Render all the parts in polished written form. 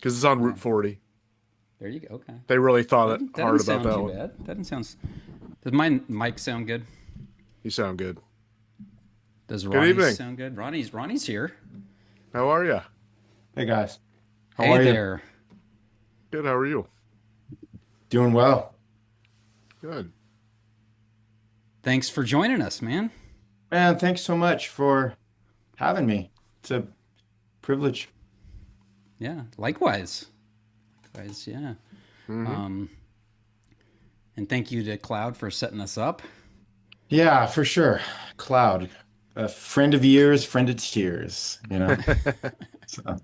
because it's on Route Nice. 40. There you go. Okay. They really thought it That hard doesn't about sound that too one. bad. That doesn't sound. Does my mic sound good? You sound good. Does Good Ronnie's evening. sound good? Ronnie's here. How are you? Hey guys, how Hey are you? there. Good. How are you? Doing well. Good. Thanks for joining us, man. Man, thanks so much for having me. It's a privilege. Yeah. Likewise. Likewise. Yeah. Hmm. Um, and thank you to Cloud for setting us up. Yeah, for sure. Cloud, a friend of years, friend of tears. So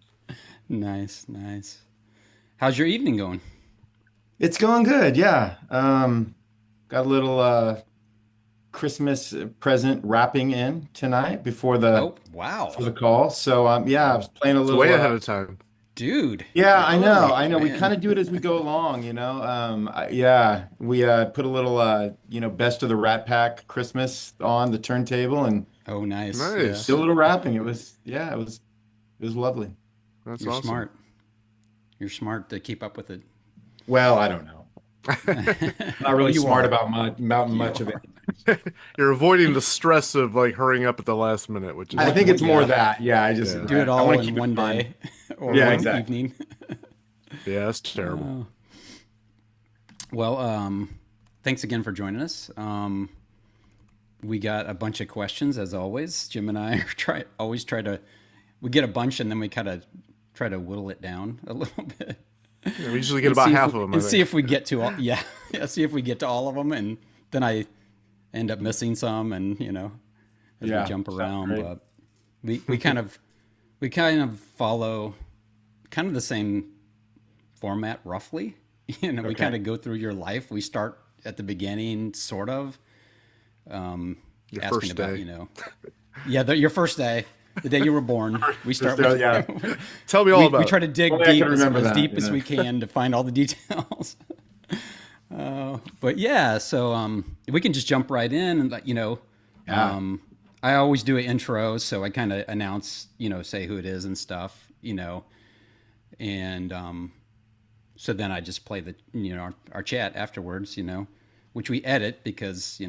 Nice. Nice. How's your evening going? it's going good. Yeah. Got a little Christmas present wrapping in tonight before the Oh, wow. for the call. So yeah, I was playing a It's way little ahead of time. Dude, Yeah, you're I know. early, I know. We kind man. of do it as we go along. Yeah, we put a little best of the Rat Pack Christmas on the turntable and Oh, nice. Yeah. did a Nice. little rapping. It was lovely. That's You're awesome. smart. You're smart to keep up with it. Well, I don't know. Not Oh, really you smart are. about You much of are. it. You're avoiding the stress of like hurrying up at the last minute, which is I What, think good. what, it's more yeah. that. Yeah, Do it I want all to in keep it one fun. day or Yeah, Hmm. one exactly. evening. Yeah, that's terrible. Uh, well, thanks again for joining us. We got a bunch of questions as always. Jim and I always try to we get a bunch and then we kind of try to whittle it down a little bit Yeah, we usually get about half of them, I see think. if we get to all yeah, yeah, see if we get to all of them, and then I end up missing some, and as we Yeah, jump sounds around. great. But we kind of follow kind of the same format roughly. We kind Okay. of go through your life. We start at the beginning, sort of, Your asking first about day. yeah, your first day, the day you were born. We Just start with yeah. Tell me all we about try it. to dig Only I can deep remember as that. deep as we can to find all the details. But yeah, so we can just jump right in and Yeah. I always do an intro, so I kind of announce, say who it is and stuff, and so then I just play the our chat afterwards, which we edit because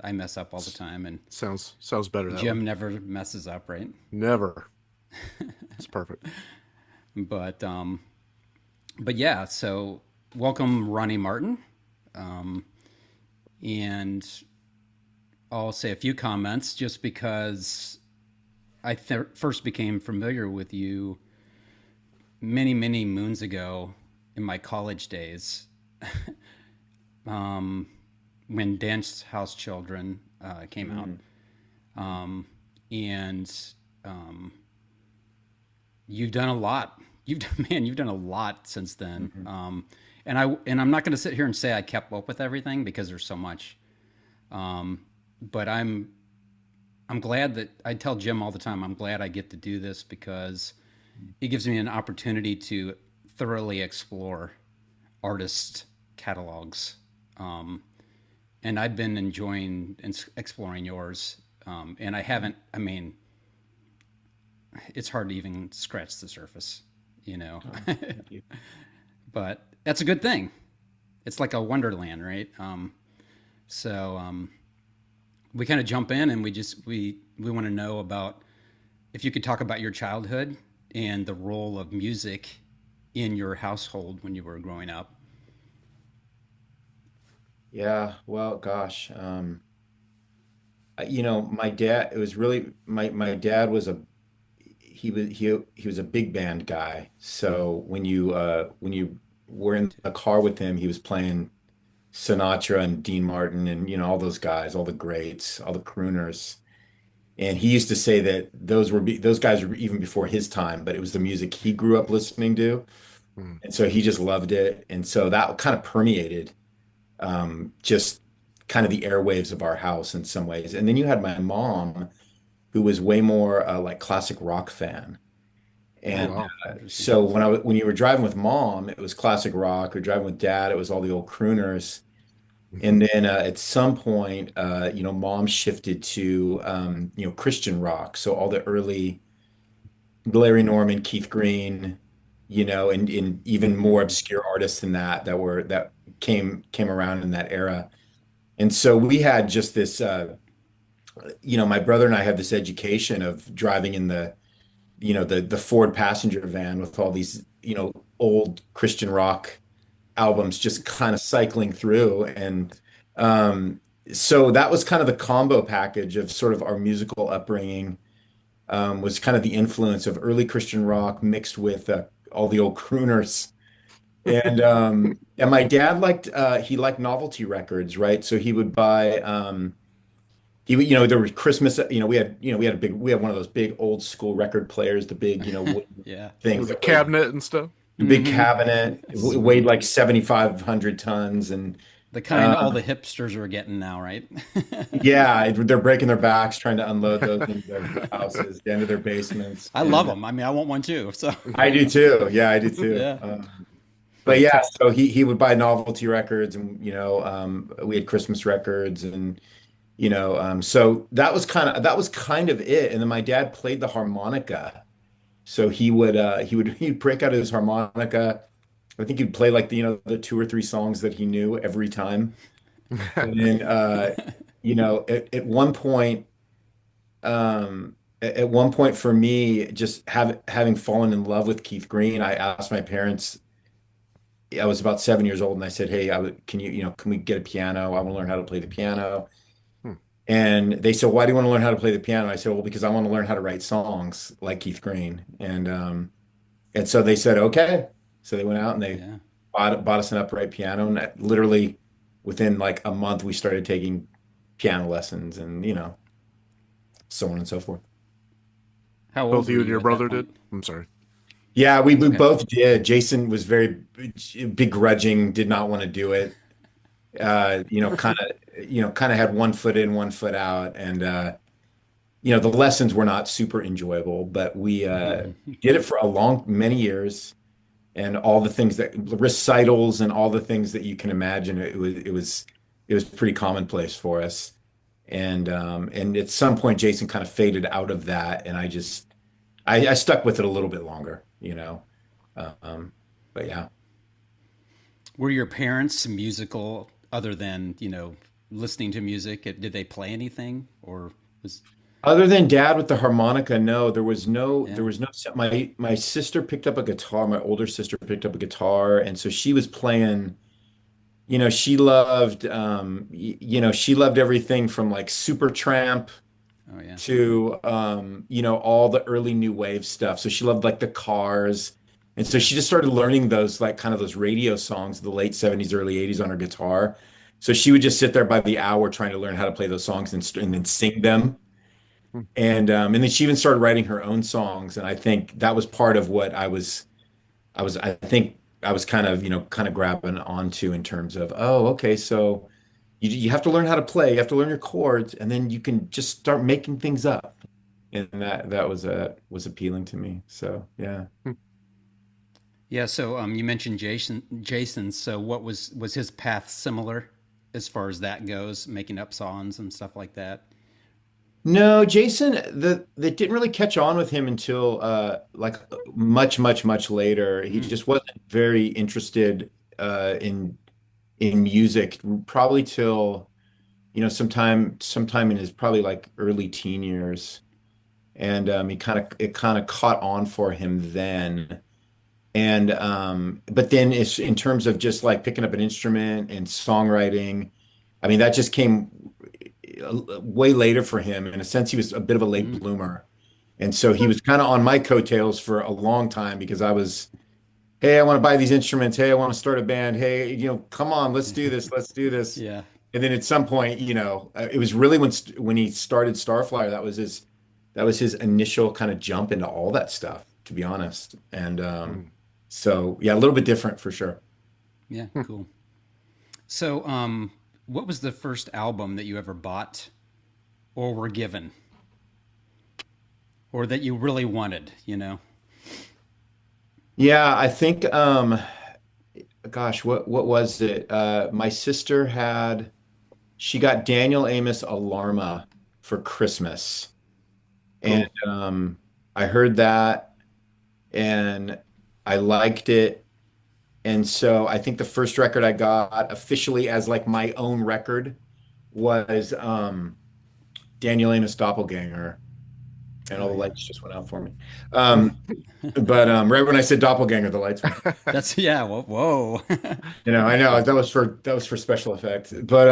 I mess up all the time, and Sounds better that way. Jim never messes up, right? Never. It's perfect. But yeah, so welcome Ronnie Martin, um, and I'll say a few comments just because first became familiar with you many, many moons ago in my college days, um, when Dance House Children came out. Mm. And um, you've done a lot. You've done a lot since then. Mhm. And I'm not going to sit here and say I kept up with everything because there's so much. Um, but I'm glad that I tell Jim all the time. I'm glad I get to do this because it gives me an opportunity to thoroughly explore artist catalogs. Um, and I've been enjoying exploring yours. And I haven't. I mean, it's hard to even scratch the surface, you know. Oh, thank you. But that's a good thing. It's like a wonderland, right? So we kind of jump in and we want to know about if you could talk about your childhood and the role of music in your household when you were growing up. Yeah, well, gosh. My dad, it was really my dad was he was a big band guy. So when you were in the car with him, he was playing Sinatra and Dean Martin and all those guys, all the greats, all the crooners. And he used to say that those guys were even before his time, but it was the music he grew up listening to. Hmm. And so he just loved it. And so that kind of permeated just kind of the airwaves of our house in some ways. And then you had my mom, who was way more like classic rock fan. Oh Oh, And wow. interesting. so when you were driving with mom, it was classic rock. Or driving with dad, it was all the old crooners. And then at some point, mom shifted to Christian rock. So all the early Larry Norman, Keith Green, and even more obscure artists than that came around in that era. And so we had just this, my brother and I had this education of driving in the Ford passenger van with all these, old Christian rock albums just kind of cycling through. And so that was kind of the combo package of sort of our musical upbringing, was kind of the influence of early Christian rock mixed with all the old crooners. And my dad he liked novelty records, right? So he would buy he would, there was Christmas, we had one of those big old school record players, the big, wooden Yeah. things With the that weighed cabinet and stuff. the big Hmm. cabinet, weighed Sweet. like 7,500 tons. And The kind all uh, the hipsters are getting now, right? yeah, they're breaking their backs trying to unload those into their houses, into their basements. I love And them. I mean, I want one too. So, I do too. Yeah, I do too. yeah. But yeah, so he would buy novelty records, and we had Christmas records, and so that was kind of it. And then my dad played the harmonica, so he'd break out his harmonica. I think he'd play like the two or three songs that he knew every time. And then at one point for me, just having fallen in love with Keith Green, I asked my parents. I was about 7 years old, and I said, "Hey, can we get a piano? I want to learn how to play the piano." Hmm. And they said, "Why do you want to learn how to play the piano?" I said, "Well, because I want to learn how to write songs like Keith Green." And so they said, "Okay." So they went out and they Yeah. bought us an upright piano, and literally within like a month, we started taking piano lessons, and so on and so forth. How old Both were you and you your at that brother point? did. I'm sorry. Yeah, we, It's we okay. both did. Jason was very begrudging, did not want to do it. Kind of had one foot in, one foot out, and the lessons were not super enjoyable, but we did it for many years, and all the things that recitals and all the things that you can imagine. It was pretty commonplace for us, and at some point, Jason kind of faded out of that, and I stuck with it a little bit longer. Um, but yeah. Were your parents musical other than, listening to music? Did they play anything or was, Other than dad with the harmonica, no, there yeah. was no, my sister picked up a guitar, my older sister picked up a guitar, and so she was playing, she loved everything from like Supertramp Oh, yeah. to all the early new wave stuff. So she loved like the Cars. And so Yeah. she just started learning those like kind of those radio songs of the late 70s, early 80s on her guitar. So she would just sit there by the hour trying to learn how to play those songs and then sing them. Hmm. And then she even started writing her own songs. And I think that was part of what I think I was kind of grabbing onto in terms of, oh, okay, so you have to learn how to play, you have to learn your chords, and then you can just start making things up. And that was appealing to me. So yeah. Yeah. So, you mentioned Jason. So was his path similar as far as that goes, making up songs and stuff like that? No, Jason, that didn't really catch on with him until like much, much, much later. He Mm. just wasn't very interested in music, probably till sometime in his probably like early teen years. And it kind of caught on for him then. And but then it's in terms of just like picking up an instrument and songwriting, I mean that just came way later for him. In a sense, he was a bit of a late Mm. bloomer. And so he was kind of on my coattails for a long time because hey, I want to buy these instruments. Hey, I want to start a band. Hey, come on, let's do this. Let's do this. Yeah. And then at some point, it was really when he started Starflyer, that was his initial kind of jump into all that stuff, to be honest. And Hmm. so yeah, a little bit different for sure. Yeah. Cool. So, what was the first album that you ever bought or were given or that you really wanted, Yeah, I think gosh, what was it? My sister she got Daniel Amos Alarma for Christmas. And Cool. I heard that, and I liked it. And so I think the first record I got officially as like my own record was Daniel Amos Doppelganger. And Oh all the yeah. lights just went out for me. But right when I said doppelganger, the lights went. That's yeah. Whoa. I know that was for special effects. But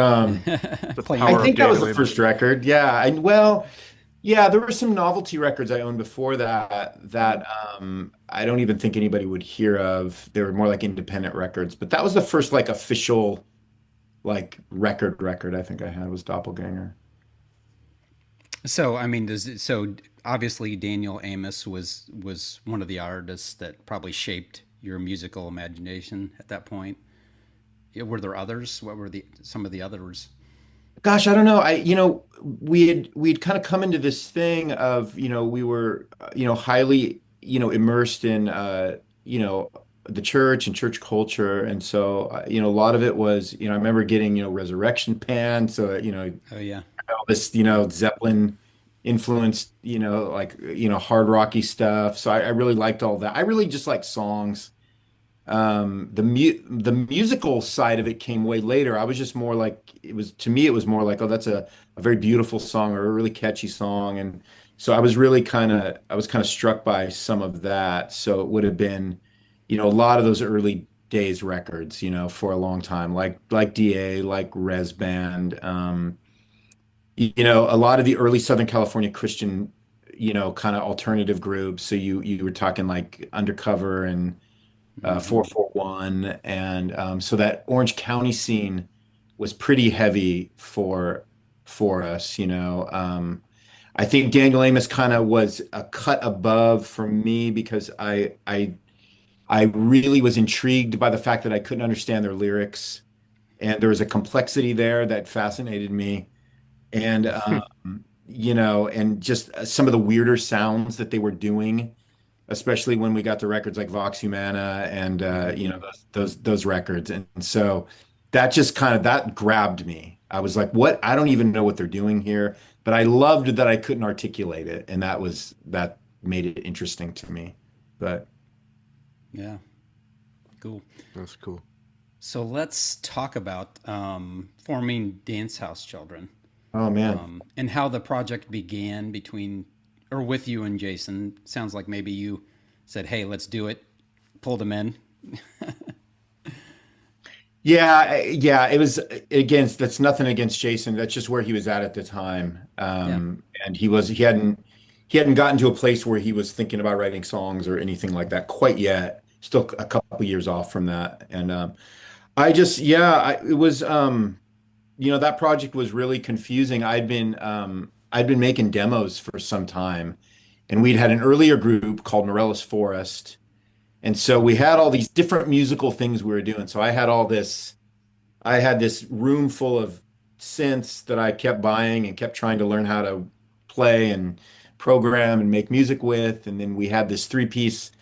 The Playing I power the of think that was Daniel the first Amos. record. Yeah, well, yeah, there were some novelty records I owned before that I don't even think anybody would hear of. They were more like independent records, but that was the first like official like record I think I had was Doppelganger. So I mean, obviously Daniel Amos was one of the artists that probably shaped your musical imagination at that point. Yeah, were there others? What were the some of the others? Gosh, I don't know. We'd kind of come into this thing of, we were, highly, immersed in, the church and church culture. And so, a lot of it was, I remember getting, Resurrection pants, so, Oh yeah. all this, Zeppelin influenced, like, hard rocky stuff. So I really liked all that. I really just like songs. The musical side of it came way later. I was just more like it was to me it was more like, oh, that's a very beautiful song or a really catchy song. And so I was kind of struck by some of that. So it would have been, a lot of those early days records, for a long time, like DA, like Res Band, a lot of the early Southern California Christian, kind of alternative groups. So you were talking like Undercover and Hmm. 441, and so that Orange County scene was pretty heavy for us. I think Daniel Amos kind of was a cut above for me because I really was intrigued by the fact that I couldn't understand their lyrics, and there was a complexity there that fascinated me, and and just some of the weirder sounds that they were doing, especially when we got the records like Vox Humana and Hmm. those records. And so that just kind of that grabbed me. I was like, what? I don't even know what they're doing here, but I loved that I couldn't articulate it, and that made it interesting to me. But Yeah. Cool. That's cool. So let's talk about forming Dance House Children, oh man. and how the project began between or with you and Jason. Sounds like maybe you said, "Hey, let's do it." Pulled him in. Yeah, it was against that's nothing against Jason. That's just where he was at the time. Yeah. And he hadn't gotten to a place where he was thinking about writing songs or anything like that quite yet. Still a couple years off from that. And I just yeah, it was that project was really confusing. I'd been making demos for some time, and we'd had an earlier group called Morellis Forest. And so we had all these different musical things we were doing. So I had this room full of synths that I kept buying and kept trying to learn how to play and program and make music with. And then we had this three-piece,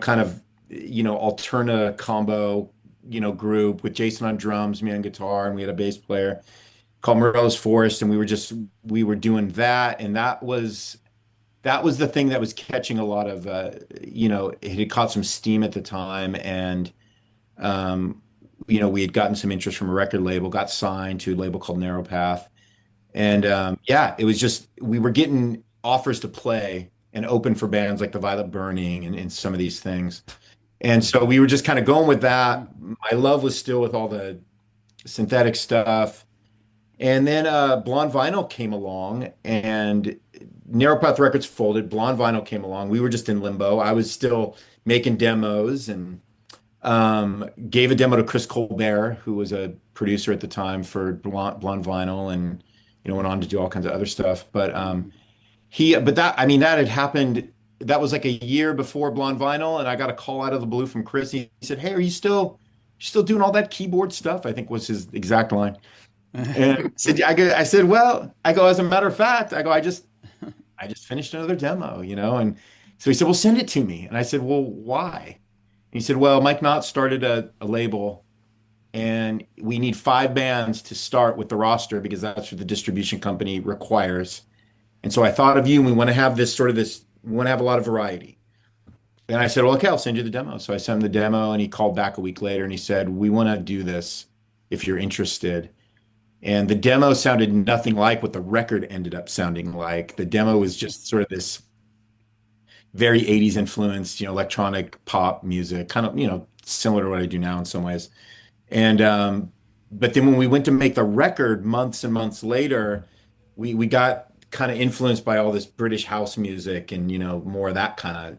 kind of, alterna combo, group with Jason on drums, me on guitar, and we had a bass player called Morello's Forest. And we were doing that. And that was the thing that was catching a lot of, it had caught some steam at the time. And, um, we had gotten some interest from a record label, got signed to a label called Narrow Path. And yeah, it was just, we were getting offers to play and open for bands like the Violet Burning and some of these things. And so we were just kind of going with that. My love was still with all the synthetic stuff. And then Blonde Vinyl came along and Narrow Path Records folded. Blonde Vinyl came along. We were just in limbo. I was still making demos and gave a demo to Chris Colbert, who was a producer at the time for Blonde Vinyl, and went on to do all kinds of other stuff. But that I mean that had happened. That was like a year before Blonde Vinyl, and I got a call out of the blue from Chris. He said, "Hey, are you still doing all that keyboard stuff?" I think was his exact line. And I said, well, as a matter of fact, I just finished another demo, and so he said, well, send it to me. And I said, well, why? And he said, well, Mike Knott started a label and we need 5 bands to start with the roster because that's what the distribution company requires. And so I thought of you and we want to have we want to have a lot of variety. And I said, well, okay, I'll send you the demo. So I sent him the demo and he called back a week later and he said, we want to do this if you're interested. And the demo sounded nothing like what the record ended up sounding like. The demo was just sort of this very 80s influenced, electronic pop music, kind of, similar to what I do now in some ways. And but then when we went to make the record months and months later, we got kind of influenced by all this British house music and more of that kind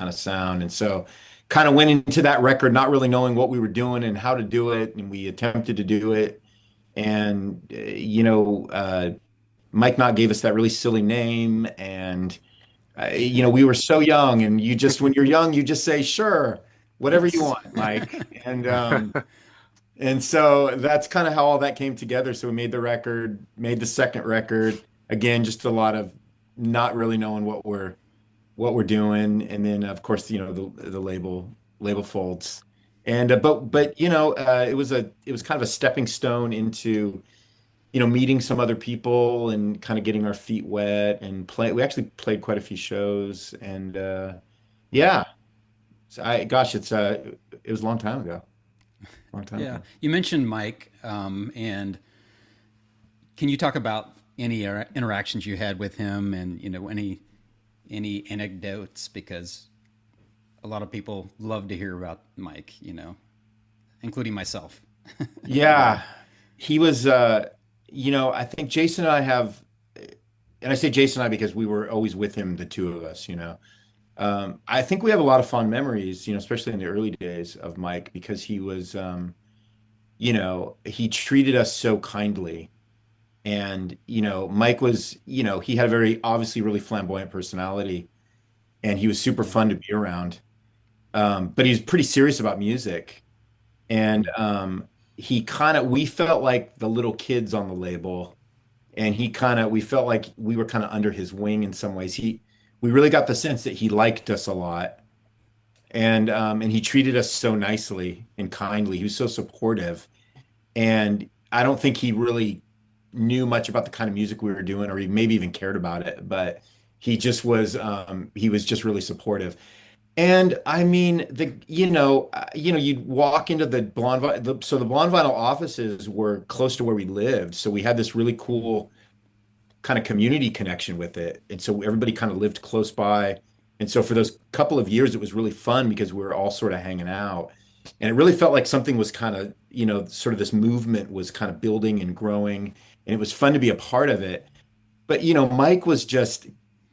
of sound. And so kind of went into that record not really knowing what we were doing and how to do it, and we attempted to do it. And Mike Knott gave us that really silly name, and we were so young, and when you're young, you just say, sure, whatever you Yes. want, Mike. And so that's kind of how all that came together. So we made the record, made the second record. Again, just a lot of not really knowing what we're doing, and then of course, the label folds. And but it was kind of a stepping stone into meeting some other people and kind of getting our feet wet and play. We actually played quite a few shows, and yeah. So it was a long time ago. Long time Yeah. ago. You mentioned Mike, and can you talk about any interactions you had with him, and any anecdotes, because a lot of people love to hear about Mike, including myself. Yeah, he was. I think Jason and I have, and I say Jason and I because we were always with him, the two of us. I think we have a lot of fond memories, especially in the early days of Mike, because he was, he treated us so kindly. And, Mike was, he had a very obviously really flamboyant personality, and he was super Yeah. fun to be around. But he was pretty serious about music. And we felt like the little kids on the label, and we felt like we were kind of under his wing in some ways. We really got the sense that he liked us a lot, and he treated us so nicely and kindly. He was so supportive, and I don't think he really knew much about the kind of music we were doing, or he maybe even cared about it, but he was just really supportive. And I mean, you'd walk into the so the Blonde Vinyl offices were close to where we lived. So we had this really cool kind of community connection with it. And so everybody kind of lived close by. And so for those couple of years, it was really fun because we were all sort of hanging out. And it really felt like something was kind of, sort of this movement was kind of building and growing. And it was fun to be a part of it. But, Mike was just,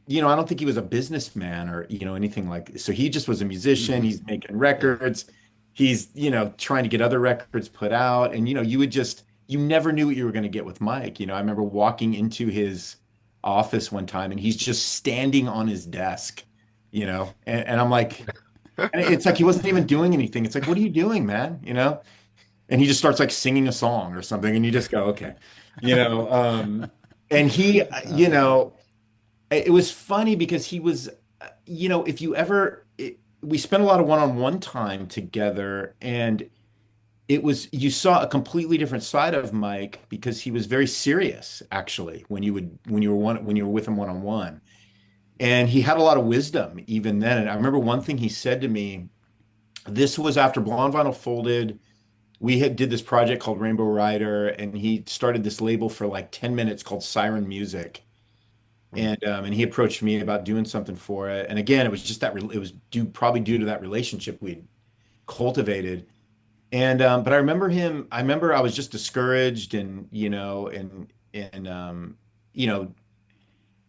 I don't think he was a businessman or, anything like, so he just was a musician. Hmm. He's making Yeah. records. He's, trying to get other records put out. And, you never knew what you were going to get with Mike. I remember walking into his office one time and he's just standing on his desk, and I'm like, and it's like he wasn't even doing anything. It's like, what are you doing, man? And he just starts like singing a song or something, and you just go, okay, you know. And he, Uh, it was funny because he was, if you ever, we spent a lot of one-on-one time together, and you saw a completely different side of Mike because he was very serious, actually, when you were with him one-on-one. And he had a lot of wisdom even then. And I remember one thing he said to me, this was after Blonde Vinyl folded. We had did this project called Rainbow Rider, and he started this label for like 10 minutes called Siren Music. And he approached me about doing something for it. And again, it was just it was probably due to that relationship we'd cultivated. And but I remember I was just discouraged, and you know,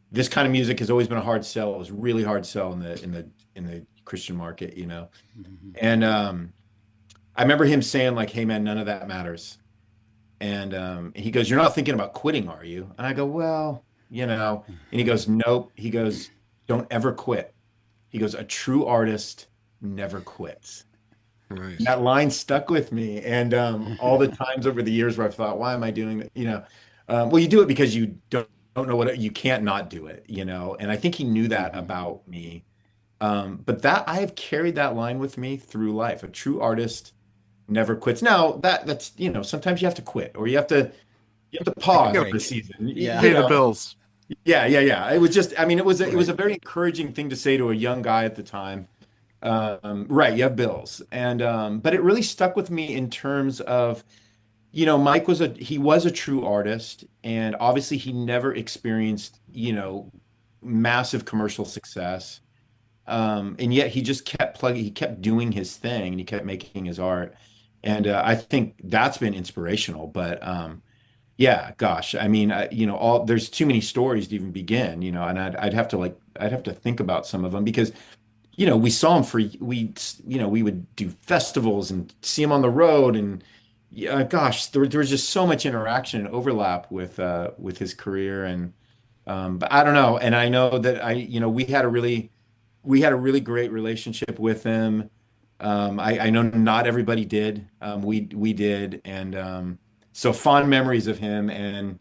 this kind of music has always been a hard sell. It was really hard sell in the Christian market. mhm. And I remember him saying like, "Hey man, none of that matters." And he goes, "You're not thinking about quitting, are you?" And I go, "Well, And he goes, "Nope." He goes, "Don't ever quit." He goes, "A true artist never quits." Nice. That line stuck with me, and all the times over the years where I've thought, "Why am I doing that?" Well, you do it because you don't know you can't not do it. And I think he knew that Mhm. about me. But that I have carried that line with me through life. A true artist never quits. Now that's sometimes you have to quit, or you have to Take a pause Yeah, for a break. season. Yeah. pay the bills. Yeah, yeah, yeah. It was just, I mean, it was Right. a very encouraging thing to say to a young guy at the time. Right, you have bills. And but it really stuck with me in terms of, Mike was a true artist, and obviously he never experienced, massive commercial success. And yet he just kept plugging, he kept doing his thing, and he kept making his art. And I think that's been inspirational. But yeah, gosh, I mean, all there's too many stories to even begin, and I'd have to I'd have to think about some of them because we saw him we would do festivals and see him on the road, and yeah, gosh, there was just so much interaction and overlap with his career, and but I don't know, and I know that we had a really great relationship with him. I know not everybody did. We did, and so fond memories of him, and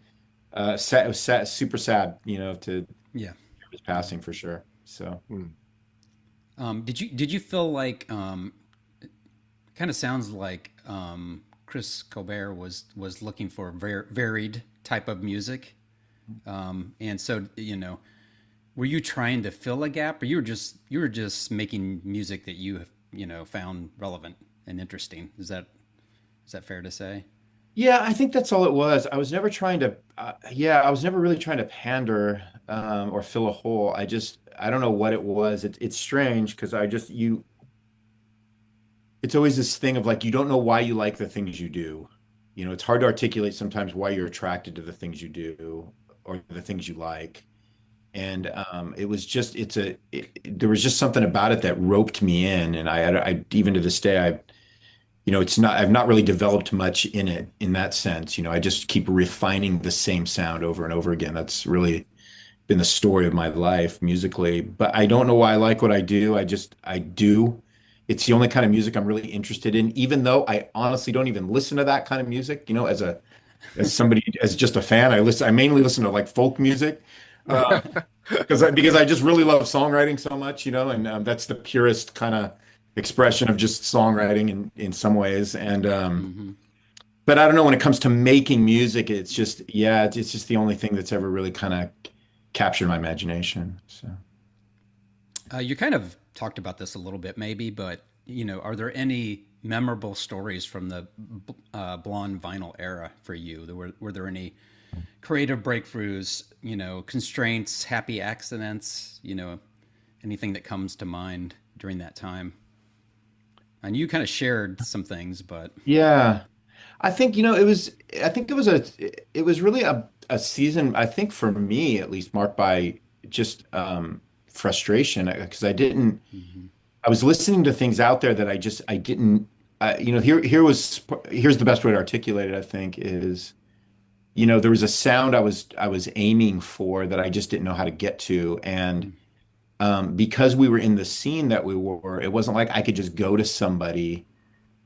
super sad, to Yeah. his passing for sure. So. Hmm. Did you feel like kind of sounds like Chris Colbert was looking for a varied type of music, and so were you trying to fill a gap, or you were just making music that you found relevant and interesting? Is that fair to say? Yeah, I think that's all it was. I was never trying to, yeah, I was never really trying to pander or fill a hole. I don't know what it was. It's strange because it's always this thing of like, you don't know why you like the things you do. It's hard to articulate sometimes why you're attracted to the things you do or the things you like. And it was just, there was just something about it that roped me in. And even to this day, I've not really developed much in it in that sense. I just keep refining the same sound over and over again. That's really been the story of my life musically. But I don't know why I like what I do. I do. It's the only kind of music I'm really interested in, even though I honestly don't even listen to that kind of music, as somebody, as just a fan. I mainly listen to like folk music. Because I just really love songwriting so much, and that's the purest kind of expression of just songwriting in some ways. And Hmm. but I don't know, when it comes to making music, it's just, yeah, it's just the only thing that's ever really kind of captured my imagination. So You kind of talked about this a little bit, maybe, but are there any memorable stories from the blonde vinyl era for you? Were there any creative breakthroughs, constraints, happy accidents, anything that comes to mind during that time? And you kind of shared some things, but yeah, I think I think it was really a season, I think for me at least, marked by just frustration because mhm. I was listening to things out there that I didn't, here's the best way to articulate it, I think, is, there was a sound I was aiming for that I just didn't know how to get to. And because we were in the scene that we were, it wasn't like I could just go to somebody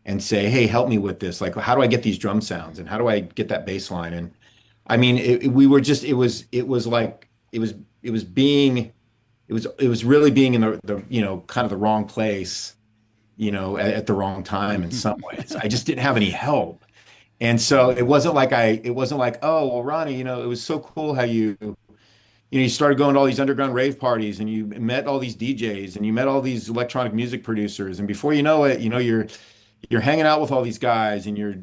and say, "Hey, help me with this. Like, how do I get these drum sounds and how do I get that bass line?" And I mean, we were just, it was like, it was being, it was really being in the, kind of the wrong place, at the wrong time in some ways. I just didn't have any help. And so it wasn't like, oh, well, Ronnie, it was so cool how you started going to all these underground rave parties and you met all these DJs and you met all these electronic music producers. And before you know it, you're hanging out with all these guys and you're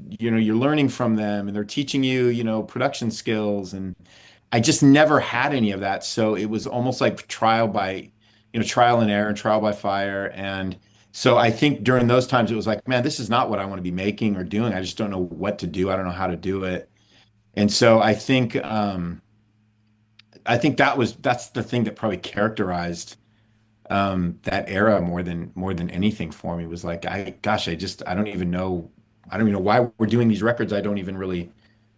learning from them and they're teaching you, production skills. And I just never had any of that. So it was almost like trial and error and trial by fire. And so I think during those times it was like, man, this is not what I want to be making or doing. I just don't know what to do. I don't know how to do it. And so I think that's the thing that probably characterized that era more than anything for me was like, I don't even know why we're doing these records. I don't even really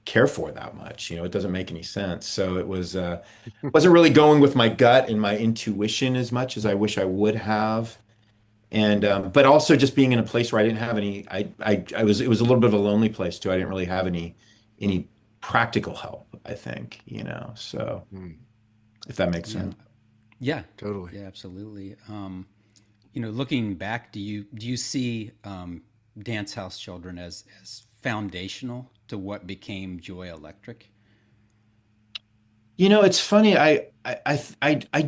care for that much. It doesn't make any sense. So it wasn't really going with my gut and my intuition as much as I wish I would have. And but also just being in a place where I didn't have any, I was, it was a little bit of a lonely place too. I didn't really have any practical help, I think, so Hmm. if that makes Yeah, sense. yeah, Totally. yeah, absolutely. Looking back, do you see Dance House Children as foundational to what became Joy Electric? It's funny. I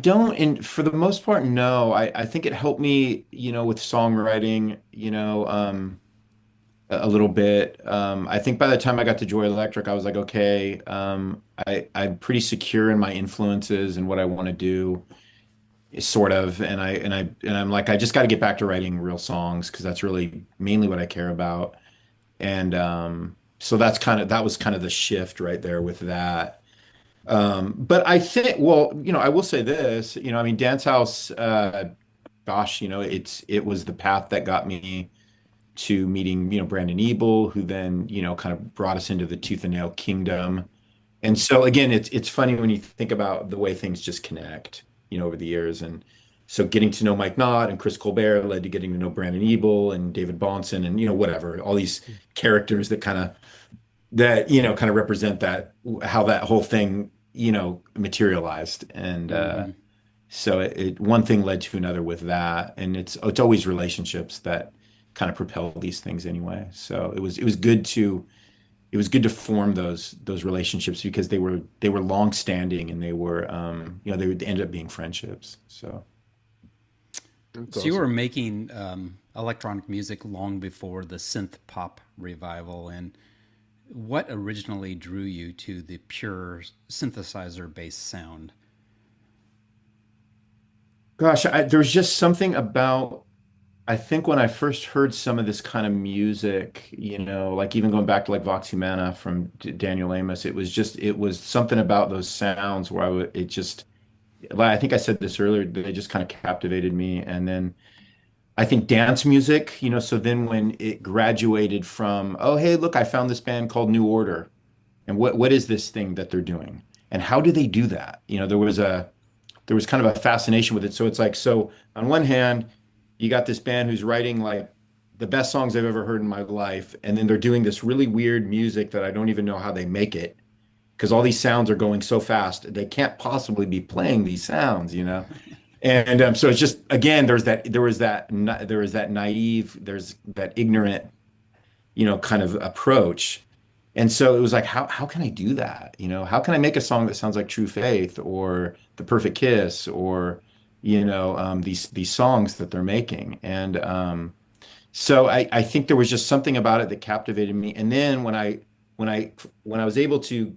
don't, and for the most part, no. I think it helped me, with songwriting, a little bit. I think by the time I got to Joy Electric, I was like, okay, I'm pretty secure in my influences and what I want to do, sort of. And I'm like, I just got to get back to writing real songs because that's really mainly what I care about. And so that was kind of the shift right there with that. But I think, well, I will say this, I mean, Dance House, gosh, it was the path that got me to meeting, Brandon Ebel, who then, kind of brought us into the Tooth and Nail Kingdom. And so again, it's funny when you think about the way things just connect, over the years. And so getting to know Mike Knott and Chris Colbert led to getting to know Brandon Ebel and David Bonson and, whatever, all these characters that kind of represent that, how that whole thing, materialized. And Hmm. so one thing led to another with that, and it's always relationships that kind of propel these things anyway. So it was good to form those relationships because they were long standing, and they ended up being friendships. So That's So you were awesome. making electronic music long before the synth pop revival, and what originally drew you to the pure synthesizer based sound? gosh, there's just something about, I think when I first heard some of this kind of music, like even going back to like Vox Humana from Daniel Amos, it was something about those sounds where it just, like, I think I said this earlier, they just kind of captivated me. And then I think dance music, so then when it graduated from, oh, hey, look, I found this band called New Order. And what is this thing that they're doing? And how do they do that? There was kind of a fascination with it. So it's like, so on one hand, you got this band who's writing like the best songs I've ever heard in my life, and then they're doing this really weird music that I don't even know how they make it because all these sounds are going so fast. They can't possibly be playing these sounds. And so it's just, again, there was that naive, there's that ignorant, kind of approach. And so it was like, how can I do that? How can I make a song that sounds like True Faith or The Perfect Kiss or, these songs that they're making? And so I think there was just something about it that captivated me. And then when I was able to,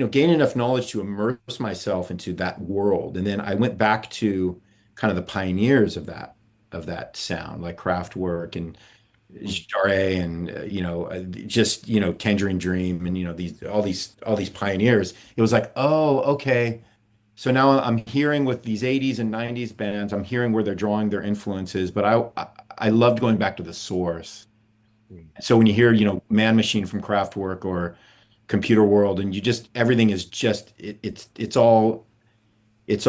gain enough knowledge to immerse myself into that world, and then I went back to kind of the pioneers of that sound, like Kraftwerk and Jarre and just Tangerine Dream and these pioneers. It was like, oh, okay. So now I'm hearing with these 80s and 90s bands, I'm hearing where they're drawing their influences, but I loved going back to the source. Mm. So when you hear, Man Machine from Kraftwerk or Computer World, and you just everything is just it's all it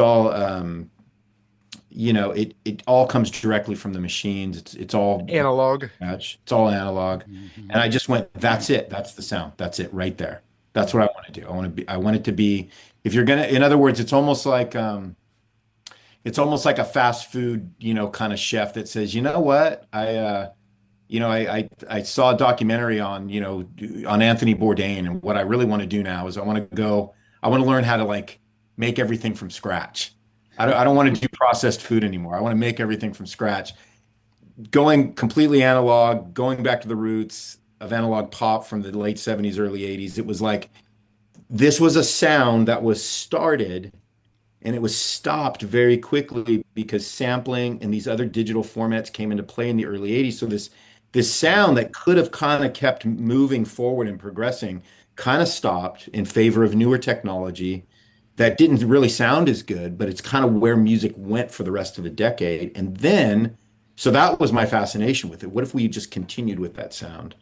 all comes directly from the machines. It's all Analog. match. It's all analog. Hmm. And I just went, that's it. That's the sound. That's it right there. That's what I want to do. I want it to be, if you're gonna, in other words, it's almost like a fast food, kind of chef that says, you know what? I saw a documentary on Anthony Bourdain, and what I really want to do now is I want to learn how to like make everything from scratch. I don't want to do processed food anymore. I want to make everything from scratch, going completely analog, going back to the roots of analog pop from the late 70s, early 80s. It was like this was a sound that was started and it was stopped very quickly because sampling and these other digital formats came into play in the early 80s. So this sound that could have kind of kept moving forward and progressing kind of stopped in favor of newer technology that didn't really sound as good, but it's kind of where music went for the rest of the decade. And then, so that was my fascination with it. What if we just continued with that sound?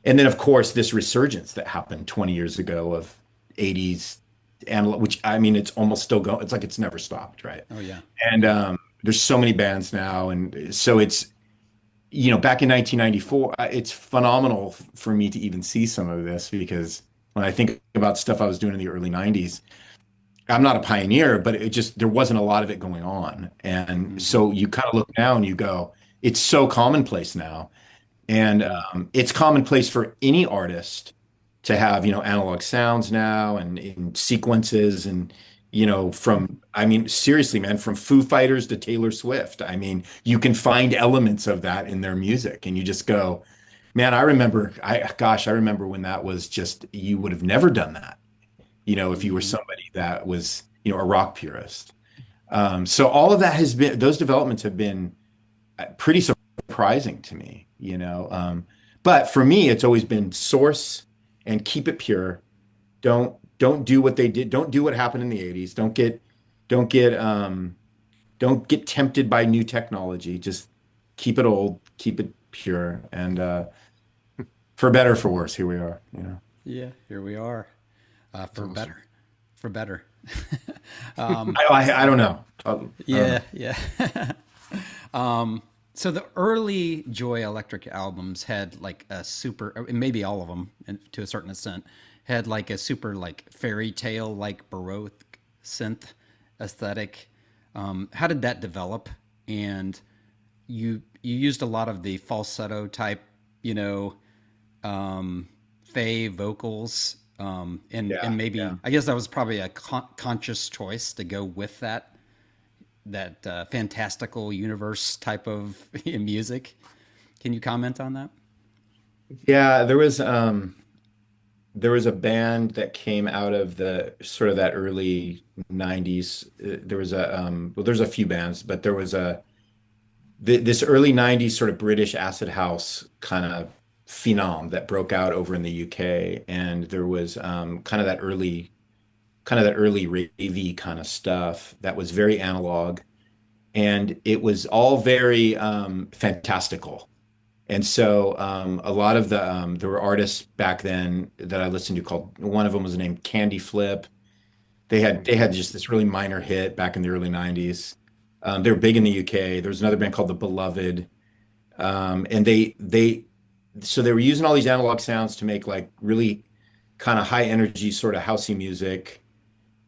And then, of course, this resurgence that happened 20 years ago of 80s analog, which I mean, it's almost still going. It's like it's never stopped, right? Oh yeah, And yeah. there's so many bands now, and so it's back in 1994, it's phenomenal for me to even see some of this because when I think about stuff I was doing in the early 90s, I'm not a pioneer, but it just there wasn't a lot of it going on. And Hmm. so you kind of look now and you go, it's so commonplace now. And it's commonplace for any artist to have, analog sounds now and in sequences and, I mean, seriously, man, from Foo Fighters to Taylor Swift. I mean, you can find elements of that in their music and you just go, man, I remember when that was just, you would have never done that, if you were Hmm. somebody that was, a rock purist. So all of that those developments have been pretty surprising to me, but for me, it's always been source and keep it pure. Don't do what they did. Don't do what happened in the 80s. Don't get don't get tempted by new technology. Just keep it old, keep it pure. And for better or for worse, here we are. Yeah, here we are. That's For awesome. better, for better. I don't know. I don't Yeah, know. yeah. So the early Joy Electric albums had like a super, maybe all of them, and to a certain extent, had like a super like fairy tale like baroque synth aesthetic. How did that develop? And you used a lot of the falsetto type, you know, fey vocals, and Yeah, yeah. maybe I guess that was probably a conscious choice to go with that fantastical universe type of music. Can you comment on that? Yeah, there was a band that came out of the sort of that early 90s. There was well, there's a few bands, but there was this early 90s sort of British acid house kind of phenom that broke out over in the UK. And there was kind of that early ravey kind of stuff that was very analog. And it was all very fantastical. And so a lot of there were artists back then that I listened to called, one of them was named Candy Flip. They had just this really minor hit back in the early 90s. They were big in the UK. There was another band called The Beloved. And they were using all these analog sounds to make like really kind of high energy sort of housey music.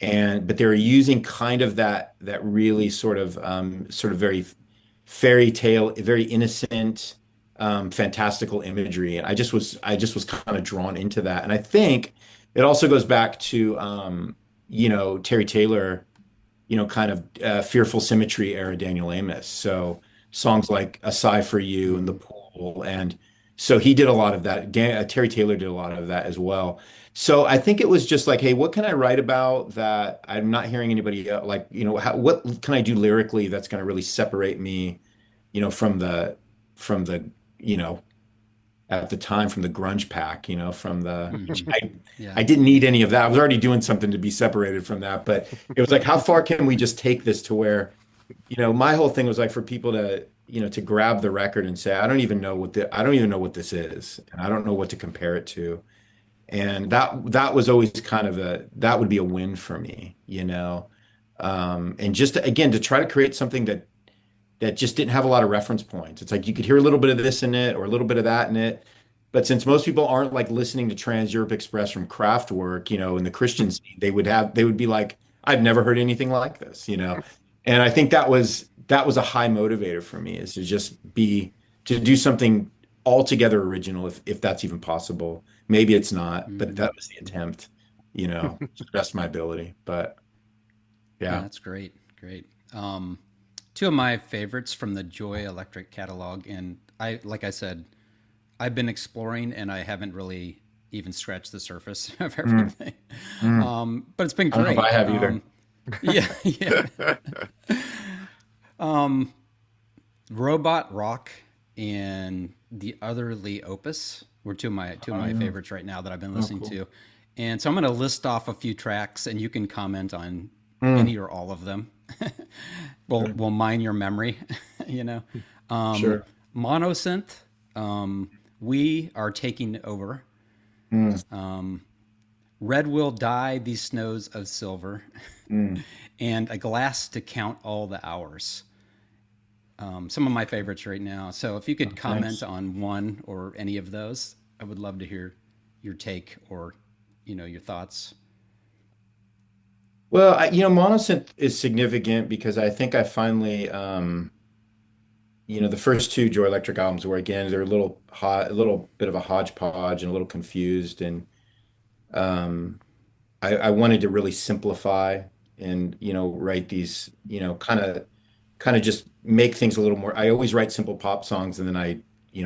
But they were using kind of that really sort of very fairy tale, very innocent, fantastical imagery. And I just was kind of drawn into that. And I think it also goes back to Terry Taylor, kind of Fearful Symmetry era Daniel Amos. So songs like A Sigh for You and The Mm-hmm. Pool. And so he did a lot of that. Terry Taylor did a lot of that as well. So I think it was just like, hey, what can I write about that I'm not hearing anybody like, what can I do lyrically that's going to really separate me, from the, you know, at the time from the grunge pack, which Mm-hmm. I Yeah. I didn't need any of that. I was already doing something to be separated from that, but it was like, how far can we just take this to where, my whole thing was like for people to grab the record and say, I don't even know what this is, and I don't know what to compare it to. And that was always kind of that would be a win for me. And just again to try to create something that just didn't have a lot of reference points. It's like you could hear a little bit of this in it or a little bit of that in it. But since most people aren't like listening to Trans Europe Express from Kraftwerk, in the Christian scene, they would be like, I've never heard anything like this. And I think that was a high motivator for me is to do something altogether original if that's even possible. Maybe it's not, but Mm-hmm. that was the attempt, to the best of my ability. But Yeah, yeah. that's great. Great. Two of my favorites from the Joy Electric catalog, and like I said, I've been exploring and I haven't really even scratched the surface of Mm, everything. mm. But it's been I don't know if I great. have either. Yeah, yeah. Robot Rock and the Otherly Opus were two of my Um, favorites right now that I've been oh, listening cool. to. And so I'm going to list off a few tracks, and you can comment on Mm, any or all of them. We'll sure. we'll mine your memory, you know. Um, Sure. Monosynth, we are taking over. Mm, Red will dye these snows of silver, mm. and a glass to count all the hours. Some of my favorites right now. So if you could Oh, comment thanks. on one or any of those, I would love to hear your take or your thoughts. Well, monosynth is significant because I think I finally, the first two Joy Electric albums were again they're a little hot, a little bit of a hodgepodge and a little confused, and Um, I wanted to really simplify and, write these, kind of just make things a little more. I always write simple pop songs, and then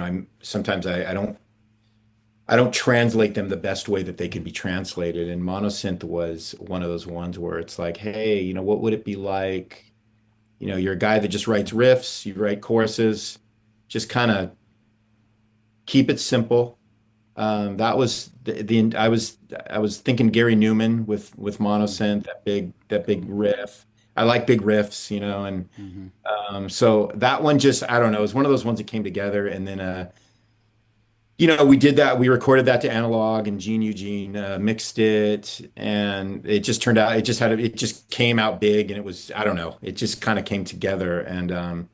I'm sometimes I don't translate them the best way that they could be translated. And monosynth was one of those ones where it's like, hey, what would it be like? You're a guy that just writes riffs, you write choruses, just kind of keep it simple. That was I was thinking Gary Newman with monosynth, that big riff. I like big riffs, and Mm-hmm. so that one just, I don't know, it was one of those ones that came together. And then we did that. We recorded that to analog, and Gene Eugene mixed it, and it just turned out. It just came out big, and it was, I don't know. It just kind of came together, and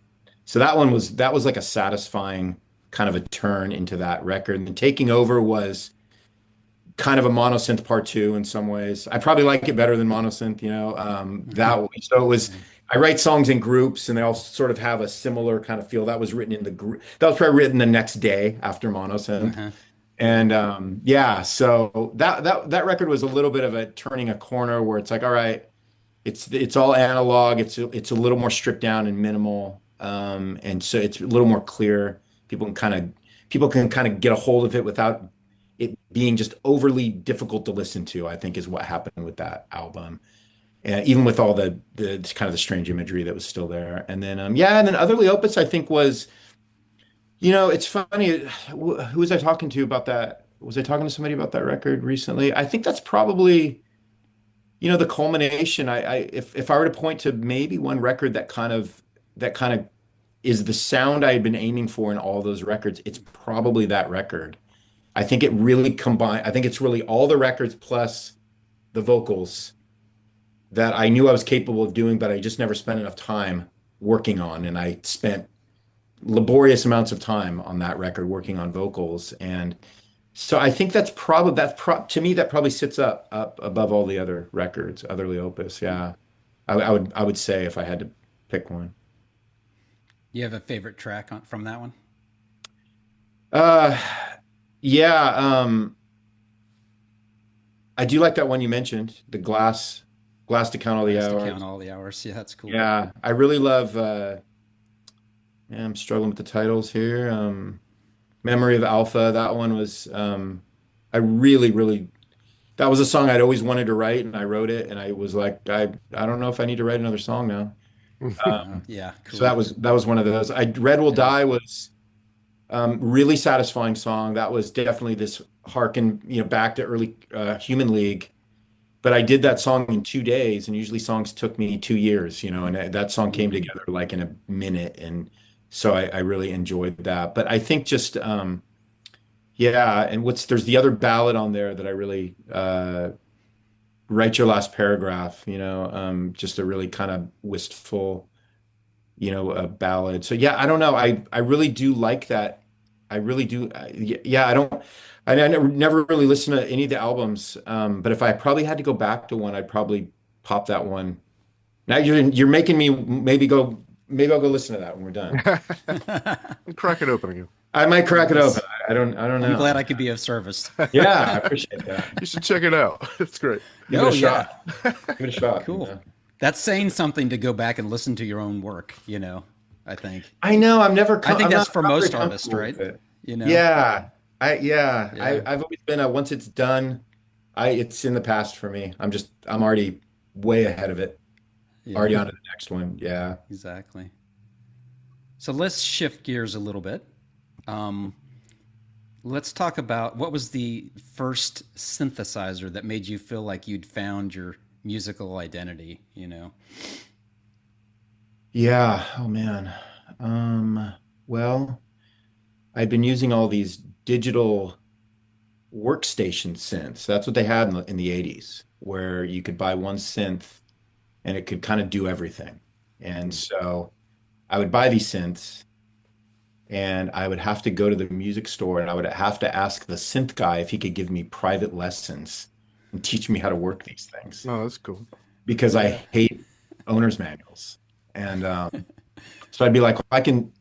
so that was like a satisfying kind of a turn into that record. And then Taking Over was kind of a monosynth part two in some ways. I probably like it better than monosynth, so it was. Yeah. I write songs in groups, and they all sort of have a similar kind of feel. That was written in the group. That was probably written the next day after monosynth, Uh-huh. and yeah. So that record was a little bit of a turning a corner where it's like, all right, it's all analog. It's a little more stripped down and minimal, and so it's a little more clear. People can kind of get a hold of it without it being just overly difficult to listen to, I think is what happened with that album. And even with all the kind of the strange imagery that was still there. And then yeah, and then Otherly Opus, I think it's funny. Who was I talking to about that? Was I talking to somebody about that record recently? I think that's probably, the culmination. If I were to point to maybe one record that kind of is the sound I had been aiming for in all those records, it's probably that record. I think it really combined. I think it's really all the records plus the vocals that I knew I was capable of doing, but I just never spent enough time working on. And I spent laborious amounts of time on that record working on vocals. And so I think to me that probably sits up above all the other records, Otherly Opus. Yeah, I would say if I had to pick one. You have a favorite track from that one? Uh, yeah, I do like that one you mentioned, the glass to count all the Glass to count hours. all the hours. Yeah, that's cool. Yeah, I really love. Yeah, I'm struggling with the titles here. Memory of Alpha. That one was. I really, really. That was a song I'd always wanted to write, and I wrote it, and I was like, I don't know if I need to write another song now. Yeah, So cool. that was one of those. Red Will Yeah. Die was really satisfying song. That was definitely this harken, back to early Human League. But I did that song in 2 days, and usually songs took me 2 years, and that song came Hmm. together like in a minute, and so I really enjoyed that. But I think just yeah, and there's the other ballad on there that I really Write Your Last Paragraph, just a really kind of wistful, a ballad. So yeah, I don't know. I really do like that. I really do. Yeah, I never really listen to any of the albums. But if I probably had to go back to one, I'd probably pop that one. Now you're making me maybe I'll go listen to that when we're done. Crack it open again. I might crack it open. Nice. I don't I'm know. glad I could be of service. Yeah, I appreciate that. You should check it out. It's great. Give it Oh a yeah, shot. Give it a shot. cool. That's saying something to go back and listen to your own work. I think. I know I think I'm that's for not very most artists, comfortable right? with it. You know. Yeah. Yeah. Yeah. I've always been a once it's done, it's in the past for me. I'm already way ahead of it. Yeah. Already on to the next one. Yeah. Exactly. So let's shift gears a little bit. Um, let's talk about what was the first synthesizer that made you feel like you'd found your musical identity. Yeah. Oh man. Well, I've been using all these digital workstation synths. That's what they had in the 80s, where you could buy one synth and it could kind of do everything. And so I would buy these synths, and I would have to go to the music store, and I would have to ask the synth guy if he could give me private lessons and teach me how to work these things Oh, that's cool. because I hate owner's manuals. And so I'd be like, I can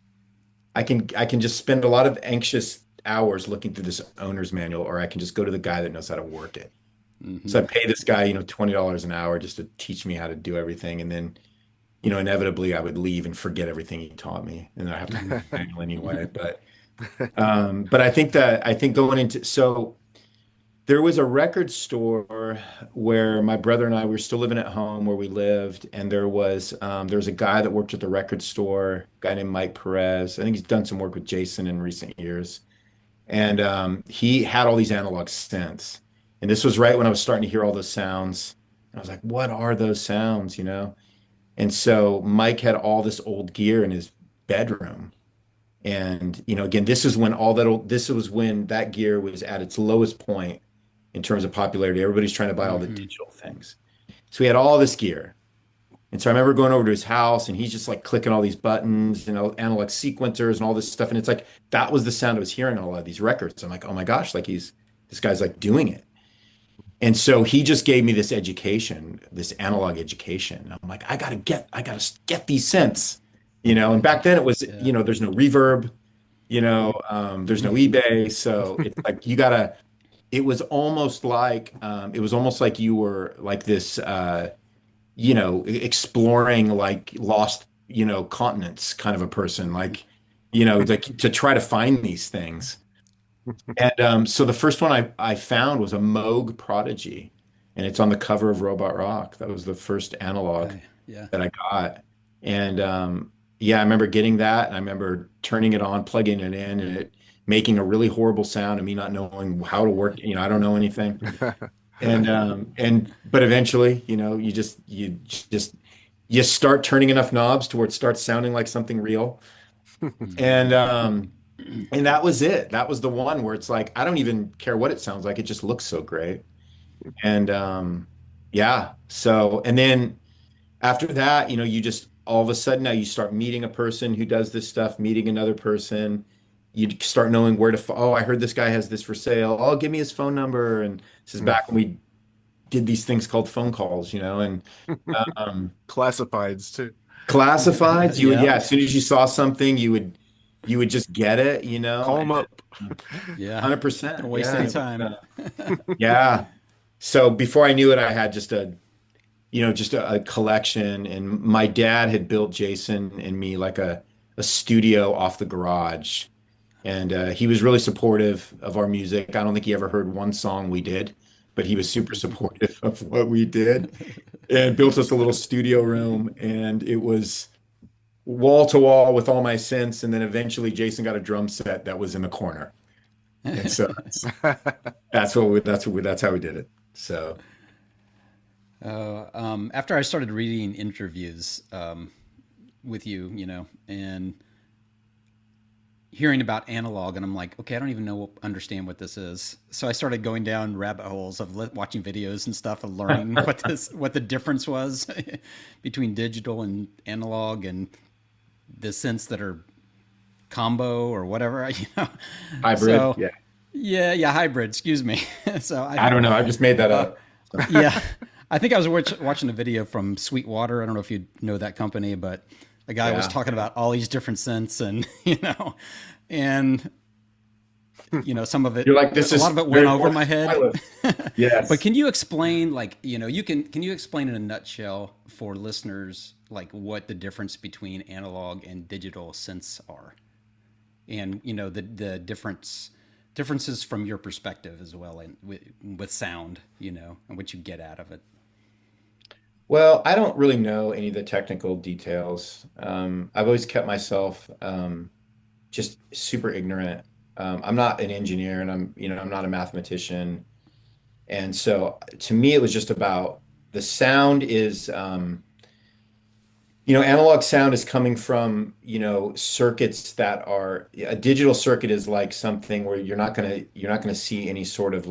just spend a lot of anxious hours looking through this owner's manual, or I can just go to the guy that knows how to work it. So I Hmm. pay this guy, $20 an hour just to teach me how to do everything. And then, inevitably I would leave and forget everything he taught me. And then I have to move the manual anyway. But I think going into, so there was a record store where my brother and I we were still living at home where we lived, and there was a guy that worked at the record store, a guy named Mike Perez. I think he's done some work with Jason in recent years. And he had all these analog synths. And this was right when I was starting to hear all those sounds. And I was like, what are those sounds, And so Mike had all this old gear in his bedroom. And, again, this was when that gear was at its lowest point in terms of popularity. Everybody's trying to buy all the Hmm. digital things. So he had all this gear. And so I remember going over to his house and he's just like clicking all these buttons, analog sequencers and all this stuff. And it's like that was the sound I was hearing on a lot of these records. I'm like, oh my gosh, like this guy's like doing it. And so he just gave me this education, this analog education. I'm like, I gotta get these synths, And back then it was, Yeah. there's no reverb, there's no eBay. So it's like it was almost like you were like this exploring like lost, continents kind of a person, like to try to find these things. And so the first one I found was a Moog Prodigy, and it's on the cover of Robot Rock. That was the first analog Okay. Yeah. that I got. And yeah, I remember getting that, and I remember turning it on, plugging it in, and it making a really horrible sound, and me not knowing how to work. I don't know anything. But eventually, you start turning enough knobs to where it starts sounding like something real. Hmm. And that was it. That was the one where it's like I don't even care what it sounds like. It just looks so great. And yeah. So and then after that, you just all of a sudden now you start meeting a person who does this stuff, meeting another person. You start knowing where to. Oh, I heard this guy has this for sale. Oh, give me his phone number. And this is back when we did these things called phone calls, and um, Classifieds too. classifieds. You would, Yeah. yeah, as soon as you saw something, you would just get it, Call them up. and Yeah. Don't 100%. waste Yeah, any it was, time. yeah. So before I knew it, I had just a collection, and my dad had built Jason and me like a studio off the garage, and he was really supportive of our music. I don't think he ever heard one song we did, but he was super supportive of what we did and built us a little studio room, and it was wall to wall with all my synths. And then eventually Jason got a drum set that was in the corner. And so that's how we did it. So After I started reading interviews with you, and hearing about analog, and I'm like, okay, I don't even understand what this is. So I started going down rabbit holes of watching videos and stuff and learning what the difference was between digital and analog and the synths that are combo or whatever, hybrid, So yeah. yeah, hybrid. Excuse me. so I I, don't know. I just made that uh, up. So, yeah, I think I was watching a video from Sweetwater. I don't know if you know that company, but the guy was yeah. talking about all these different scents, and and some of it, You're like, this a lot is of it went very over my head. pointless. But Yes. can you explain, like, can you explain in a nutshell for listeners, like, what the difference between analog and digital synths are, and the differences from your perspective as well, and with sound, and what you get out of it. Well, I don't really know any of the technical details. I've always kept myself just super ignorant. I'm not an engineer, and I'm not a mathematician. And so to me, it was just about the sound is, analog sound is coming from, circuits that are a digital circuit is like something where you're not gonna see any sort of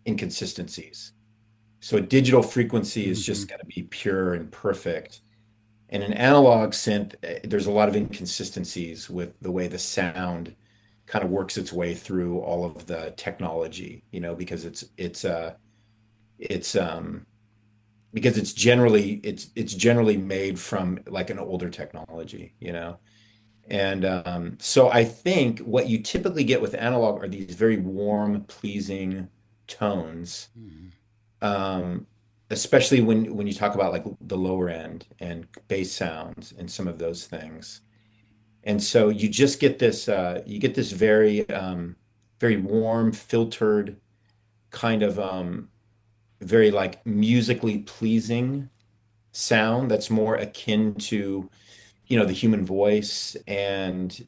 inconsistencies. So a digital frequency is Hmm. just going to be pure and perfect. And an analog synth, there's a lot of inconsistencies with the way the sound kind of works its way through all of the technology, because it's because it's generally made from like an older technology. And so I think what you typically get with analog are these very warm, pleasing tones, Mhm. um, especially when you talk about like the lower end and bass sounds and some of those things. And so you just get this you get this very warm, filtered kind of very like musically pleasing sound that's more akin to, the human voice, and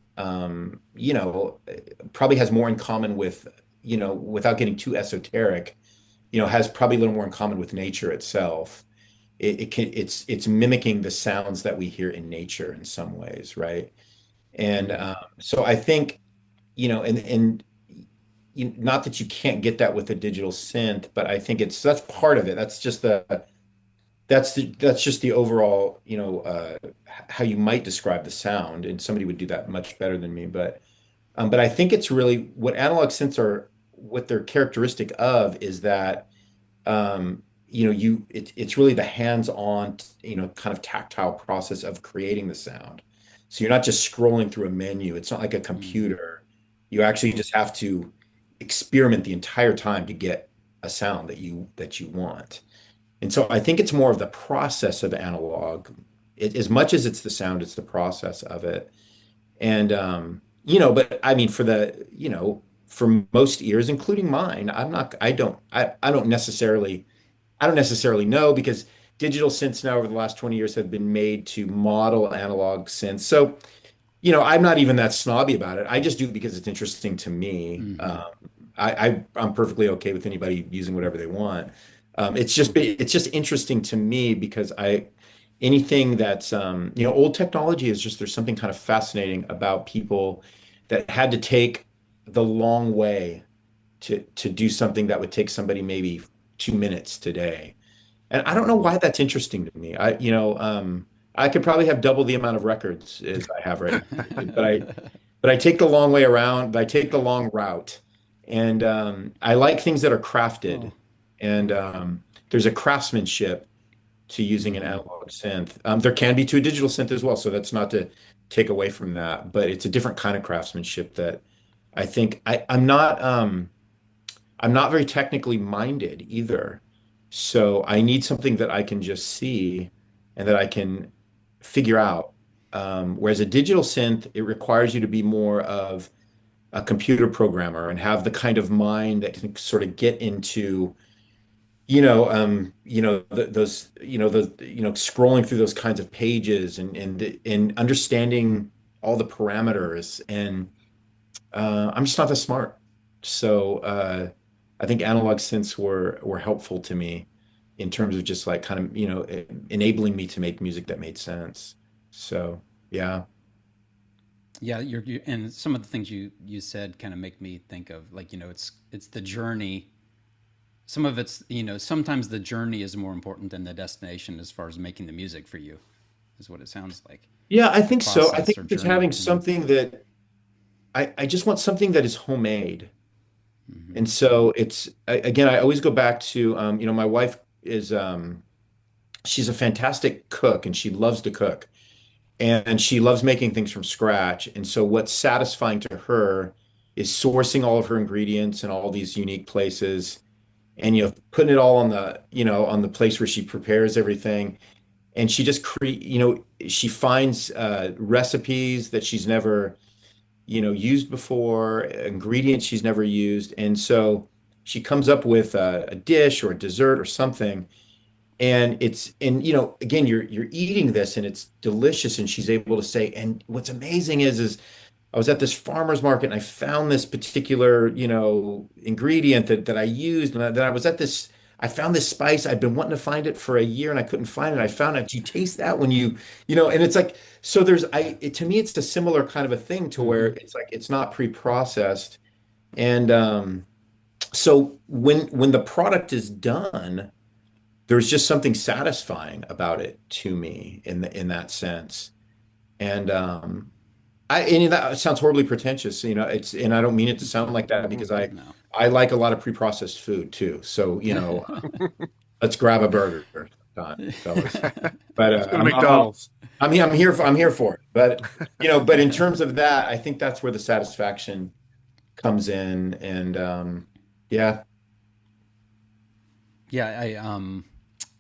probably has more in common with, without getting too esoteric, has probably a little more in common with nature itself. It's mimicking the sounds that we hear in nature in some ways, right? And Mhm. so I think, and not that you can't get that with a digital synth, but I think that's part of it. That's just the overall, how you might describe the sound, and somebody would do that much better than me. But I think it's really what analog synths are. What they're characteristic of is that, it's really the hands-on, kind of tactile process of creating the sound. So you're not just scrolling through a menu. It's not like a Mhm. computer. You actually just have to experiment the entire time to get a sound that you want. And so I think it's more of the process of analog. As much as it's the sound, it's the process of it. And but I mean, for most ears, including mine, I don't necessarily know, because digital synths now over the last 20 years have been made to model analog synths. So, I'm not even that snobby about it. I just do it because it's interesting to me. Mhm. I'm perfectly okay with anybody using whatever they want. It's just interesting to me because anything that's old technology is just, there's something kind of fascinating about people that had to take the long way to do something that would take somebody maybe 2 minutes today. And I don't know Mhm. why that's interesting to me. I could probably have double the amount of records as I have right now, but I take the long way around. I take the long route, and I like things that are crafted. Oh. And there's a craftsmanship to using an Mhm. analog synth. There can be to a digital synth as well, so that's not to take away from that, but it's a different kind of craftsmanship that I think I'm not very technically minded either. So I need something that I can just see and that I can figure out. Whereas a digital synth, it requires you to be more of a computer programmer and have the kind of mind that can sort of get into, those, scrolling through those kinds of pages, and understanding all the parameters. And I'm just not that smart. So I think analog synths were helpful to me in terms of just like kind of, enabling me to make music that made sense. So yeah. Yeah, and some of the things you said kind of make me think of, like, it's the journey. Some of it's, sometimes the journey is more important than the destination as far as making the music for you, is what it sounds like. Yeah, I The think so. I process think or it's journey. having something that I just want something that is homemade. Mm-hmm. And so again, I always go back to, my wife is, she's a fantastic cook, and she loves to cook. And she loves making things from scratch. And so what's satisfying to her is sourcing all of her ingredients in all these unique places, and putting it all on the place where she prepares everything. And she just she finds recipes that she's never, used before, ingredients she's never used. And so she comes up with a dish or a dessert or something, and again, you're eating this and it's delicious, and she's able to say, and what's amazing is I was at this farmer's market and I found this particular, ingredient that I used, and then I was at this, I found this spice. I've been wanting to find it for a year and I couldn't find it. I found it. Do you taste that when and it's like, so to me, it's a similar kind of a thing, to where Mm-hmm. it's like, it's not pre-processed. And so when the product is done, there's just something satisfying about it to me in that sense. And that sounds horribly pretentious, and I don't mean it to sound like that, because I No. I like a lot of pre-processed food too. So, let's grab a burger. time, fellas. But Let's go to McDonald's. I'm here for it. But but in terms of that, I think that's where the satisfaction comes in, and yeah, Yeah,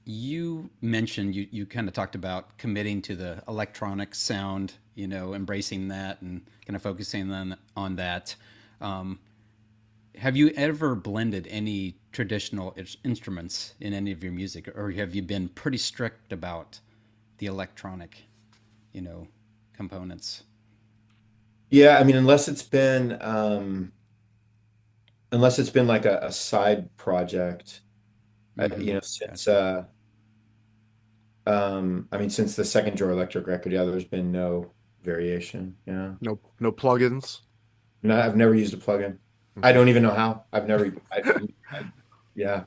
you mentioned you kind of talked about committing to the electronic sound, embracing that and kind of focusing on that. Um, have you ever blended any traditional instruments in any of your music, or have you been pretty strict about the electronic, you know, components? yeah. I mean, unless it's been like a side project, Mm-hmm. since Gotcha. I mean, since the second Joe Electric record, yeah, there's been no variation. Yeah. No plugins. No, I've never used a plugin. I Mhm. don't even know how. Yeah,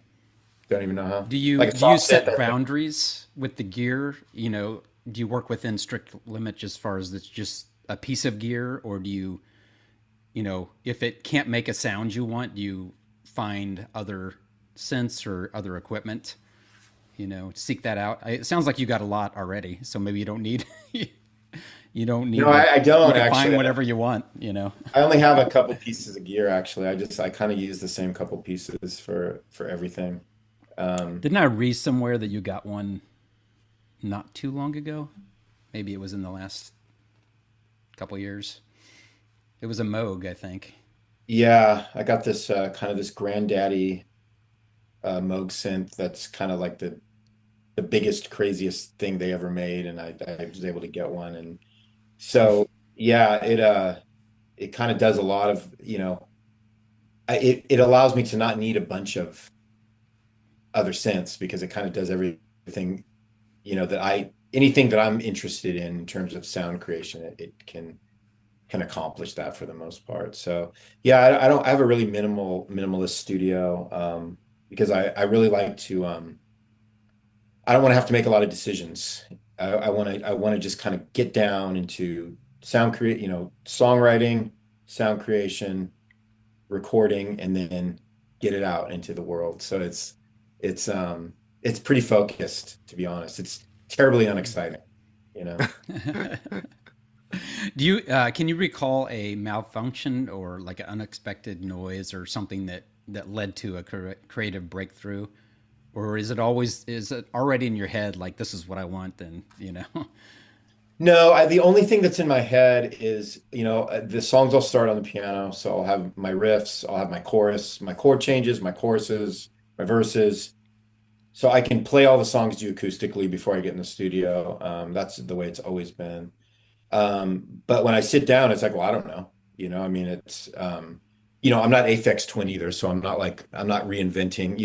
don't even know how. Do you Like a do you soft synth, set I think. boundaries with the gear? Do you work within strict limits as far as it's just a piece of gear, or do you, if it can't make a sound you want, do you find other synths or other equipment, seek that out? It sounds like you got a lot already, so maybe you don't need you don't No, need to. I You don't can find actually. whatever you want. I only have a couple pieces of gear actually. I kind of use the same couple pieces for everything. Um, Didn't I read somewhere that you got one not too long ago? Maybe it was in the last couple years. It was a Moog, I think. yeah, I got this kind of this granddaddy Moog synth that's kind of like the biggest, craziest thing they ever made, and I was able to get one, and so yeah, it kind of does a lot of, it allows me to not need a bunch of other synths because it kind of does everything, that anything that I'm interested in terms of sound creation, it can accomplish that for the most part. So yeah, I have a really minimalist studio, because I really like to, I don't want to have to make a lot of decisions. I want to just kind of get down into songwriting, sound creation, recording, and then get it out into the world. So it's pretty focused, to be honest. It's terribly unexciting, you know. Do you can you recall a malfunction or like an unexpected noise or something that led to a creative breakthrough, or is it already in your head like this is what I want and No, the only thing that's in my head is, the songs I'll start on the piano. So I'll have my riffs, I'll have my chorus, my chord changes, my choruses, my verses. So I can play all the songs to you acoustically before I get in the studio. That's the way it's always been. But when I sit down, it's like, well, I don't know. I mean, I'm not Aphex Twin either, so I'm not reinventing.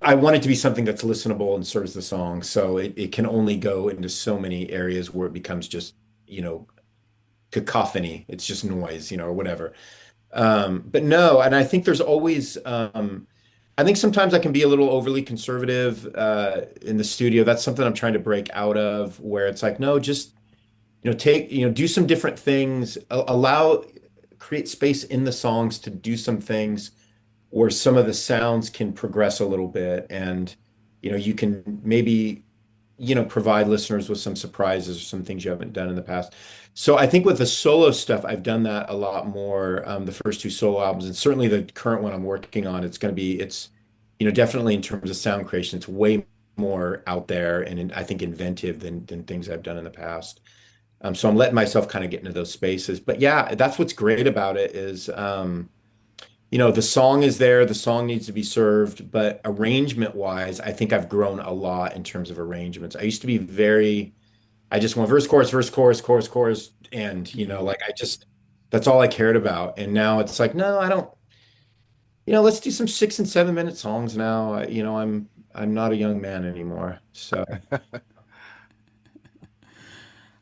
I want it to be something that's listenable and serves the song. So it can only go into so many areas where it becomes just, you know, cacophony. It's just noise, or whatever. But no, and I think there's always, I think sometimes I can be a little overly conservative in the studio. That's something I'm trying to break out of, where it's like, no, just, do some different things, create space in the songs to do some things where some of the sounds can progress a little bit, and you can maybe provide listeners with some surprises or some things you haven't done in the past. So I think with the solo stuff, I've done that a lot more. The first two solo albums, and certainly the current one I'm working on, it's definitely in terms of sound creation, it's way more out there and I think inventive than things I've done in the past. So I'm letting myself kind of get into those spaces. But yeah, that's what's great about it is, the song is there, the song needs to be served, but arrangement wise, I think I've grown a lot in terms of arrangements. I used to be I just want verse, chorus, chorus, chorus, and Mhm. like that's all I cared about. And now it's like, no, I don't, let's do some 6 and 7 minute songs now. I'm not a young man anymore. So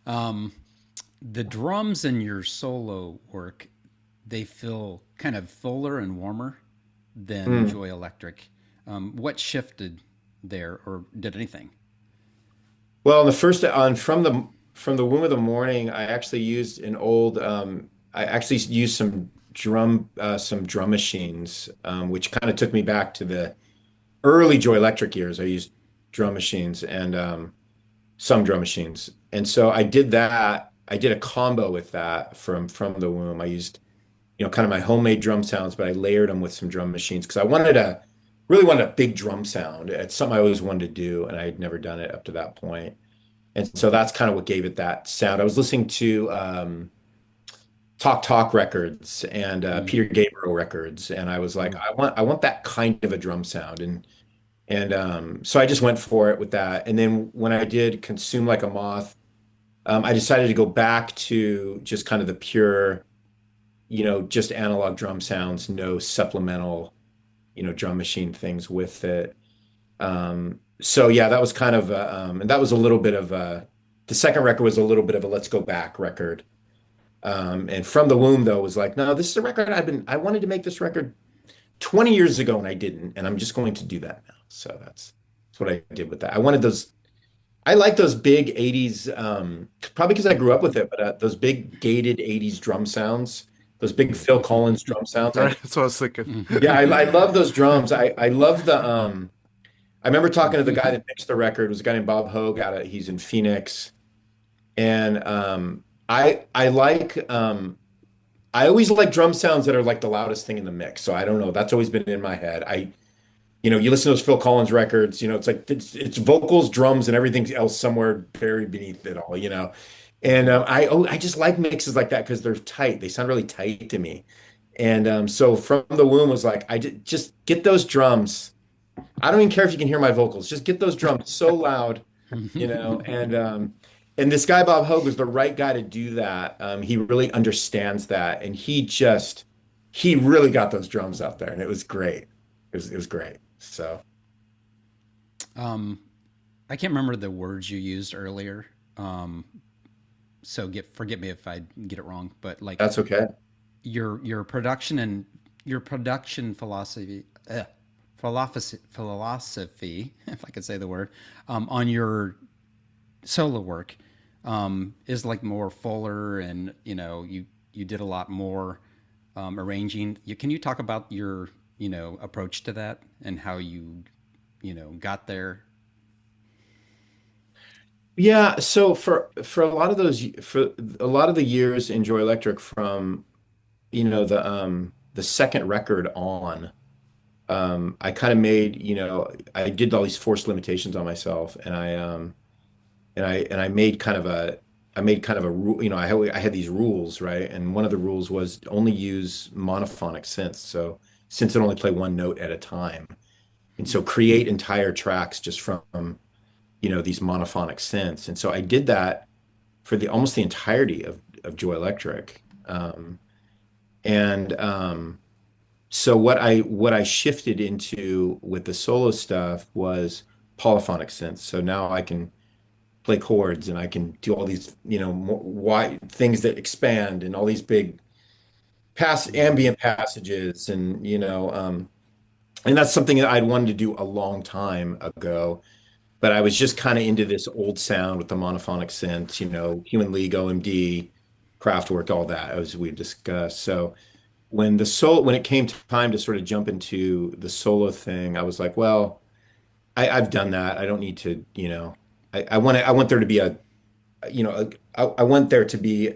um, the drums in your solo work, they feel kind of fuller and warmer than mm. Joy Electric. What shifted there, or did anything? Well, on the first on from the womb of the morning, I actually used some drum machines, which kind of took me back to the early Joy Electric years. I used drum machines and some drum machines. And so I did that. I did a combo with that from the womb. I used, kind of my homemade drum sounds, but I layered them with some drum machines because I really wanted a big drum sound. It's something I always wanted to do, and I had never done it up to that point. And so that's kind of what gave it that sound. I was listening to Talk Talk records and Mm. Peter Gabriel records, and I was like, Ooh. I want that kind of a drum sound, and so I just went for it with that. And then when I did Consume Like a Moth, I decided to go back to just kind of the pure, just analog drum sounds, no supplemental, drum machine things with it. So yeah, that was kind of, and that was a little bit of the second record was a little bit of a let's go back record. And From the Womb though was like, no, this is a record I wanted to make this record 20 years ago and I didn't, and I'm just going to do that now. So that's what I did with that. I like those big 80s, probably because I grew up with it, but those big gated 80s drum sounds, those big Phil Collins drum sounds. Right, that's what I was thinking. Yeah, I love those drums. I love I remember talking to the guy that mixed the record. It was a guy named Bob Hogue he's in Phoenix. And I always like drum sounds that are like the loudest thing in the mix. So I don't know. That's always been in my head. You listen to those Phil Collins records, it's like it's vocals, drums, and everything else somewhere buried beneath it all. And I just like mixes like that because they're tight. They sound really tight to me. And so From the Womb was like, just get those drums. I don't even care if you can hear my vocals. Just get those drums so loud, and this guy Bob Hogue was the right guy to do that. He really understands that, and he really got those drums out there, and it was great. It was great. So Um, I can't remember the words you used earlier. So forget me if I get it wrong, but like that's okay. your production and your production philosophy, if I could say the word, on your solo work, is like more fuller, and you did a lot more arranging. Can you talk about your approach to that and how you got there? Yeah, so for a lot of the years in Joy Electric from the second record on, I kind of made, I did all these forced limitations on myself, and I made kind of a rule, I had these rules, right? And one of the rules was only use monophonic synths. So synths that only play one note at a time. And so create entire tracks just from, these monophonic synths. And so I did that for the almost the entirety of Joy Electric. And so what I shifted into with the solo stuff was polyphonic synths. So now I can play chords and I can do all these, more wide things that expand and all these big ambient passages and that's something that I'd wanted to do a long time ago. But I was just kind of into this old sound with the monophonic synths, Human League, OMD, Kraftwerk, all that as we've discussed. So when it came time to sort of jump into the solo thing, I was like, well, I've done that. I don't need to, I want there to be I want there to be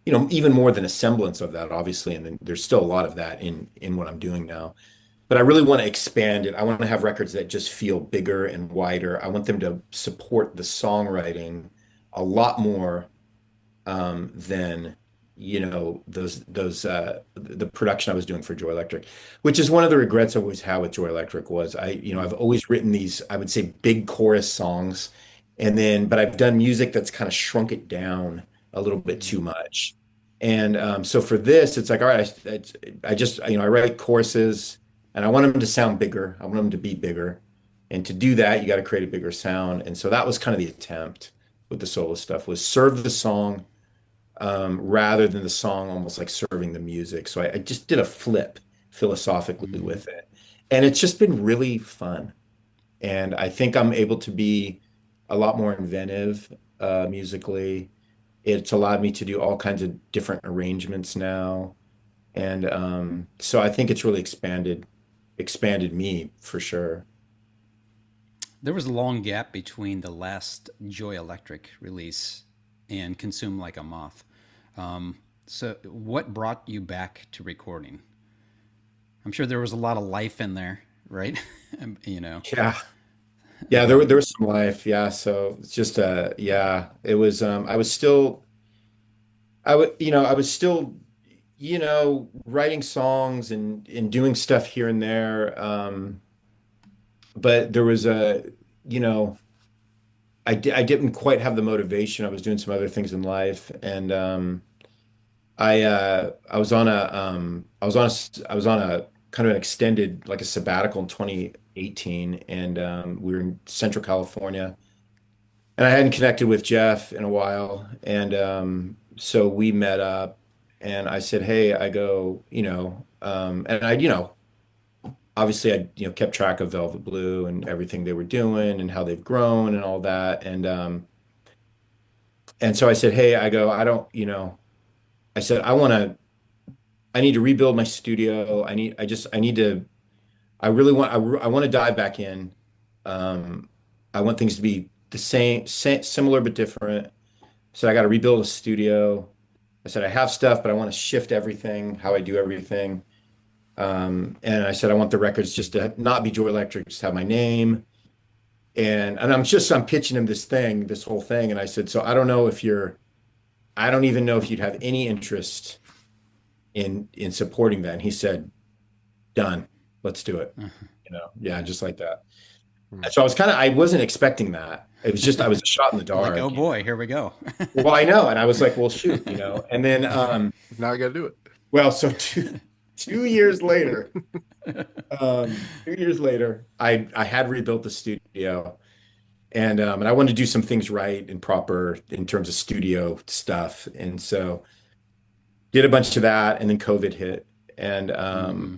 even more than a semblance of that, obviously, and then there's still a lot of that in what I'm doing now. But I really want to expand it. I want to have records that just feel bigger and wider. I want them to support the songwriting a lot more than those the production I was doing for Joy Electric, which is one of the regrets I always had with Joy Electric was I've always written these, I would say, big chorus songs, but I've done music that's kind of shrunk it down a little bit too much. And so for this, it's like, all right, I just, I write choruses and I want them to sound bigger. I want them to be bigger. And to do that, you got to create a bigger sound. And so that was kind of the attempt with the solo stuff was serve the song rather than the song almost like serving the music. So I just did a flip philosophically Mm. with it. And it's just been really fun. And I think I'm able to be a lot more inventive musically. It's allowed me to do all kinds of different arrangements now. And so I think it's really expanded me for sure. There was a long gap between the last Joy Electric release and Consume Like a Moth. So, what brought you back to recording? I'm sure there was a lot of life in there, right? you know, Yeah. Yeah, but there was some life. Yeah. So it's just yeah, it was I was still I was still, writing songs and doing stuff here and there. But there was you know, I didn't quite have the motivation. I was doing some other things in life, and I was on a I was on a kind of an extended like a sabbatical in 2018, and we were in Central California, and I hadn't connected with Jeff in a while, and so we met up, and I said, hey, I go, and I, obviously I, kept track of Velvet Blue and everything they were doing and how they've grown and all that, and so I said, hey, I go, I don't, I said, I need to rebuild my studio. I need to, I really want, I want to dive back in. Um, I want things to be the similar but different. So I got to rebuild a studio. I said, I have stuff, but I want to shift everything, how I do everything. And I said, I want the records just to not be Joy Electric, just have my name. And I'm pitching him this whole thing. And I said, so I don't even know if you'd have any interest in supporting that. And he said, done, let's do it. Yeah, just like that. Hmm. And so I wasn't expecting that. It was just, I was a shot in the you're like, oh dark. boy, here we go. Well, I know. And I was like, well, shoot, and then, Now I got to do it. well, so 2 years later, 2 years later, I had rebuilt the studio, and I wanted to do some things right and proper in terms of studio stuff. And so did a bunch of that, and then COVID hit. And Mm,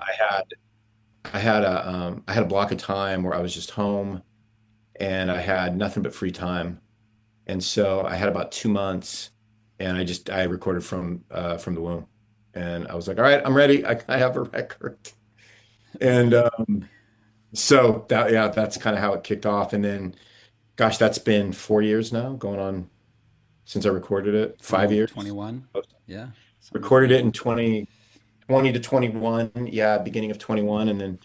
I had a block of time where I was just home and I had nothing but free time. And so I had about 2 months, and I recorded from the womb. And I was like, all right, I'm ready. I have a record. And so that's kind of how it kicked off. And then, gosh, that's been 4 years now, going on since I recorded it. 5 years. 21. Yeah, something like Recorded that. it in 2020 to 21. Yeah, beginning of 21. And then,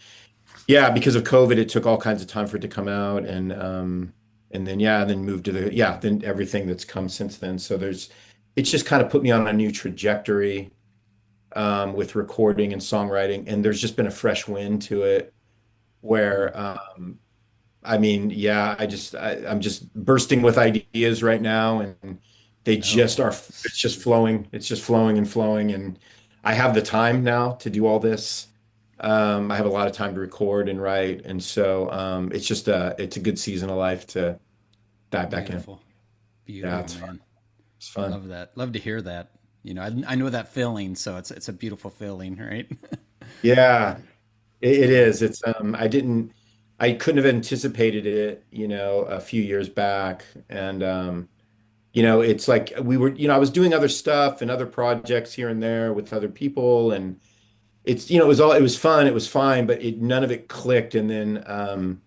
yeah, because of COVID, it took all kinds of time for it to come out. And then, yeah, then moved to then everything that's come since then. So it's just kind of put me on a new trajectory with recording and songwriting. And there's just been a fresh wind to it Mm. where, I mean, yeah, I'm just bursting with ideas right now, and they Oh, just are, it's just flowing. It's just flowing and flowing. And I have the time now to do all this. I have a lot of time to record and write. And so, it's a good season of life to dive back in. beautiful. Yeah, Beautiful, it's fun. man. It's fun. Love that. Love to hear that. I know that feeling, so it's a beautiful feeling, right? Yeah, it is. I couldn't have anticipated it, a few years back. And, it's like I was doing other stuff and other projects here and there with other people. And it was fun. It was fine, but none of it clicked. And then,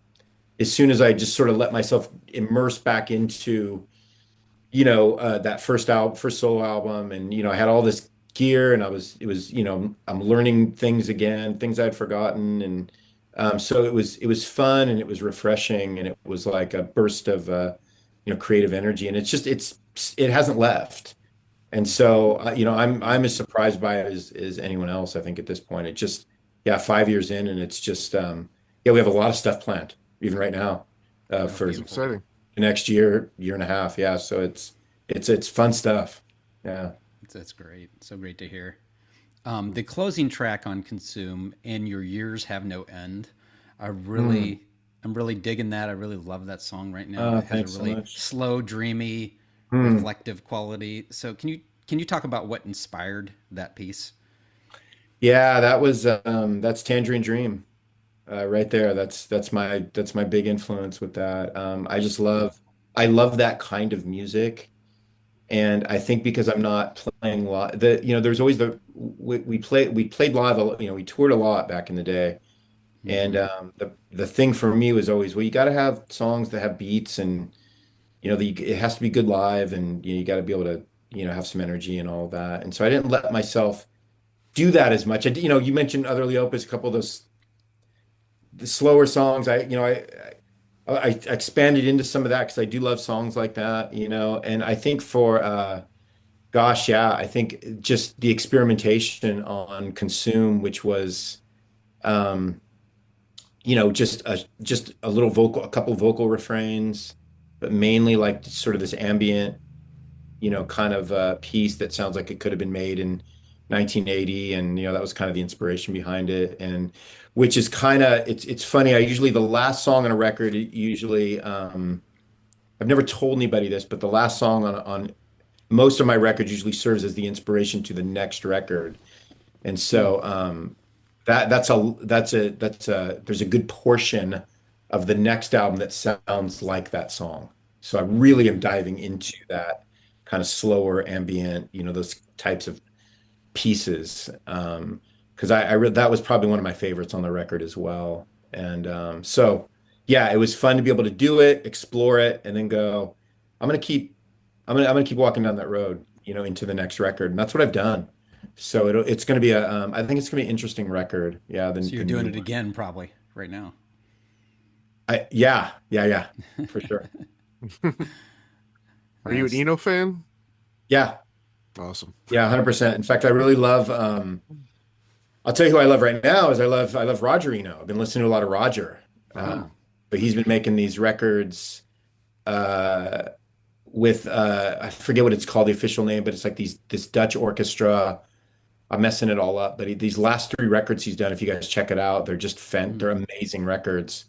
as soon as I just sort of let myself immerse back into, that first solo album, and, I had all this gear, and I'm learning things again, things I'd forgotten. And so it was fun, and it was refreshing, and it was like a burst of creative energy, and it hasn't left. And so I'm as surprised by it as anyone else, I think, at this point. It just, yeah, 5 years in, and it's just, yeah, we have a lot of stuff planned even right now, Oh, for It's the beautiful. exciting. next year and a half. Yeah, so it's fun stuff. Yeah. That's great. So great to hear. The closing track on Consume, and Your Years Have No End. I Hmm. really, I'm really digging that. I really love that song right now. It has a Thanks so really much. slow, dreamy, Hmm. reflective quality. So can you talk about what inspired that piece? Yeah, that's Tangerine Dream, right there. That's my big influence with that. I love that kind of music. And I think because I'm not playing live, there's always we played live, we toured a lot back in the day. And Hmm. the thing for me was always, well, you got to have songs that have beats, and it has to be good live, and you got to be able to have some energy and all that. And so I didn't let myself do that as much. You mentioned Otherly Opus, a couple of those the slower songs. I expanded into some of that because I do love songs like that, and I think for gosh, yeah, I think just the experimentation on Consume, which was um, just a little vocal, a couple vocal refrains, but mainly like sort of this ambient, kind of piece that sounds like it could have been made in 1980, and that was kind of the inspiration behind it, and which is kind of it's funny. I usually the last song on a record, usually I've never told anybody this, but the last song on most of my records usually serves as the inspiration to the next record. And Hmm. so there's a good portion of the next album that sounds like that song. So I really am diving into that kind of slower ambient, those types of pieces. Because that was probably one of my favorites on the record as well. And so yeah, it was fun to be able to do it, explore it, and then go, I'm gonna keep I'm gonna keep walking down that road, into the next record. And that's what I've done. So it's gonna be I think it's gonna be an interesting record. Yeah, So the you're doing new it one. again probably right now. Yeah, for sure. Are you an Nice. Eno fan? Yeah, Awesome. yeah, 100%. In fact, I really love I'll tell you who I love right now is I love Roger Eno. I've been listening to a lot of Roger. Uh, Oh, but he's been making these records uh with I forget what it's called, the official name, but it's like this Dutch orchestra. I'm messing it all up, but these last three records he's done, if you guys check it out, mm, they're amazing records,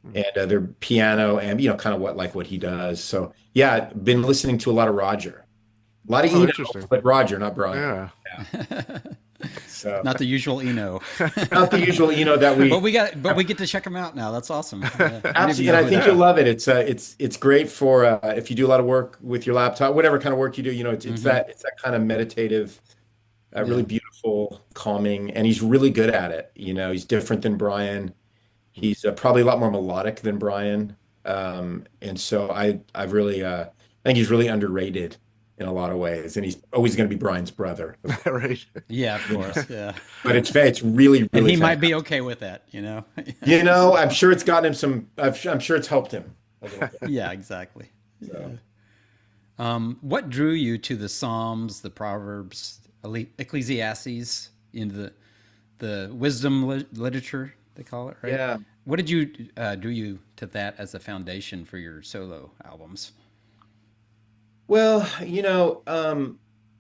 Mm. and they're piano and kind of what he does. So yeah, been listening to a lot of Roger, a lot of Oh, Eno, interesting. but Roger, not Brian. Yeah. Yeah. So not the usual Eno. not the usual that but we but we get to check them out now. That's awesome. Yeah, I didn't even absolutely, and know I who they think you'll were. love it. It's great for if you do a lot of work with your laptop, whatever kind of work you do. Hmm. It's that kind of meditative, really Yeah. beautiful, calming, and he's really good at it. He's different than Brian. He's probably a lot more melodic than Brian, and so I think he's really underrated in a lot of ways, and he's always going to be Brian's brother, of course, Right. Yeah, of you know. course. Yeah. But it's really And really he might be fantastic. okay with that, you know? I'm sure it's gotten him some. I'm sure it's helped him a little bit. Yeah, exactly. So. What drew you to the Psalms, the Proverbs, Ecclesiastes, into the wisdom literature, they call it, right? Yeah. What did you drew you to that as a foundation for your solo albums? Well,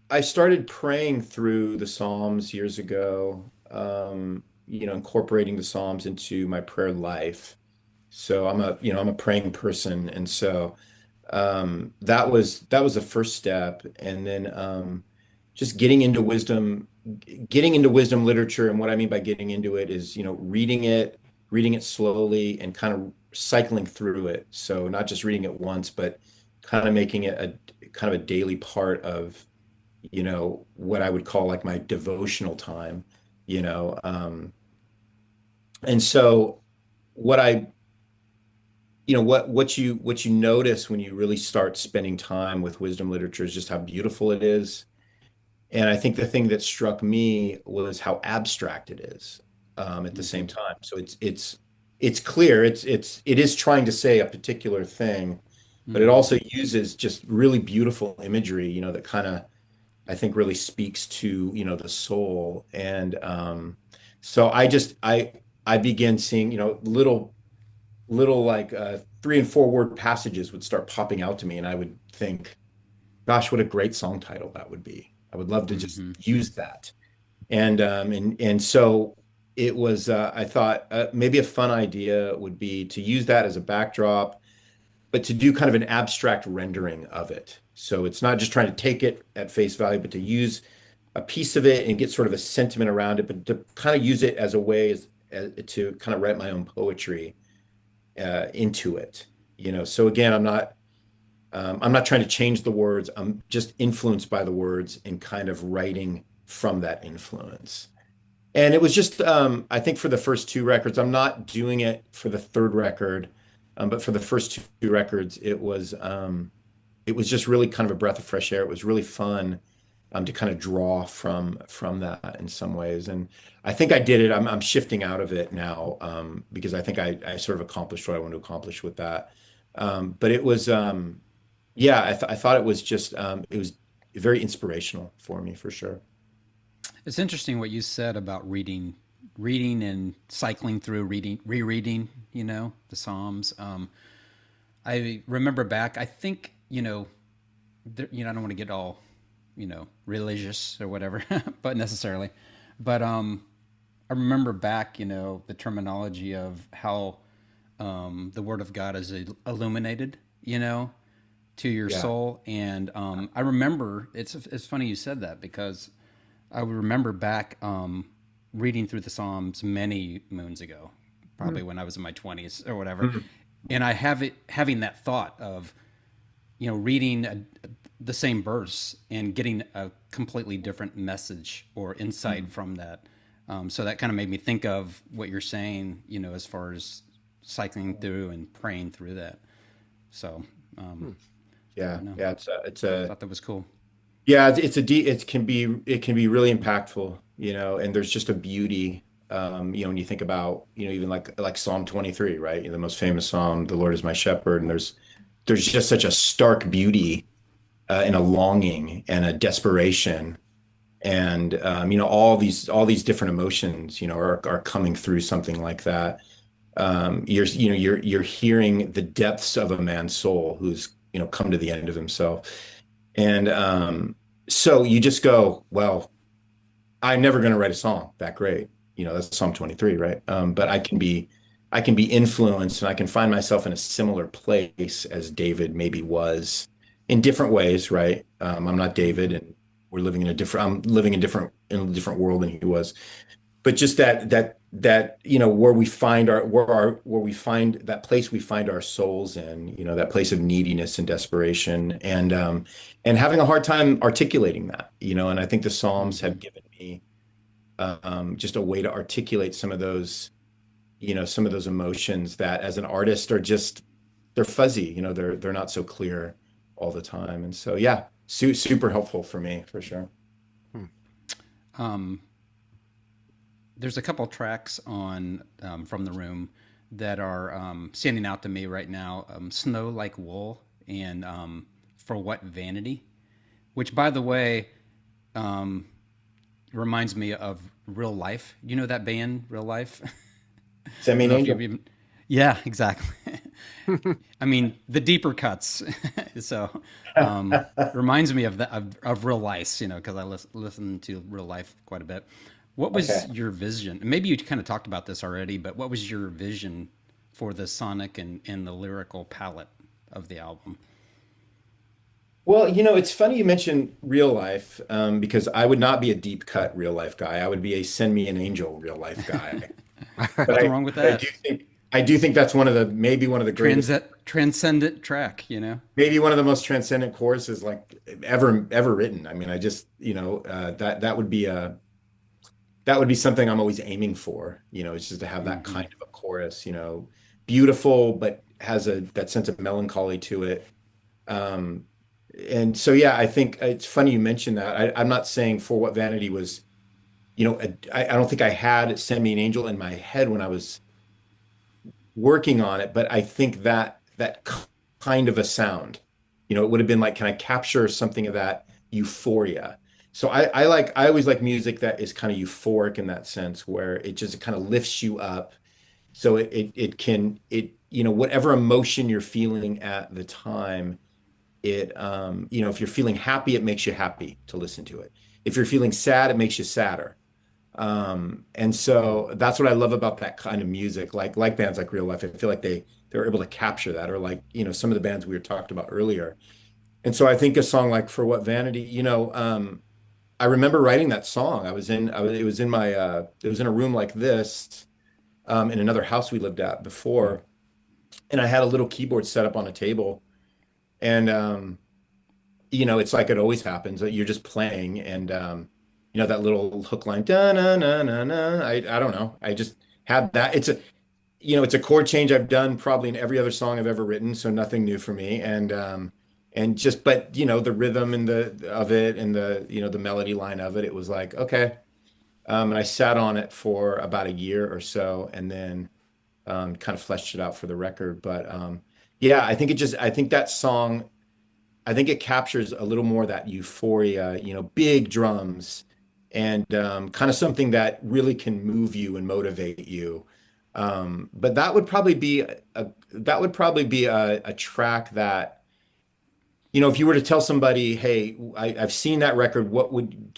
I started praying through the Psalms years ago, incorporating the Psalms into my prayer life. So I'm a praying person. And so that was the first step. And then just getting into wisdom literature. And what I mean by getting into it is, reading it slowly and kind of cycling through it. So not just reading it once, but kind of making it a kind of a daily part of, what I would call like my devotional time, you know. And so what I, what you notice when you really start spending time with wisdom literature is just how beautiful it is. And I think the thing that struck me was how abstract it is, at the Hmm. same time. So it's clear. It is trying to say a particular thing, but it Hmm. also uses just really beautiful imagery, that kind of I think really speaks to, the soul. And so I began seeing, little like 3 and 4 word passages would start popping out to me, and I would think, gosh, what a great song title that would be. I would love to just Hmm. use that. And so it was. I thought maybe a fun idea would be to use that as a backdrop, but to do kind of an abstract rendering of it. So it's not just trying to take it at face value, but to use a piece of it and get sort of a sentiment around it, but to kind of use it as a way to kind of write my own poetry into it. So again, I'm not trying to change the words. I'm just influenced by the words and kind of writing from that influence. And it was just, I think for the first two records, I'm not doing it for the third record, but for the first two records, it was just really kind of a breath of fresh air. It was really fun, to kind of draw from that in some ways. And I think I did it. I'm shifting out of it now, because I think I sort of accomplished what I want to accomplish with that. But it was, yeah, I thought it was just, it was very inspirational for me for sure. It's interesting what you said about reading and cycling through, rereading, the Psalms. I remember back, I think, I don't want to get all, religious or whatever, but necessarily. But I remember back, the terminology of how the Word of God is illuminated, to your Yeah. soul. And I remember it's funny you said that because I would remember back reading through the Psalms many moons ago, probably when I was in my 20s or whatever. Mhm. And I have it having that thought of, reading the same verse and getting a completely different message or insight from that. So that kind of made me think of what you're saying, as far as cycling through and praying through that. So I Yeah, don't know. yeah, it's a Thought that was cool. yeah, it can be really impactful, and there's just a beauty, when you think about, even like Psalm 23, right? The most famous Psalm, the Lord is my shepherd, and there's just such a stark beauty, and a longing and a desperation, and all these different emotions, are coming through something like that. You're hearing the depths of a man's soul who's, come to the end of himself. And so you just go, well, I'm never going to write a song that great. That's Psalm 23, right? But I can be influenced, and I can find myself in a similar place as David maybe was in different ways, right? I'm not David, Hmm. and I'm living in a different world than he was. But just that where we find where we find that place we find our souls in, that place of neediness and desperation, and having a hard time articulating that, and I think the Psalms Hmm. have given me, just a way to articulate some of those emotions that as an artist are just, they're fuzzy, they're not so clear all the time. And so yeah, super helpful for me for sure. Hmm. Um, there's a couple tracks on From the Room that are standing out to me right now. Snow Like Wool and For What Vanity, which, by the way, um, reminds me of Real Life. You know that band, Real Life? Send I me don't an know if you've angel. even. Yeah, exactly. I mean, the deeper cuts. So, reminds me of of Real Life, because I listen to Real Life quite a bit. What was Okay. your vision? Maybe you kind of talked about this already, but what was your vision for the sonic and the lyrical palette of the album? Well, it's funny you mentioned real life, because I would not be a deep cut real life guy. I would be a send me an angel real life guy. But Nothing wrong with I that. I do think that's maybe one of the greatest, Transcendent track. maybe one of the most transcendent choruses like ever written. I mean, I just, that would be something I'm always aiming for. It's just to have that Hmm. kind of a chorus, beautiful, but has a that sense of melancholy to it. Um, and so, yeah, I think it's funny you mentioned that. I'm not saying For What Vanity was, I don't think I had Send Me an Angel in my head when I was working on it, but I think that kind of a sound, it would have been like, can I capture something of that euphoria? So I always like music that is kind of euphoric in that sense, where it just kind of lifts you up. So it can, whatever emotion you're feeling at the time, if you're feeling happy, it makes you happy to listen to it. If you're feeling sad, it makes you sadder. And so that's what I love about that kind of music, like bands like Real Life. I feel like they were able to capture that, or like, some of the bands we were talked about earlier. And so I think a song like For What Vanity, I remember writing that song. It was in it was in a room like this, in another house we lived at before, and I had a little keyboard set up on a table, and it's like it always happens that you're just playing, and that little hook line, da na na na na. I don't know. I just have that. It's a chord change I've done probably in every other song I've ever written, so nothing new for me. And just, but the rhythm and the of it and the melody line of it, it was like, okay. And I sat on it for about a year or so, and then kind of fleshed it out for the record. But yeah, I think that song, I think it captures a little more of that euphoria, big drums and kind of something that really can move you and motivate you. But that would probably be a track that, if you were to tell somebody, hey, I've seen that record, what would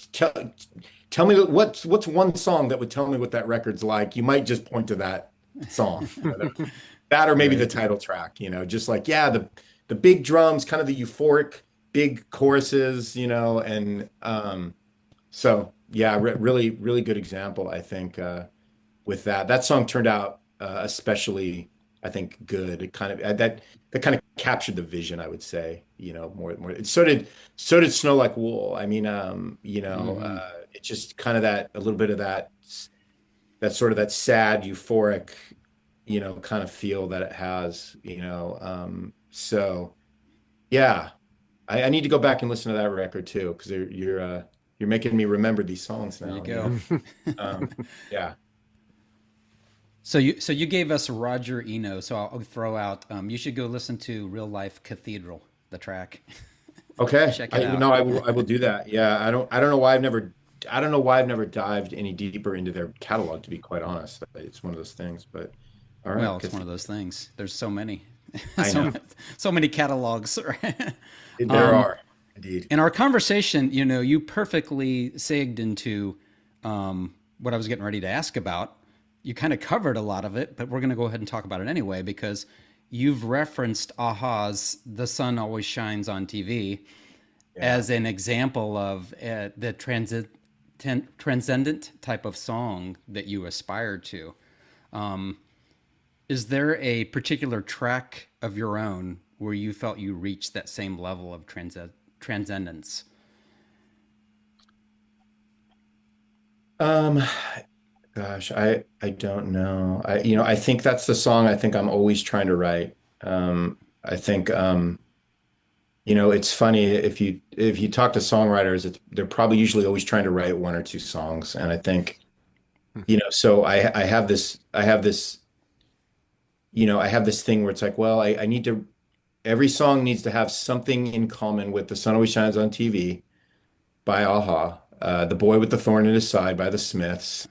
tell me what's one song that would tell me what that record's like? You might just point to that song. That or maybe the Right. title track, just like, yeah, the big drums, kind of the euphoric big choruses, and so yeah, really, really good example, I think, with that. That song turned out especially, I think, good. It kind of that kind of captured the vision, I would say, more. So did Snow Like Wool. I mean, Hmm. it's just kind of that a little bit of that sort of that sad, euphoric, kind of feel that it has, so yeah, I need to go back and listen to that record too, because you're making me remember these songs There you now, go. um, yeah. So you gave us Roger Eno. So I'll throw out. You should go listen to Real Life Cathedral, the track. Okay. Check it I out. no, I will do that. Yeah, I don't know why I've never dived any deeper into their catalog, to be quite honest. It's one of those things, but all right, Well, it's one of those things. There's so many, I so know. so many catalogs. Right? There Um, are indeed. in our conversation, you perfectly segged into what I was getting ready to ask about. You kind of covered a lot of it, but we're going to go ahead and talk about it anyway because you've referenced Aha's "The Sun Always Shines on TV" Yeah. as an example of the transcendent type of song that you aspire to. Um, is there a particular track of your own where you felt you reached that same level of transcendence? Um, Gosh, I don't know. I think that's the song I think I'm always trying to write. I think it's funny if you talk to songwriters, they're probably usually always trying to write one or two songs. And I think, so I have this thing where it's like, well, I need to every song needs to have something in common with The Sun Always Shines on TV by Aha, The Boy with the Thorn in His Side by the Smiths.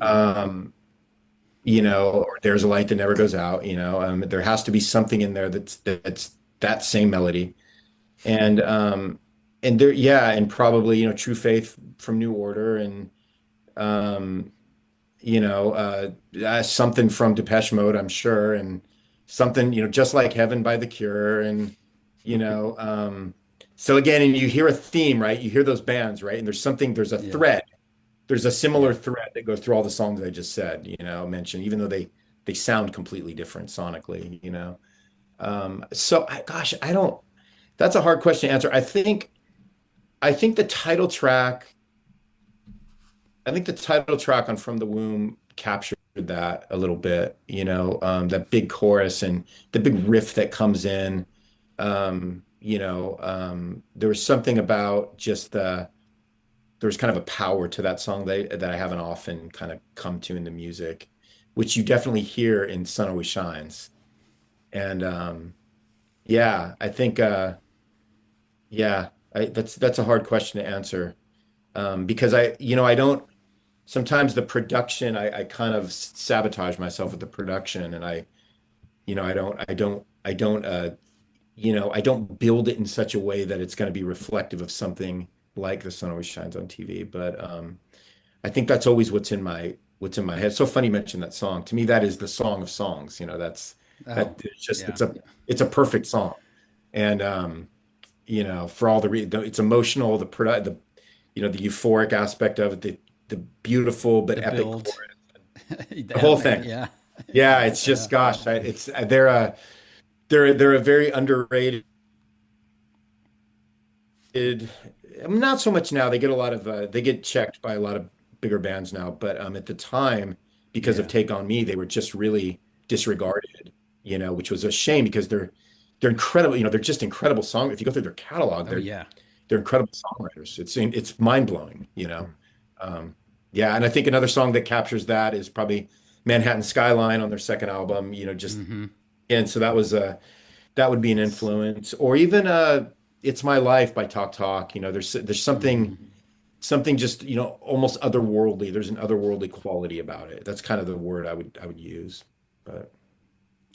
Um, or There's a Light That Never Goes Out, there has to be something in there that's that same melody. And there, yeah, and probably, True Faith from New Order and um, something from Depeche Mode, I'm sure, and something, Just Like Heaven by The Cure, and you know, so again, and you hear a theme, right? You hear those bands, right? And there's a Yeah, thread, there's a yeah. similar thread that goes through all the songs I just said, mentioned, even though they sound completely different sonically. Gosh, I don't. That's a hard question to answer. I think the title track. I think the title track on From the Womb captured that a little bit. That big chorus and the big riff that comes in. There was something about just there was kind of a power to that song that I haven't often kind of come to in the music, which you definitely hear in Sun Always Shines. And yeah, I think yeah, that's a hard question to answer, because I don't. Sometimes the production, I kind of sabotage myself with the production, and I don't build it in such a way that it's going to be reflective of something like The Sun Always Shines on TV. But I think that's always what's in my head. It's so funny you mentioned that song. To me, that is the song of songs. Oh, It's just yeah, it's a perfect song. And for all it's emotional, the euphoric aspect of it, the beautiful but the epic build, chorus, the the whole epic, thing. yeah, Yeah, it's yeah. just, gosh, they're a very underrated not so much now. They get a lot of they get checked by a lot of bigger bands now, but at the time, because of Yeah. Take on Me, they were just really disregarded, which was a shame because they're incredible, they're just incredible song. If you go through their catalog, Oh yeah. they're incredible songwriters. It's mind-blowing. Um, yeah, and I think another song that captures that is probably Manhattan Skyline on their second album, just Mm-hmm. and so that would be an influence. Or even It's My Life by Talk Talk. There's Mm-hmm. something just, almost otherworldly. There's an otherworldly quality about it. That's kind of the word I would use. But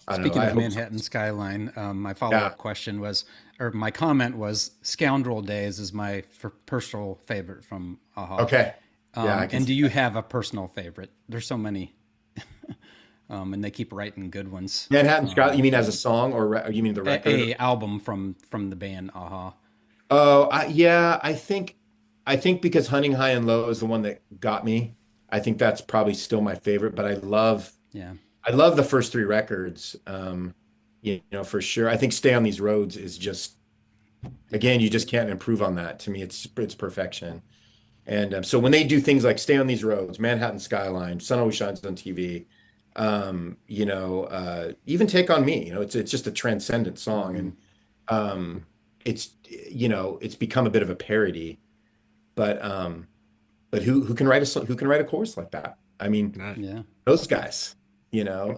I don't know. Speaking I of hope so. Manhattan Skyline, my Yeah. follow-up question was, or my comment was, "Scoundrel Days" is my personal favorite from Aha. Okay. Yeah, I can And see do you that. have a personal favorite? There's so many, and they keep writing good ones. Manhattan Scott, you mean as a song or you mean the record? A album from the band Aha. Oh, yeah, I think because Hunting High and Low is the one that got me. I think that's probably still my favorite, but Yeah. I love the first three records. For sure. I think Stay on These Roads is just Yeah. again, you just can't improve on that. To me, it's perfection. And so when they do things like Stay on These Roads, Manhattan Skyline, Sun Always Shines on TV, even Take on Me, it's just a transcendent song. Hmm. And it's become a bit of a parody, but who can write who can write a chorus like that? I mean, Nice. Yeah. those guys, you know.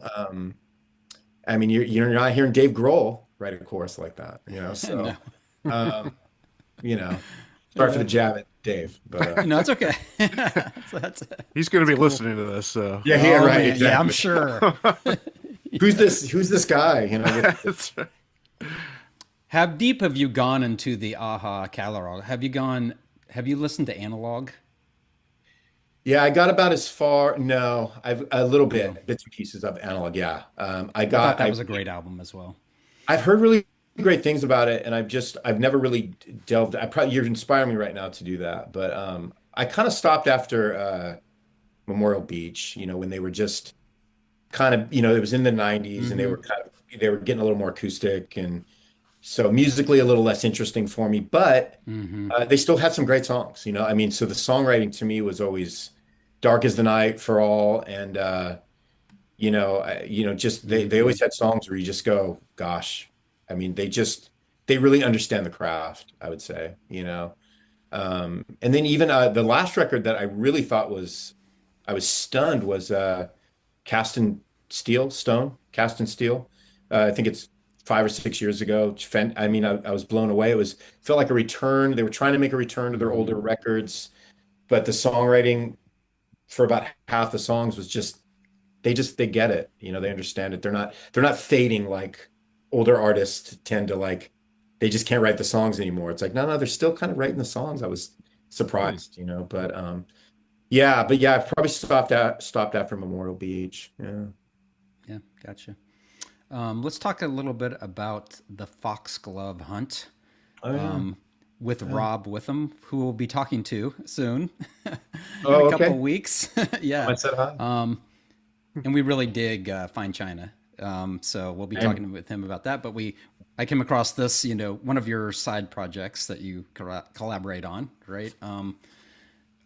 I mean, you're not hearing Dave Grohl write a chorus like that. No. So um, you know, sorry for the jab at Dave, but No, it's okay. That's He's going to that's be cool. listening to this, so yeah, yeah, Oh right, man, yeah, I'm exactly. sure. Who's this guy? That's right. How deep have you gone into the Aha catalog? Have you listened to Analog? Yeah, I got about as far. No, I've a little No. bit, bits and pieces of analog. Yeah, I thought that was a great album as well. I've heard really great things about it, and I've never really delved. You're inspiring me right now to do that, but I kind of stopped after Memorial Beach. When they were just kind of, it was in the '90s, and Hmm. they were getting a little more acoustic, and so musically a little less interesting for me. But Hmm. they still had some great songs. I mean, so the songwriting to me was always Dark as the Night for All, and just they Hmm. always had songs where you just go, gosh, I mean, they really understand the craft, I would say. And then even the last record that I really thought I was stunned was Cast and Cast and Steel. I think it's 5 or 6 years ago. I mean, I was blown away. Felt like a return. They were trying to make a return to their Hmm. older records, but the songwriting for about half the songs was just they get it. They understand it. They're not fading like older artists tend to like. They just can't write the songs anymore. It's like no, they're still kind of writing the songs. I was Hmm. surprised. But yeah, I probably stopped after Memorial Beach. Yeah. Yeah, gotcha. Let's talk a little bit about the Foxglove Hunt Oh yeah. with Yeah. Rob Witham, who we'll be talking to soon in a Oh, couple okay. weeks. I Yeah. said hi. Um, and we really dig Fine China. So we'll be And talking with him about that. But I came across this, one of your side projects that you collaborate on, right?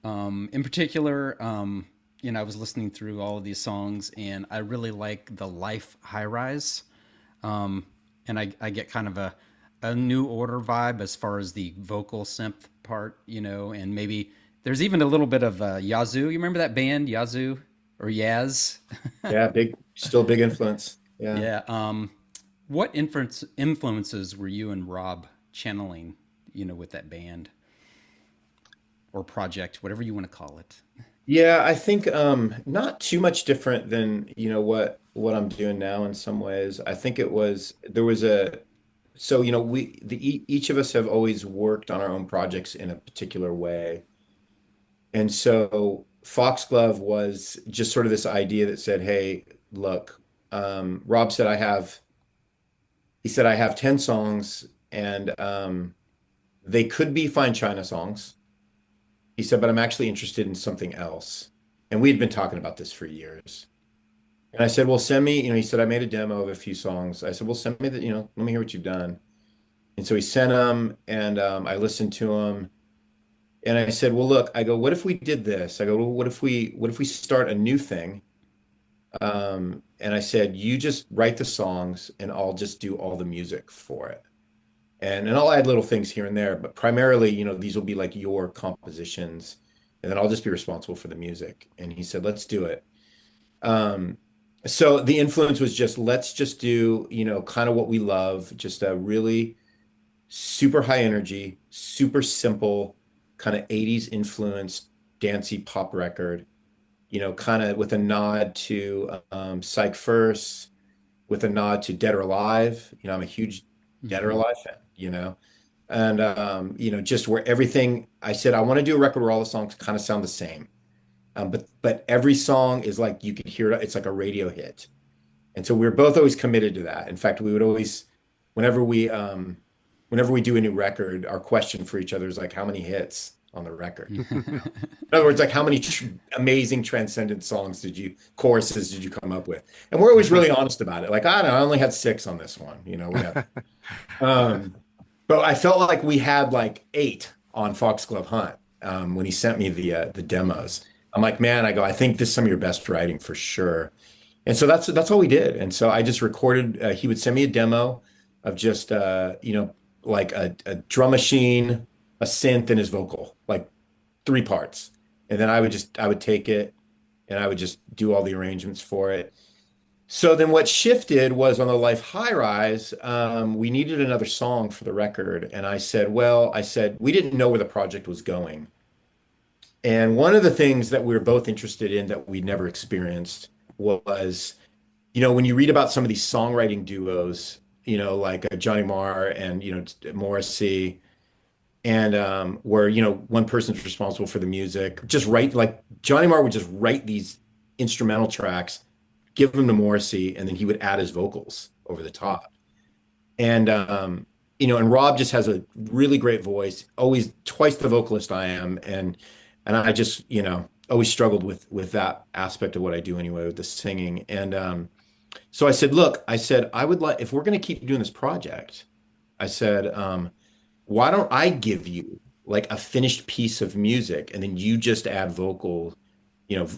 In particular, I was listening through all of these songs, and I really like the Life High Rise. And I get kind of a New Order vibe as far as the vocal synth part, and maybe there's even a little bit of Yazoo. You remember that band, Yazoo or Yaz? yeah, still big influence. Yeah. Yeah. What influences were you and Rob channeling, with that band or project, whatever you want to call it? Yeah, I think not too much different than, what I'm doing now in some ways. I think there was a so each of us have always worked on our own projects in a particular way. And so Foxglove was just sort of this idea that said, "Hey, look, Rob said he said I have 10 songs and they could be Fine China songs." He said, "But I'm actually interested in something else." And we had been talking about this for years. And I said, "Well, send me," he said, "I made a demo of a few songs." I said, "Well, send me let me hear what you've done." And so he sent them and I listened to them And I said, well, look, I go, what if we did this? I go, well, what if we start a new thing? And I said, you just write the songs and I'll just do all the music for it. And I'll add little things here and there, but primarily, these will be like your compositions, and then I'll just be responsible for the music. And he said, let's do it. Um, so the influence was just let's just do, kind of what we love, just a really super high energy, super simple, kind of 80s influenced dancey pop record, kind of with a nod to Psych First, with a nod to Dead or Alive. I'm a huge Dead or Hmm. Alive fan, and just where everything I said, I want to do a record where all the songs kind of sound the same. But every song is like you could hear it, it's like a radio hit. And so we were both always committed to that. In fact, we would always, whenever we um, whenever we do a new record, our question for each other is like, how many hits on the record? In other words, like how many amazing transcendent choruses did you come up with? And we're always really honest about it. Like, I don't know, I only had six on this one. We had, um, but I felt like we had like eight on Foxglove Hunt when he sent me the demos. I'm like, man, I go, I think this is some of your best writing for sure. And so that's all we did. And so I just recorded. He would send me a demo of just like a drum machine, a synth, and his vocal, like three parts. And then I would take it and I would just do all the arrangements for it. So then what shifted was on the Life High Rise, we needed another song for the record. And I said, we didn't know where the project was going. And one of the things that we were both interested in that we'd never experienced was, when you read about some of these songwriting duos, like Johnny Marr and, Morrissey, and where, one person's responsible for the music, just write, like Johnny Marr would just write these instrumental tracks, give them to Morrissey, and then he would add his vocals over the top. And Rob just has a really great voice, always twice the vocalist I am, and I just, always struggled with that aspect of what I do anyway, with the singing. And so I said, look, I said, I would like, if we're going to keep doing this project, I said, why don't I give you like a finished piece of music and then you just add vocal,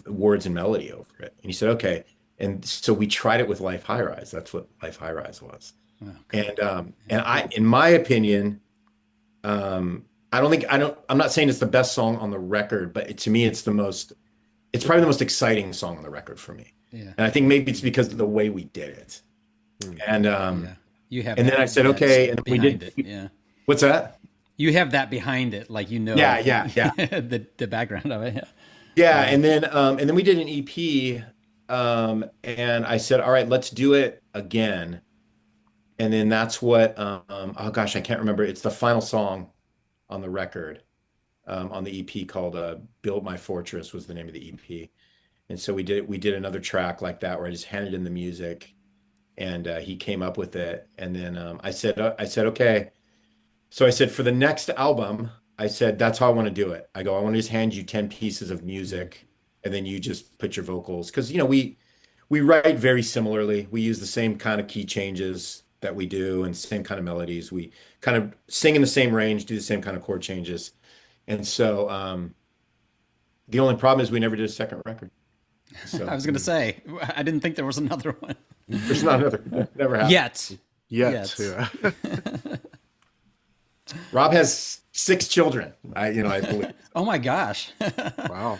words and melody over it. And he said, okay. And so we tried it with Life High Rise. That's what Life High Rise was. Okay. And in my opinion, I'm not saying it's the best song on the record, but to me, it's probably the most exciting song on the record for me. Yeah. And I think maybe it's because of the way we did it. Hmm. And Yeah. You have and then I said, that's okay, and then we behind it. did, Yeah. what's that? You have that behind it, like Yeah, yeah, yeah. the background of it. Yeah. Yeah, Yeah. and then we did an EP, and I said, all right, let's do it again. And then that's what, oh gosh, I can't remember. It's the final song on the record, on the EP called "Build My Fortress" was the name of the EP. And so we did another track like that where I just handed in the music, and he came up with it. And then I said, okay. So I said, for the next album, I said, that's how I want to do it. I go, I want to just hand you 10 pieces of music, and then you just put your vocals. Because, we write very similarly. We use the same kind of key changes that we do and same kind of melodies. We kind of sing in the same range, do the same kind of chord changes. And so the only problem is we never did a second record. I So was gonna say, I didn't think there was another one there's not another, never happened. yet. Yet, Yet. yeah. Rob has six children. I believe. Oh my gosh. Wow.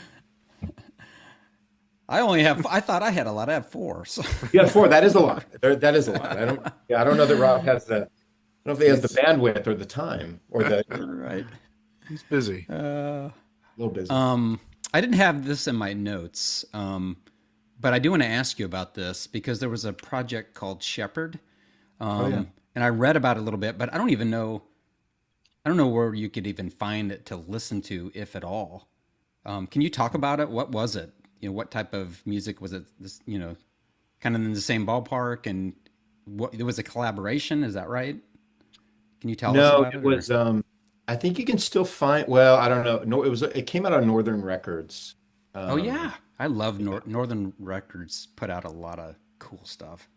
I only have. I thought I had a lot. I have four. So Yeah, four. That is a lot. That is a lot. I don't know that Rob has the. I don't know if he has the bandwidth or the time or the a right. He's busy. little busy. I didn't have this in my notes, but I do want to ask you about this because there was a project called Shepherd, Oh yeah. and I read about it a little bit, but I don't even know. I don't know where you could even find it to listen to, if at all. Can you talk about it? What was it? What type of music was it? This, kind of in the same ballpark, and what it was a collaboration. Is that right? Can you tell us No, about it it? Or was. I think you can still find. Well, I don't know. No, it came out on Northern Records. oh Um, yeah, I love Northern Records. Put out a lot of cool stuff.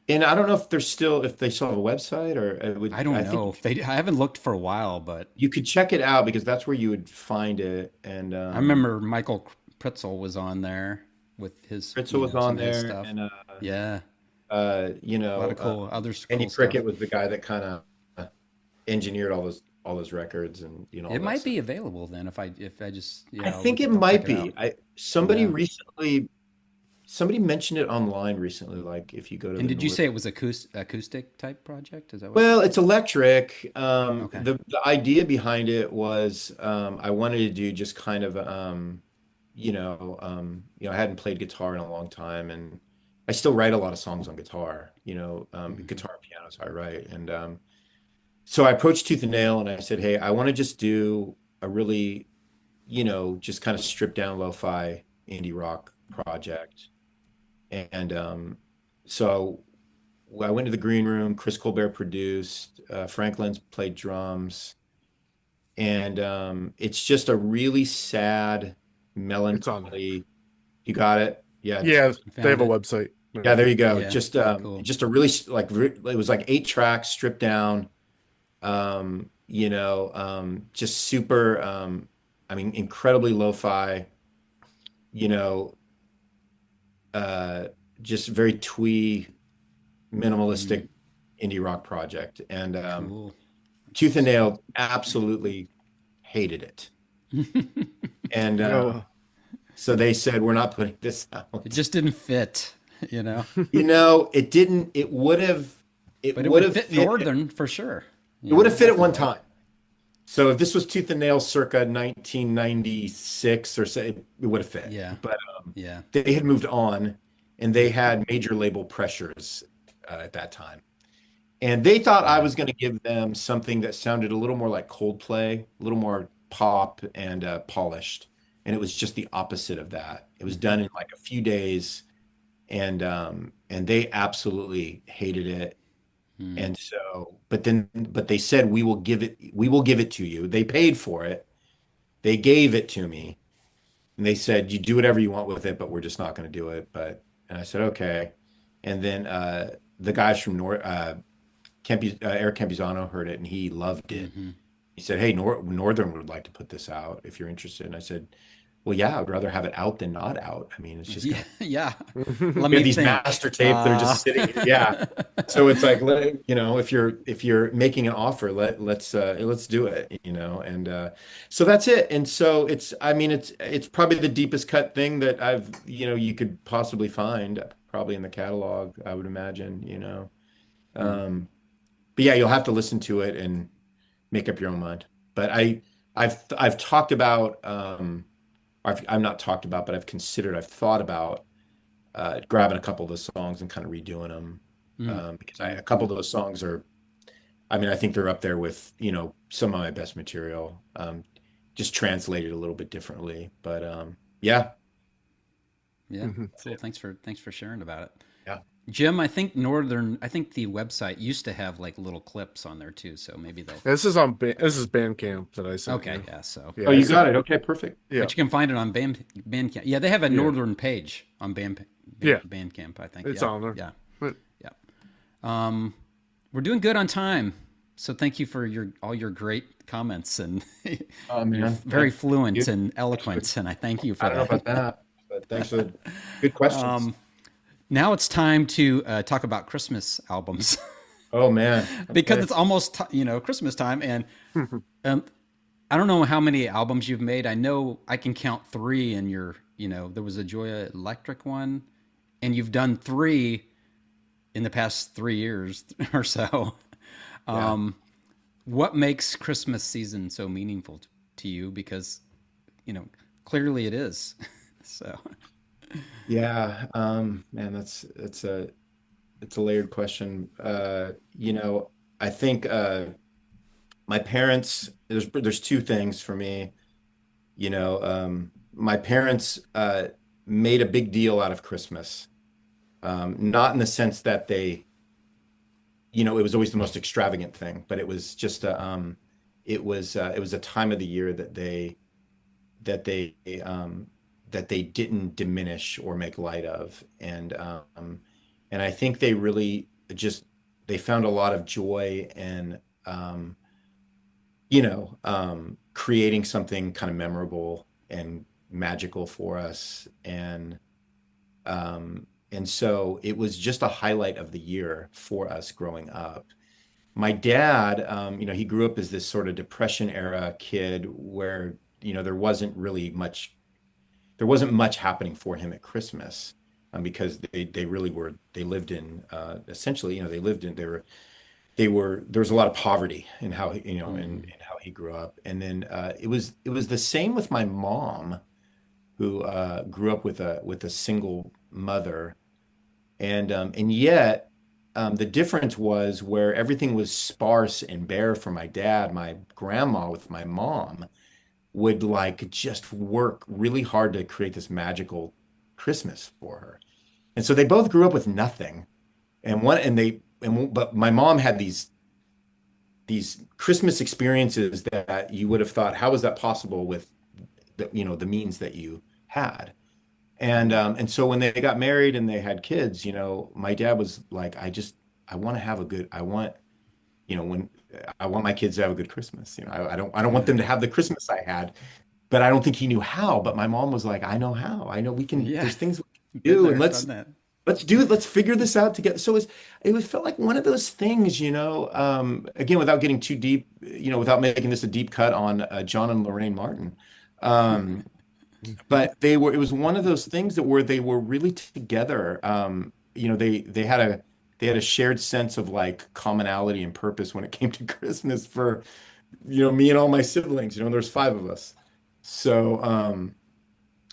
And I don't know if they still have a website or it I would, don't I think know if they. I haven't looked for a while, but you could check it out because that's where you would find it. And I remember Michael Pritzel was on there with his, Ritzel was some on of his there, stuff. and Yeah, you a lot know, of cool, other Andy cool stuff. Prickett was the guy that kind of engineered all those records and all It that might stuff. be available then if I just I yeah, think it I'll check might it out. be. I somebody Yeah. recently somebody mentioned it online recently. Like if you go to And the did you North. say it was acoustic type project? Is that what? Well, it's electric. Okay. The idea behind it was I wanted to do just kind of I hadn't played guitar in a long time, and I still write a lot of songs on guitar. Hmm. Guitar and piano is how I write, and so I approached Tooth and Nail, and I said, "Hey, I want to just do a really, just kind of stripped down lo-fi indie rock project." And so I went to the green room. Chris Colbert produced. Frank Lenz played drums, and it's just a really sad, It's on. melancholy. You got it? Yeah, Yeah, You they have found a it? website. Yeah. yeah. There you go. Yeah. Cool. Just a really it was like 8 tracks stripped down. Just super. I mean, incredibly lo-fi. You know, uh, just very twee, Mm, minimalistic indie rock project. And cool. That's Tooth and awesome. Nail absolutely hated it. And Oh, so they said, we're not putting this It out. just didn't fit, you know. It didn't, it But it would would have fit fit, Northern for sure. it would have fit at one Definitely. time. So if this was Tooth and Nail circa 1996 or so, it would have fit. Yeah. But Yeah. they had moved on and they had major label pressures at that time. And they thought I Yeah. was going to give them something that sounded a little more like Coldplay, a little more pop and polished. And it was just the opposite of that. It was Hmm. done in like a few days, and they absolutely hated it. Mm. And so, but they said we will give it to you. They paid for it. They gave it to me, and they said you do whatever you want with it, but we're just not going to do it. And I said okay. And then the guys from Eric Campuzano heard it and he loved it. Hmm. He said, "Hey, Northern would like to put this out if you're interested." And I said, "Well, yeah, I'd rather have it out than not out. I mean, it's just Yeah. gonna Yeah. Let we have me these think. master tapes that are just sitting here. Yeah. So it's like, if you're making an offer, let's do it, And so that's it. And so I mean, it's probably the deepest cut thing that you could possibly find probably in the catalog, I would imagine. Mm. Um, but yeah, you'll have to listen to it and make up your own mind. But I've talked about I've not talked about, but I've thought about grabbing a couple of those songs and kind of redoing them Mm. because Mm. a couple of those songs are, I mean, I think they're up there with some of my best material, just translated a little bit differently. But yeah, Yeah. mhm. that's Cool. it. Thanks for sharing about it. Yeah. Jim, I think the website used to have like little clips on there too, so maybe they'll. This is Bandcamp that I sent Okay, you. yeah, so. Oh, Yeah, I you sent. got it. Okay, perfect. Yeah, But you can find it on Bandcamp. Yeah, they have a yeah, Northern page on yeah. Bandcamp, I think. It's Yeah. on there. Yeah. But Yeah. Um, we're doing good on time. So thank you for all your great comments and Oh you're man, very you. fluent and Thanks for, eloquent and I thank you I for don't know that. about that, but thanks for the good questions. Um, now it's time to talk about Christmas albums Oh man. because Okay. it's almost Christmas time and I don't know how many albums you've made. I know I can count three in your there was a Joya Electric one, and you've done three in the past 3 years or so. Yeah. Um, what makes Christmas season so meaningful to you? Because you know clearly it is. So Yeah. Man, it's a layered question. I think my parents, there's two things for me. My parents made a big deal out of Christmas. Not in the sense that it was always the most extravagant thing, but it was just it was a time of the year that they that they didn't diminish or make light of. And I think they really just they found a lot of joy in creating something kind of memorable and magical for us. And so it was just a highlight of the year for us growing up. My dad, he grew up as this sort of Depression era kid where, there wasn't much happening for him at Christmas, because they really were, they lived in, essentially, there was a lot of poverty in how, in how he grew up. And then it was the same with my mom, who grew up with a single mother. And yet, the difference was where everything was sparse and bare for my dad, my grandma with my mom would like just work really hard to create this magical Christmas for her. And so they both grew up with nothing. But my mom had these Christmas experiences that you would have thought, how is that possible with the means that you had? And so when they got married and they had kids, my dad was like, I want to have a good, I want, when I want my kids to have a good Christmas. I don't want them to have the Christmas I had, but I don't think he knew how. But my mom was like, I know how. I know we can, Yeah. there's things we can Been do, and there, done that. let's figure this out together. So it felt like one of those things, again, without getting too deep, without making this a deep cut on John and Lorraine Martin. Um, but it was one of those things that where they were really together. They had a shared sense of like commonality and purpose when it came to Christmas for, me and all my siblings. There's five of us. So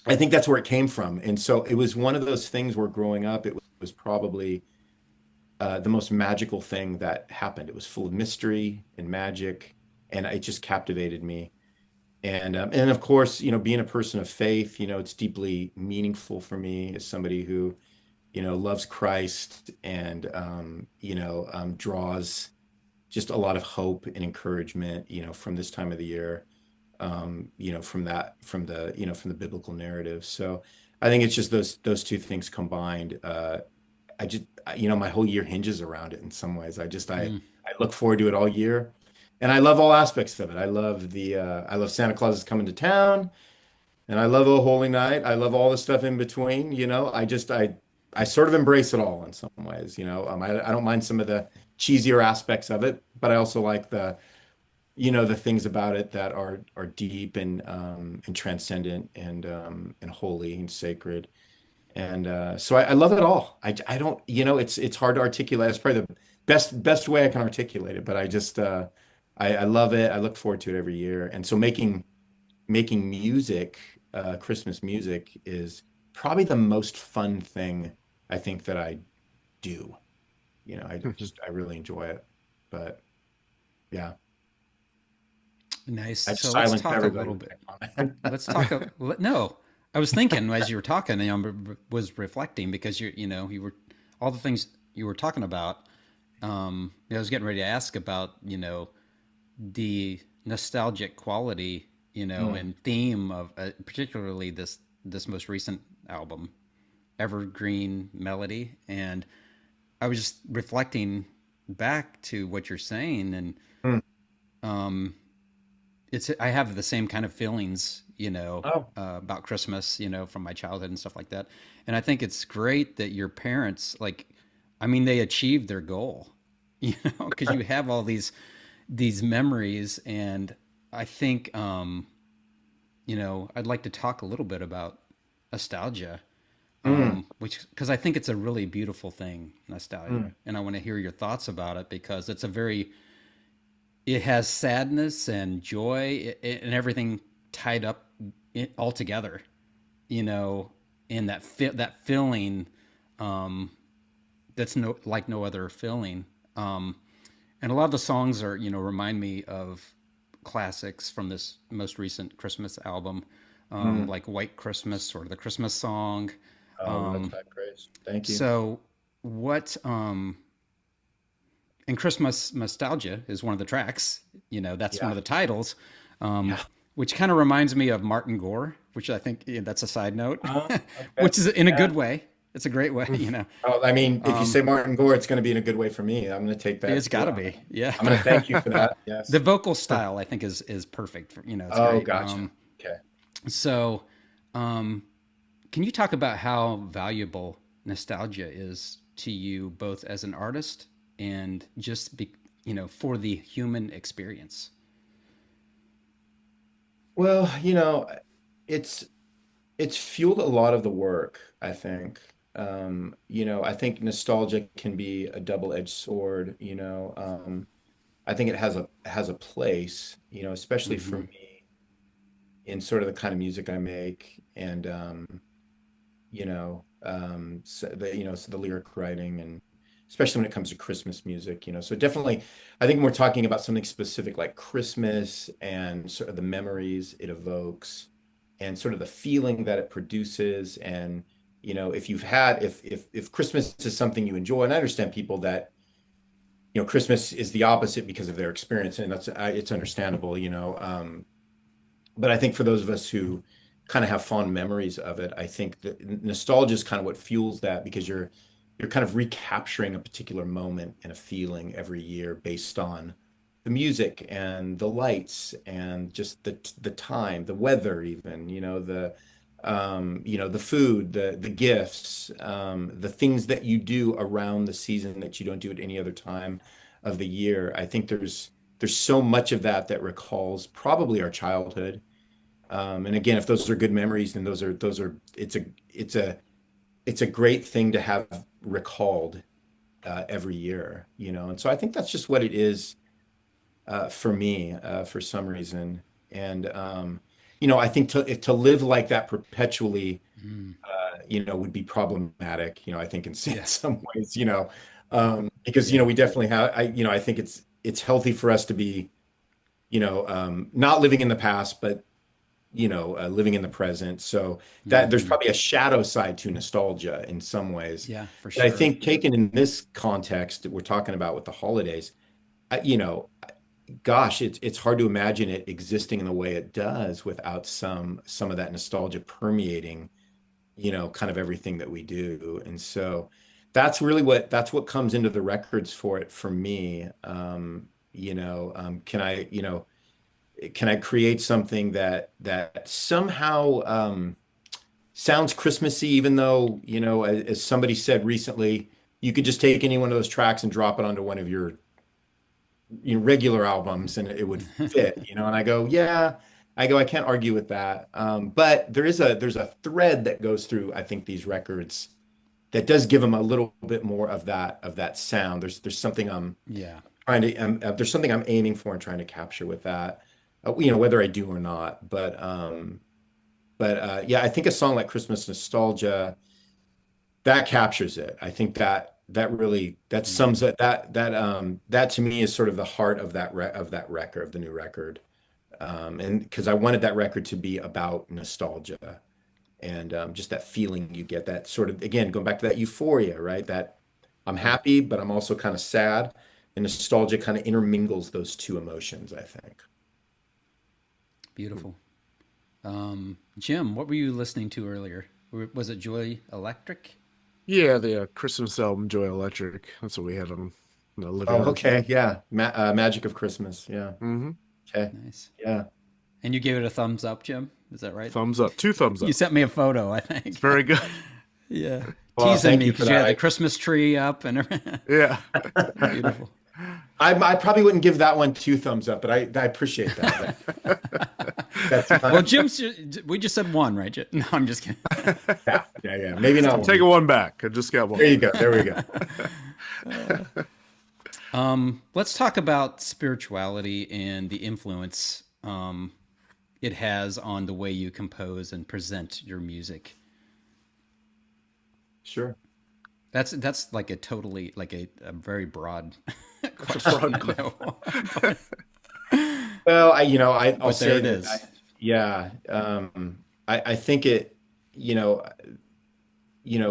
I think that's where it came from. And so it was one of those things where growing up, it was probably the most magical thing that happened. It was full of mystery and magic, and it just captivated me. And of course, being a person of faith, it's deeply meaningful for me as somebody who, loves Christ and, draws just a lot of hope and encouragement, from this time of the year, from the biblical narrative. So I think it's just those two things combined. I just, my whole year hinges around it in some ways. Mm. I look forward to it all year, and I love all aspects of it. I love Santa Claus is coming to town, and I love Oh Holy Night. I love all the stuff in between. I sort of embrace it all in some ways. I don't mind some of the cheesier aspects of it, but I also like the things about it that are deep and transcendent and holy and sacred. And so I love it all. I don't, it's hard to articulate. It's probably the best way I can articulate it, but I love it. I look forward to it every year. And so making music, Christmas music, is probably the most fun thing I think that I do. I really enjoy it. But yeah, Nice. I just So let's silenced talk a everybody little with bit. that comment. Let's talk. No, I was thinking as you were talking, was reflecting because you were all the things you were talking about. I was getting ready to ask about, the nostalgic quality, Mm, and theme of particularly this most recent album, Evergreen Melody, and I was just reflecting back to what you're saying, and mm. um, I have the same kind of feelings, Oh, about Christmas, from my childhood and stuff like that. And I think it's great that your parents, like, I mean, they achieved their goal, because you have all these memories, and I think, I'd like to talk a little bit about nostalgia, mm, which because I think it's a really beautiful thing, nostalgia, mm, and I want to hear your thoughts about it because it has sadness and joy and everything tied up all together, you know, and that feeling, um, that's like no other feeling. Um, and a lot of the songs remind me of classics from this most recent Christmas album, mm. like White Christmas or the Christmas song. Oh, that's Um, that praise. Thank you. so what, and Christmas Nostalgia is one of the tracks. That's one Yeah. of the titles, um, Yeah. which kind of reminds me of Martin Gore, which I think, that's a side note, Oh, okay. which is in a Yeah. good way. It's a great way, you know. Oh, I mean, if you Um, say Martin Gore, it's going to be in a good way for me. I'm going to take it's that. got to be, yeah. I'm going to thank you for that. The Yes. vocal style, I think, is perfect. For, it's Oh, great. gotcha. Okay. So, um, can you talk about how valuable nostalgia is to you, both as an artist and just for the human experience? Well, it's it's fueled a lot of the work, I think. I think nostalgia can be a double-edged sword, I think it has a place, especially for Hmm. me in sort of the kind of music I make and so the lyric writing and especially when it comes to Christmas music, So definitely, I think when we're talking about something specific like Christmas and sort of the memories it evokes and sort of the feeling that it produces and if Christmas is something you enjoy, and I understand people that Christmas is the opposite because of their experience, and it's understandable, but I think for those of us who kind of have fond memories of it, I think that nostalgia is kind of what fuels that because you're kind of recapturing a particular moment and a feeling every year based on the music and the lights and just the time, the weather, even, the food, the gifts, the things that you do around the season that you don't do at any other time of the year. I think there's so much of that that recalls probably our childhood. And again, if those are good memories, then those are it's a great thing to have recalled every year, And so I think that's just what it is for me for some reason. And I think to live like that perpetually, Mm, would be problematic. I think in yeah. some ways, because Yeah. we definitely have. I think it's healthy for us to be, not living in the past, but living in the present. So that there's Hmm. probably a shadow side to nostalgia in some ways. Yeah, for But I sure. think taken in this context that we're talking about with the holidays, I, you know, gosh, it's hard to imagine it existing in the way it does without some of that nostalgia permeating, kind of everything that we do. And so that's what comes into the records for it for me. Can I create something that somehow sounds Christmassy, even though, as somebody said recently, you could just take any one of those tracks and drop it onto one of your regular albums and it would fit, And I go, yeah, I can't argue with that. But there's a thread that goes through, I think, these records that does give them a little bit more of that sound. There's something Yeah. there's something I'm aiming for and trying to capture with that, whether I do or not. But yeah, I think a song like Christmas Nostalgia that captures it. I think that really that sums Hmm. it. That to me is sort of the heart of that record, of the new record. And because I wanted that record to be about nostalgia and just that feeling you get, that sort of, again, going back to that euphoria, right? That I'm Yeah. happy, but I'm also kind of sad. And nostalgia kind of intermingles those two emotions, I think. Beautiful. Jim, what were you listening to earlier? Was it Joy Electric? Yeah, the Christmas album Joy Electric. That's what we had on in the living Oh, room. okay. Yeah. Magic of Christmas. Yeah. Hmm. Okay. Nice. Yeah. And you gave it a thumbs up, Jim? Is that right? Thumbs up, two thumbs You up. sent me a photo, I It's think. very good. Yeah. Well, Teasing thank me you for because you that. had the Christmas tree up and everything. Yeah. Beautiful. I probably wouldn't give that one two thumbs up, but I appreciate that. That's Well, not, we just said one, right? No, I'm just kidding. yeah, yeah, yeah. Maybe I'm not taking one. one back. I just got There one. you go. There we go. Let's talk about spirituality and the influence it has on the way you compose and present your music. Sure. That's like a totally like a very broad That's a question, broad I question. know, but, Well, I'll but there say it that is. yeah, I think you know,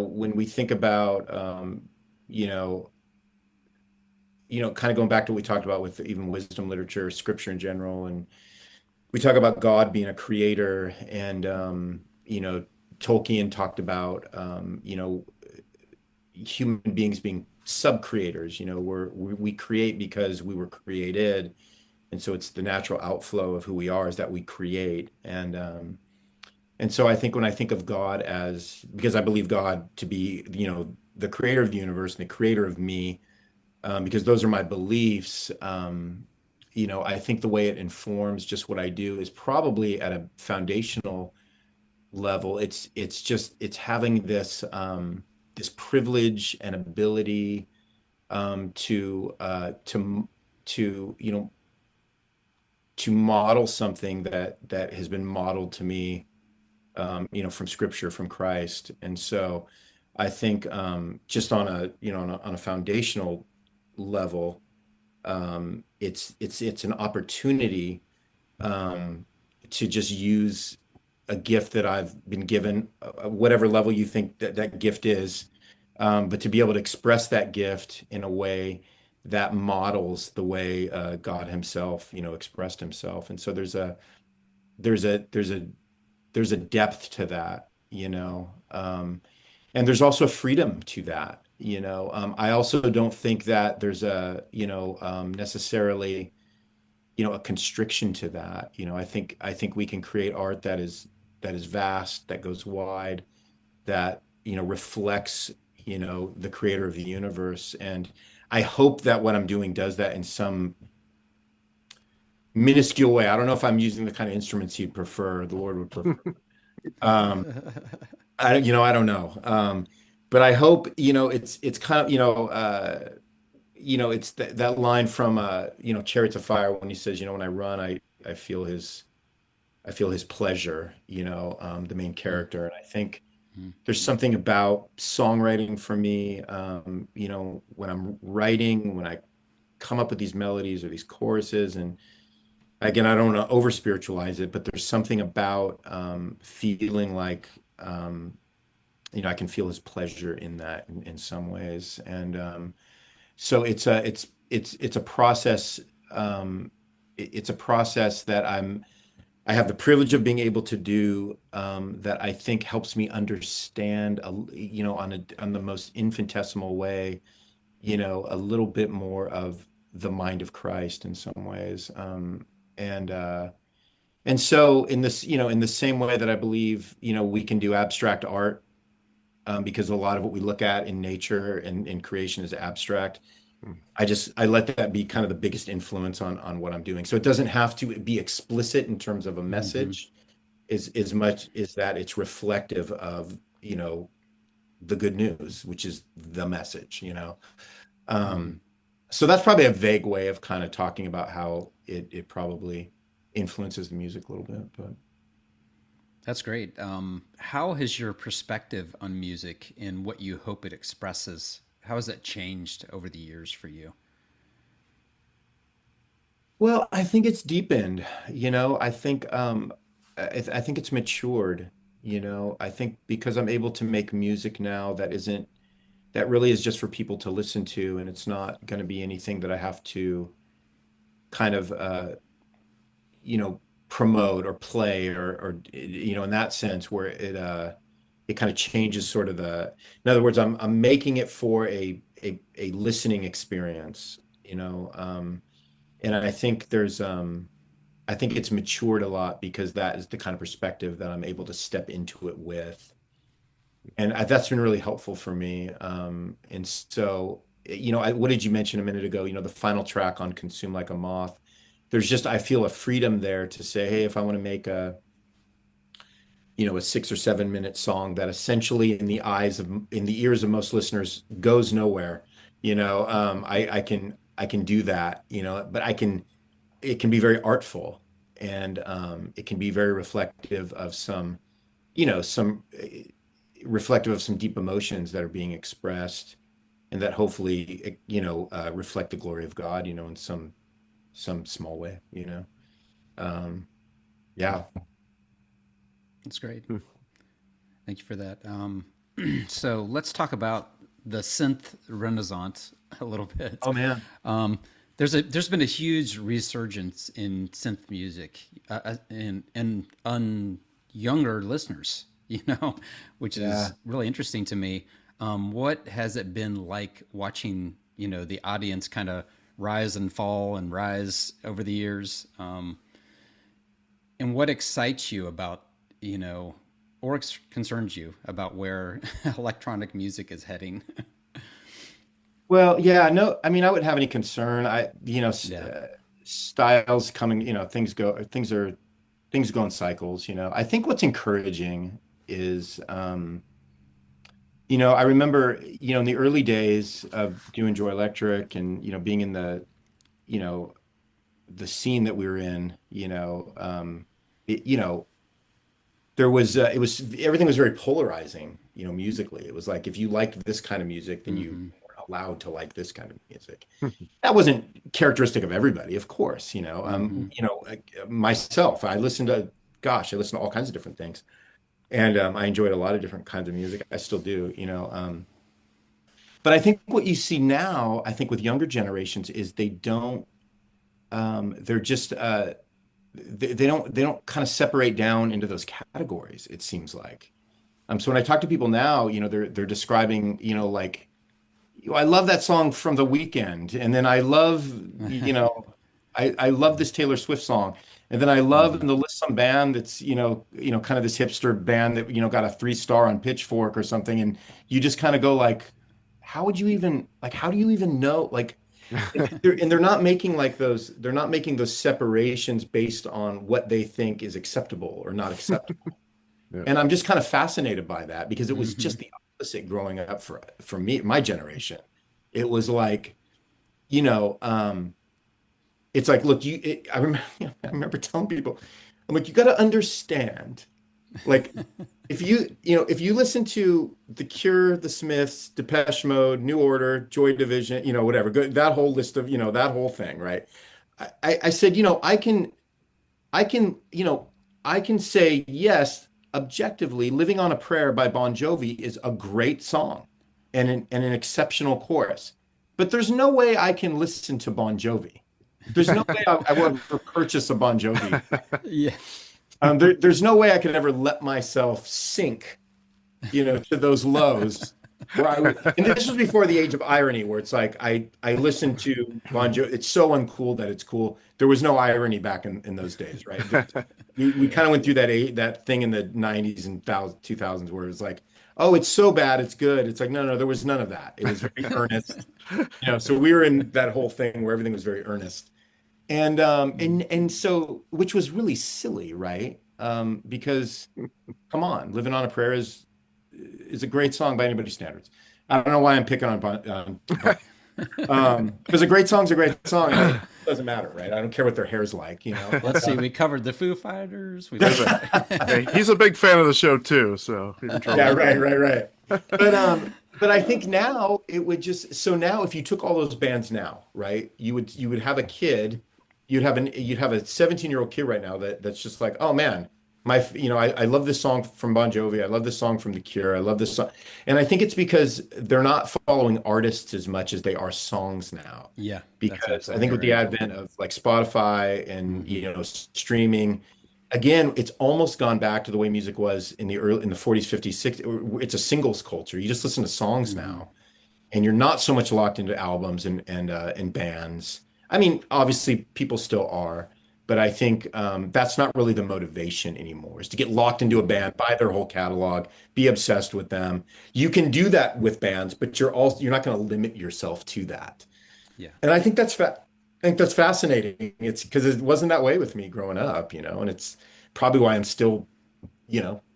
when we think about, you know, kind of going back to what we talked about with even wisdom literature, scripture in general, and we talk about God being a creator, and Tolkien talked about, human beings being sub-creators. We create because we were created, and so it's the natural outflow of who we are is that we create. And so I think when I think of God as, because I believe God to be, the creator of the universe and the creator of me, because those are my beliefs. I think the way it informs just what I do is probably at a foundational level. It's having this privilege and ability to model something that has been modeled to me, from Scripture, from Christ. And so I think, just on a foundational level, it's an opportunity, to just use a gift that I've been given, whatever level you think that that gift is, but to be able to express that gift in a way that models the way, God Himself, expressed Himself. And so there's a there's a there's a depth to that, and there's also a freedom to that. I also don't think that there's necessarily, a constriction to that. I think we can create art that is vast, that goes wide, that, reflects, the creator of the universe. And I hope that what I'm doing does that in some minuscule way. I don't know if I'm using the kind of instruments he'd prefer, the Lord would prefer. Um, I don't know. But I hope, it's kind of, it's that line from, Chariots of Fire, when he says, when I run, I feel his pleasure, the main character. And I think there's something about songwriting for me, when I'm writing, when I come up with these melodies or these choruses. And again, I don't want to over spiritualize it, but there's something about, feeling like, I can feel his pleasure in that, in some ways. And so it's a process. It's a process that I have the privilege of being able to do, that I think helps me understand, on the most infinitesimal way, a little bit more of the mind of Christ in some ways. And and so in the same way that I believe, we can do abstract art, because a lot of what we look at in nature and in creation is abstract. I let that be kind of the biggest influence on what I'm doing. So it doesn't have to be explicit in terms of a Hmm. message, as much as that it's reflective of, the good news, which is the message. Hmm. Um, so that's probably a vague way of kind of talking about how it probably influences the music a little bit, but That's great. How has your perspective on music and what you hope it expresses, how has that changed over the years for you? well, I think it's deepened. I think it's matured. I think because I'm able to make music now that really is just for people to listen to, and it's not going to be anything that I have to kind of, you know, promote or play, or in that sense, where it kind of changes sort of in other words, I'm making it for a listening experience, and I think it's matured a lot because that is the kind of perspective that I'm able to step into it with. And that's been really helpful for me. And so, what did you mention a minute ago? The final track on Consume Like a Moth. I feel a freedom there to say, hey, if I want to make a 6 or 7 minute song that essentially in the ears of most listeners goes nowhere, I can do that, but it can be very artful, and it can be very reflective of some deep emotions that are being expressed, and that hopefully, reflect the glory of God, in some small way. Um, yeah. That's great. Thank you for that. So let's talk about the synth renaissance a little bit. Oh man. Um, there's been a huge resurgence in synth music, and on younger listeners, which Yeah. is really interesting to me. What has it been like watching, the audience kind of rise and fall and rise over the years? And what excites you about, or concerns you about where electronic music is heading? Well, yeah, no, I mean, I wouldn't have any concern. Yeah. Styles coming, things go in cycles, I think what's encouraging is, I remember, in the early days of doing Joy Electric and, being in you know, the scene that we were in, it, you know, it was everything was very polarizing, musically. It was like if you liked this kind of music, then you Hmm. weren't allowed to like this kind of music. That wasn't characteristic of everybody, of course, Hmm. myself, I listened to all kinds of different things. And I enjoyed a lot of different kinds of music. I still do, but I think what you see now, I think with younger generations is they don't, they're just, they don't kind of separate down into those categories, it seems like. So when I talk to people now, they're describing, like, I love that song from The Weekend, and then I love, I love this Taylor Swift song, and then I love, Hmm. and they'll list some band that's, kind of this hipster band that, got a 3 star on Pitchfork or something, and you just kind of go like, how do you even know, like, they're not making they're not making those separations based on what they think is acceptable or not acceptable. Yeah. And I'm just kind of fascinated by that because it was Hmm. just the opposite growing up for me, my generation. It was like, you know, um, it's like, look, I remember, I remember telling people, I'm like, you got to understand, like, if you listen to The Cure, The Smiths, Depeche Mode, New Order, Joy Division, whatever, that whole list of, that whole thing, right? I said, I can, I can say yes, objectively, Living on a Prayer by Bon Jovi is a great song and an exceptional chorus. But there's no way I can listen to Bon Jovi. There's no way I will ever purchase a Bon Jovi. Yeah. There's no way I could ever let myself sink, to those lows where I would, and this was before the age of irony, where it's like I listened to Bon Jovi. It's so uncool that it's cool. There was no irony back in those days, right? We kind of went through that thing in the 90s and 2000s where it was like, oh, it's so bad, it's good. It's like, no, there was none of that. It was very earnest, So we were in that whole thing where everything was very earnest. And so, which was really silly, right? Because come on, Living on a Prayer is a great song by anybody's standards. I don't know why I'm picking because a great song's a great song. And it doesn't matter, right? I don't care what their hair's like, Let's see. We covered the Foo Fighters. We There's a covered. Hey, he's a big fan of the show too, so you're in Yeah, trouble. right. But I think now it would just so now if you took all those bands now, right, you would have a kid, you'd have a 17-year-old kid right now that's just like, oh man, I love this song from Bon Jovi, I love this song from The Cure, I love this song. And I think it's because they're not following artists as much as they are songs now. Yeah, that's Because I think absolutely with the right. advent of like Spotify and Hmm. streaming, again, it's almost gone back to the way music was in the 40s, 50s, 60s. It's a singles culture. You just listen to songs Hmm. now, and you're not so much locked into albums and bands. I mean, obviously, people still are, but I think that's not really the motivation anymore. Is to get locked into a band, buy their whole catalog, be obsessed with them. You can do that with bands, but you're not going to limit yourself to that. Yeah. And I think that's fascinating. It's because it wasn't that way with me growing up, and it's probably why I'm still,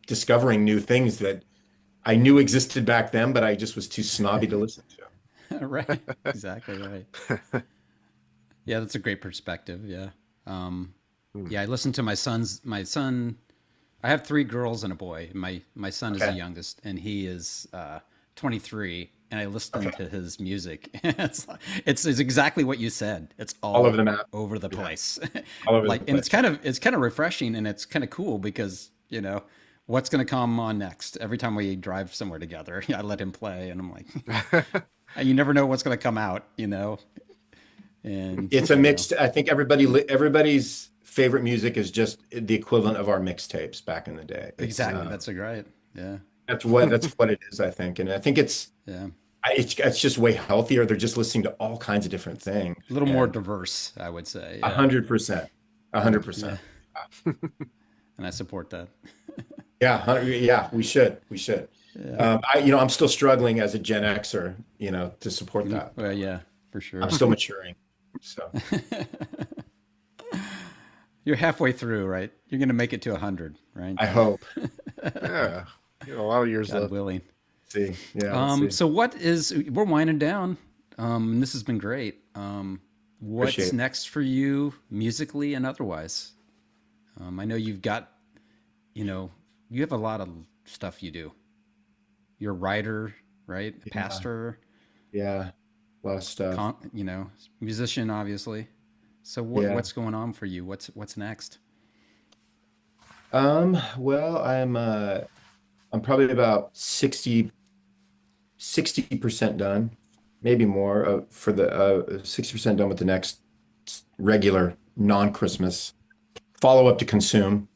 discovering new things that I knew existed back then, but I just was too snobby to listen to. Right. Exactly right. Yeah, that's a great perspective. Yeah. Um, Hmm. yeah, I listened to my son. I have three girls and a boy. My son is the Okay. youngest, and he is 23. And I listened Okay. to his music. It's exactly what you said. It's All over all the map. over the Yeah. place. All over the Like, and place. it's kind of refreshing, and it's kind of cool because what's going to come on next. Every time we drive somewhere together, I let him play, and I'm like, you never know what's going to come out, and It's a mixed, I think everybody's favorite music is just the equivalent of our mixtapes back in the day. It's exactly. That's a great. Yeah. That's what it is, I think. And I think Yeah, it's just way healthier. They're just listening to all kinds of different things. a little more And diverse, I would say. a Yeah, hundred percent, a hundred yeah, percent. and I support that. Yeah, yeah, we should. Yeah. I'm still struggling as a Gen Xer, to support that. Well, yeah, for I'm sure. still maturing. So You're halfway through, right? You're gonna make it to 100, right? I hope. Yeah, you got a lot of years God left. willing. See. Yeah, let's see. So what is we're winding down. And this has been great. What's Appreciate it. next for you musically and otherwise? I know you've got, you know, you have a lot of stuff you do. You're a writer, right? Yeah, Pastor, yeah, a lot of stuff. musician, obviously. So Yeah. what's going on for you? What's next? Well, I'm probably about 60% done, maybe more, for the 60% done with the next regular non-Christmas follow-up to Consume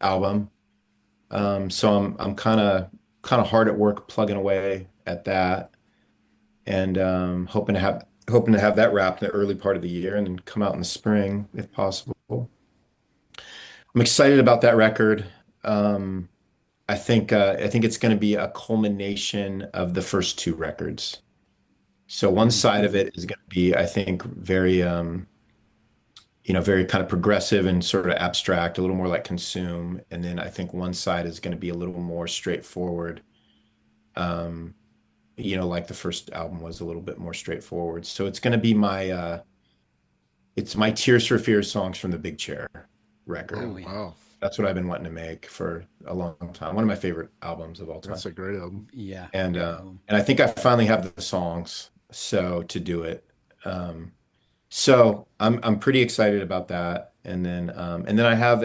album. So I'm kind of hard at work plugging away at that, and hoping to have that wrapped in the early part of the year and then come out in the spring if possible. I'm excited about that record. Um, I think it's going to be a culmination of the first two records. So one Mm, side of it is going to be, I think, very very kind of progressive and sort of abstract, a little more like Consume. And then I think one side is going to be a little more straightforward, um, like the first album was a little bit more straightforward. So it's my Tears for Fears songs from the Big Chair record. oh Oh yeah, wow, That's what I've been wanting to make for a long time. One of my favorite albums of all time. that's a great album. yeah, And great uh, album. and I think I finally have the songs so to do it. So I'm pretty excited about that. And then I have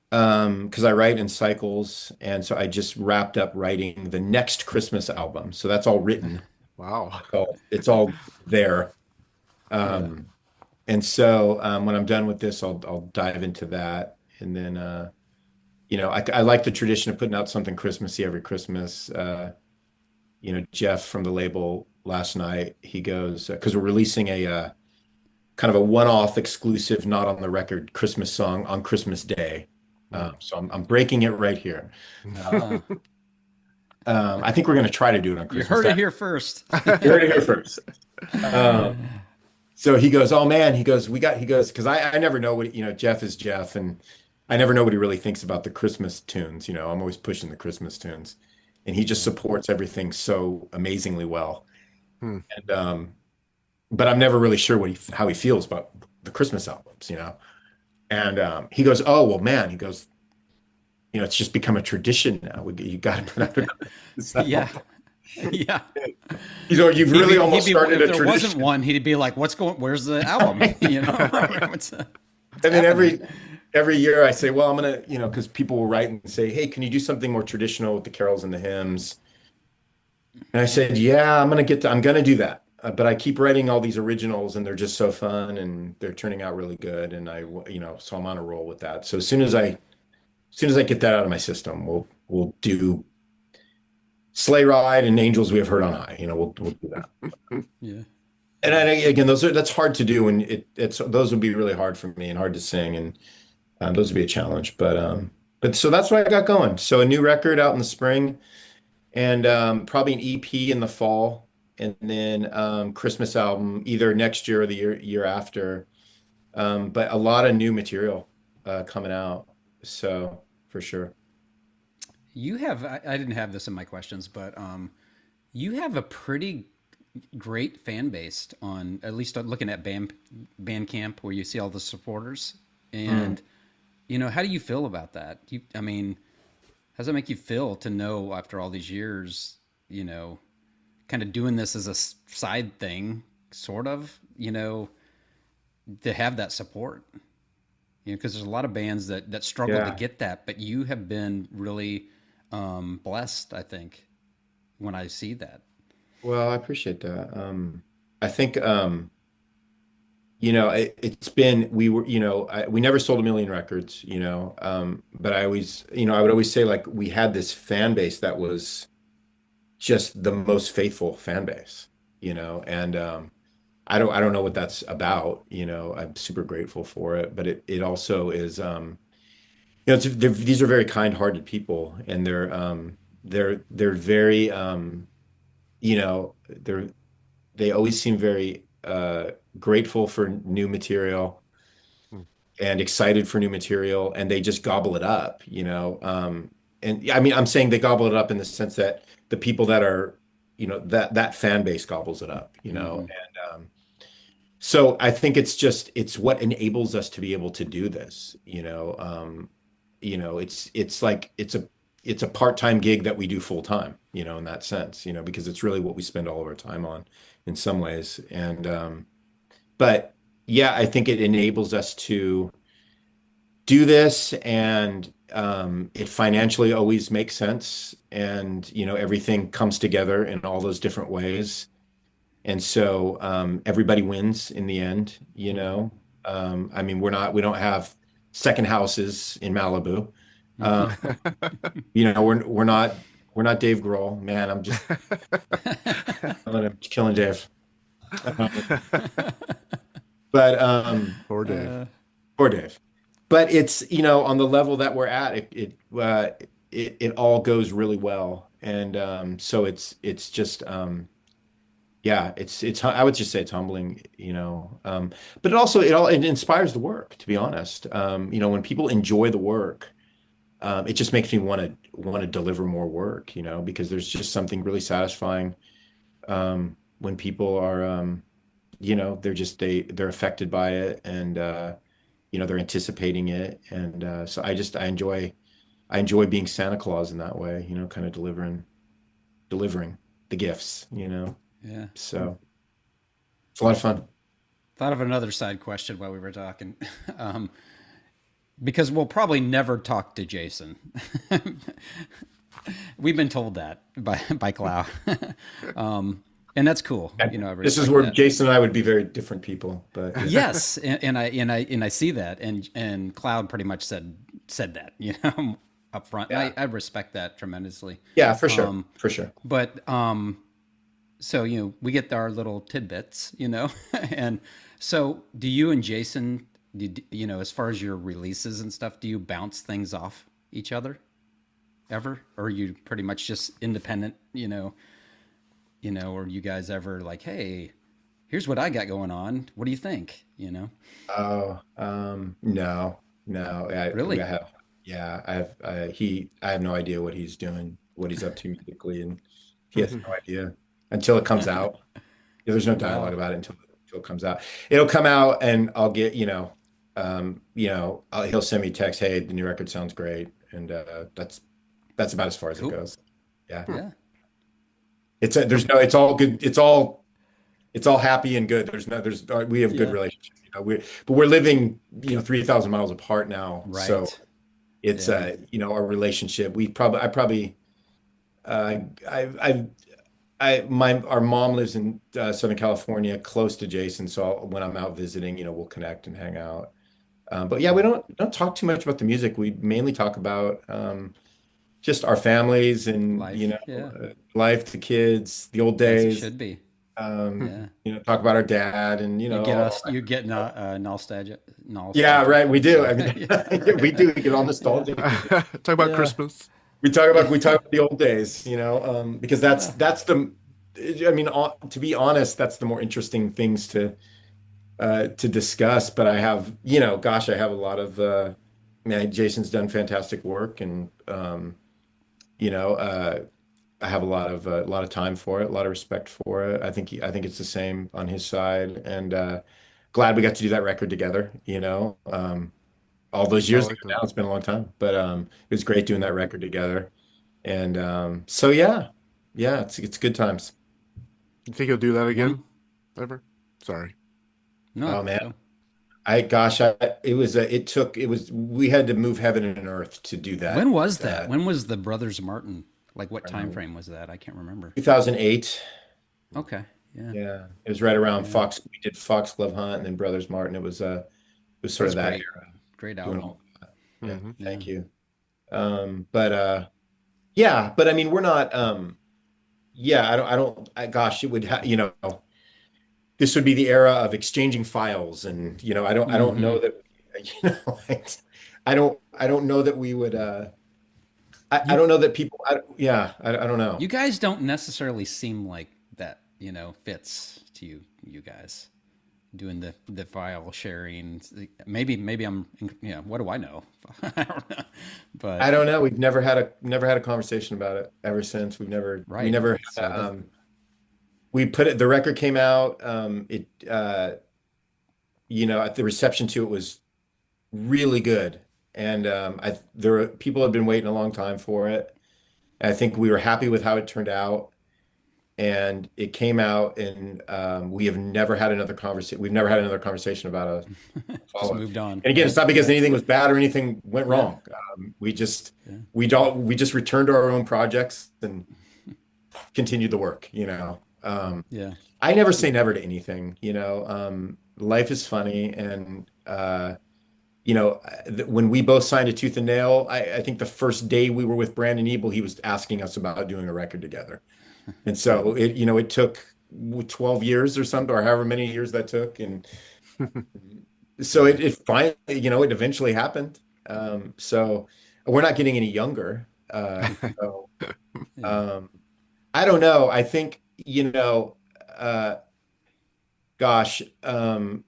because I write in cycles, and so I just wrapped up writing the next Christmas album. So that's all written. Wow. So it's all there. Yeah, Um, and so when I'm done with this, I'll dive into that. And then I like the tradition of putting out something Christmassy every Christmas. Jeff from the label last night, he goes, because we're releasing a kind of a one-off exclusive, not on the record Christmas song on Christmas Day. Mm. So I'm breaking it right here. Uh, uh, I think we're going to try to do it on you Christmas heard Day. it here first. You heard it here first. Um, so he goes, oh man, he goes, because I never know Jeff is Jeff, and I never know what he really thinks about the Christmas tunes. I'm always pushing the Christmas tunes, and he just Yeah, supports everything so amazingly well. Hmm. And but I'm never really sure how he feels about the Christmas albums. And he goes, "Oh well, man." He goes, "It's just become a tradition now. You got to put out a Christmas yeah, album." yeah. You've really He'd almost be started if a there wasn't tradition." one, he'd be like, "What's going? Where's the album? What's And then happening?" every year I say, "Well, I'm gonna," because people will write and say, "Hey, can you do something more traditional with the carols and the hymns?" And I said, "Yeah, I'm gonna do that." But I keep writing all these originals, and they're just so fun, and they're turning out really good. And so I'm on a roll with that. So as soon as I get that out of my system, we'll do Sleigh Ride and Angels We Have Heard on High. We'll do that. Yeah, And yeah. again, that's hard to do, and those would be really hard for me and hard to sing, and those would be a challenge. But so that's what I got going. So a new record out in the spring, and probably an EP in the fall, and then Christmas album either next year or the year after. But a lot of new material coming out, so for sure. You have. I didn't have this in my questions, but you have a pretty great fan base on at least looking at Bandcamp, where you see all the supporters. Mm. And how do you feel about that? I mean, how does that make you feel to know after all these years, you know, kind of doing this as a side thing, sort of, to have that support? Because there's a lot of bands that struggle to Yeah. get that, but you have been really blessed, I think, when I see that. Well, I appreciate that. I think it's been, we were, we never sold a million records, but I would always say like we had this fan base that was just the most faithful fan base, and I don't know what that's about, I'm super grateful for it, but it also is, these are very kind-hearted people, and they're very, they always seem very grateful for new material Mm. and excited for new material, and they just gobble it up, and I mean, I'm saying they gobble it up in the sense that the people that are, that fan base gobbles it up, Hmm. and so I think it's what enables us to be able to do this, it's like it's a part-time gig that we do full-time, in that sense, because it's really what we spend all of our time on in some ways. And but yeah, I think it enables us to do this, and it financially always makes sense, and everything comes together in all those different ways. And so everybody wins in the end, I mean, we don't have second houses in Malibu. Um, we're not Dave Grohl, man. I'm just killing Dave. Um, but Poor Dave. poor Dave. But it's, on the level that we're at, it all goes really well. And so it's just yeah, I would just say it's humbling, but it inspires the work, to be honest. When people enjoy the work, it just makes me want to deliver more work, because there's just something really satisfying when people are, they're affected by it, and they're anticipating it, and so I enjoy being Santa Claus in that way, kind of delivering the gifts, Yeah. so it's a lot of fun. Thought of another side question while we were talking. um, because we'll probably never talk to Jason. We've been told that by Clow. And that's cool. And I this is respect where that. Jason and I would be very different people, but yeah, Yes, and I see that, and Cloud pretty much said that, up front. And yeah, I respect that tremendously. yeah, for sure, Um, for sure. but so we get our little tidbits, and so do you and Jason, as far as your releases and stuff, do you bounce things off each other ever, or are you pretty much just independent, or you guys ever like, hey, here's what I got going on. What do you think? Oh, no, no, I Really? have, yeah, I have no idea what he's doing, what he's up to musically, and he has no idea until it comes out. There's no dialogue Well, about it until it comes out. It'll come out, and I'll get, he'll send me a text, hey, the new record sounds great, and that's about as far as it cool. goes. Yeah, Yeah. there's no, it's all good. It's all happy and good. We have good Yeah. relationships. But we're living, 3,000 miles apart now. So Right. it's, Yeah. our relationship. I probably, I, our mom lives in Southern California, close to Jason. So when I'm out visiting, we'll connect and hang out. But yeah, we don't talk too much about the music. We mainly talk about just our families, and, Life. Yeah. life, the kids, the old As it days. should be. Um, Yeah. talk about our dad, and, You get nostalgia, yeah, nostalgic. right. We do. I mean, Yeah. we do. We get all Yeah. nostalgic. Talk about Yeah. Christmas. We talk about the old days, because Yeah. that's the. I mean, to be honest, that's the more interesting things to discuss. But I have, gosh, I have a lot of. Man, Jason's done fantastic work, and you know, I have a lot of time for it, a lot of respect for it. I think it's the same on his side, and glad we got to do that record together. All those I years ago like that. now, it's been a long time, but it was great doing that record together. And so yeah, yeah, it's good times. You think he'll do that One. again? Ever? Sorry. No. Oh man, Go. we had to move heaven and earth to do When that. was that? Uh, When was the Brothers Martin? Like what time um, frame was that? I can't remember. 2008. Okay. Yeah. Yeah. It was right around Yeah. Fox. We did Foxglove Hunt and then Brothers Martin. It was sort That's of that great. era Great doing album. all that. Yeah, Hmm. Yeah. thank you. But yeah, but I mean, we're not yeah, gosh, it would this would be the era of exchanging files and I don't Mm-hmm. know that I don't know that we would I You don't know that people I don't know. you guys don't necessarily seem like that, fits to you guys doing the file sharing. Maybe I'm, what do I know? I don't know. I But don't know. We've never had a conversation about it ever since. We right. never So that we put it the record came out the reception to it was really good. And there were people had been waiting a long time for it. And I think we were happy with how it turned out. And it came out, and we have never had another conversation. We've never had another conversation about a just follow-up. moved on. And again, it's Right. not because Yeah. anything was bad or anything went Yeah. wrong. We just Yeah. we just returned to our own projects and continued the work. Yeah. I never say never to anything. Life is funny, and when we both signed a Tooth and Nail, I think the first day we were with Brandon Ebel, he was asking us about doing a record together. And so it took 12 years or something, or however many years that took. And so Yeah. it finally, it eventually happened. So we're not getting any younger. So Yeah. um, I don't know. I think, uh, gosh, I'm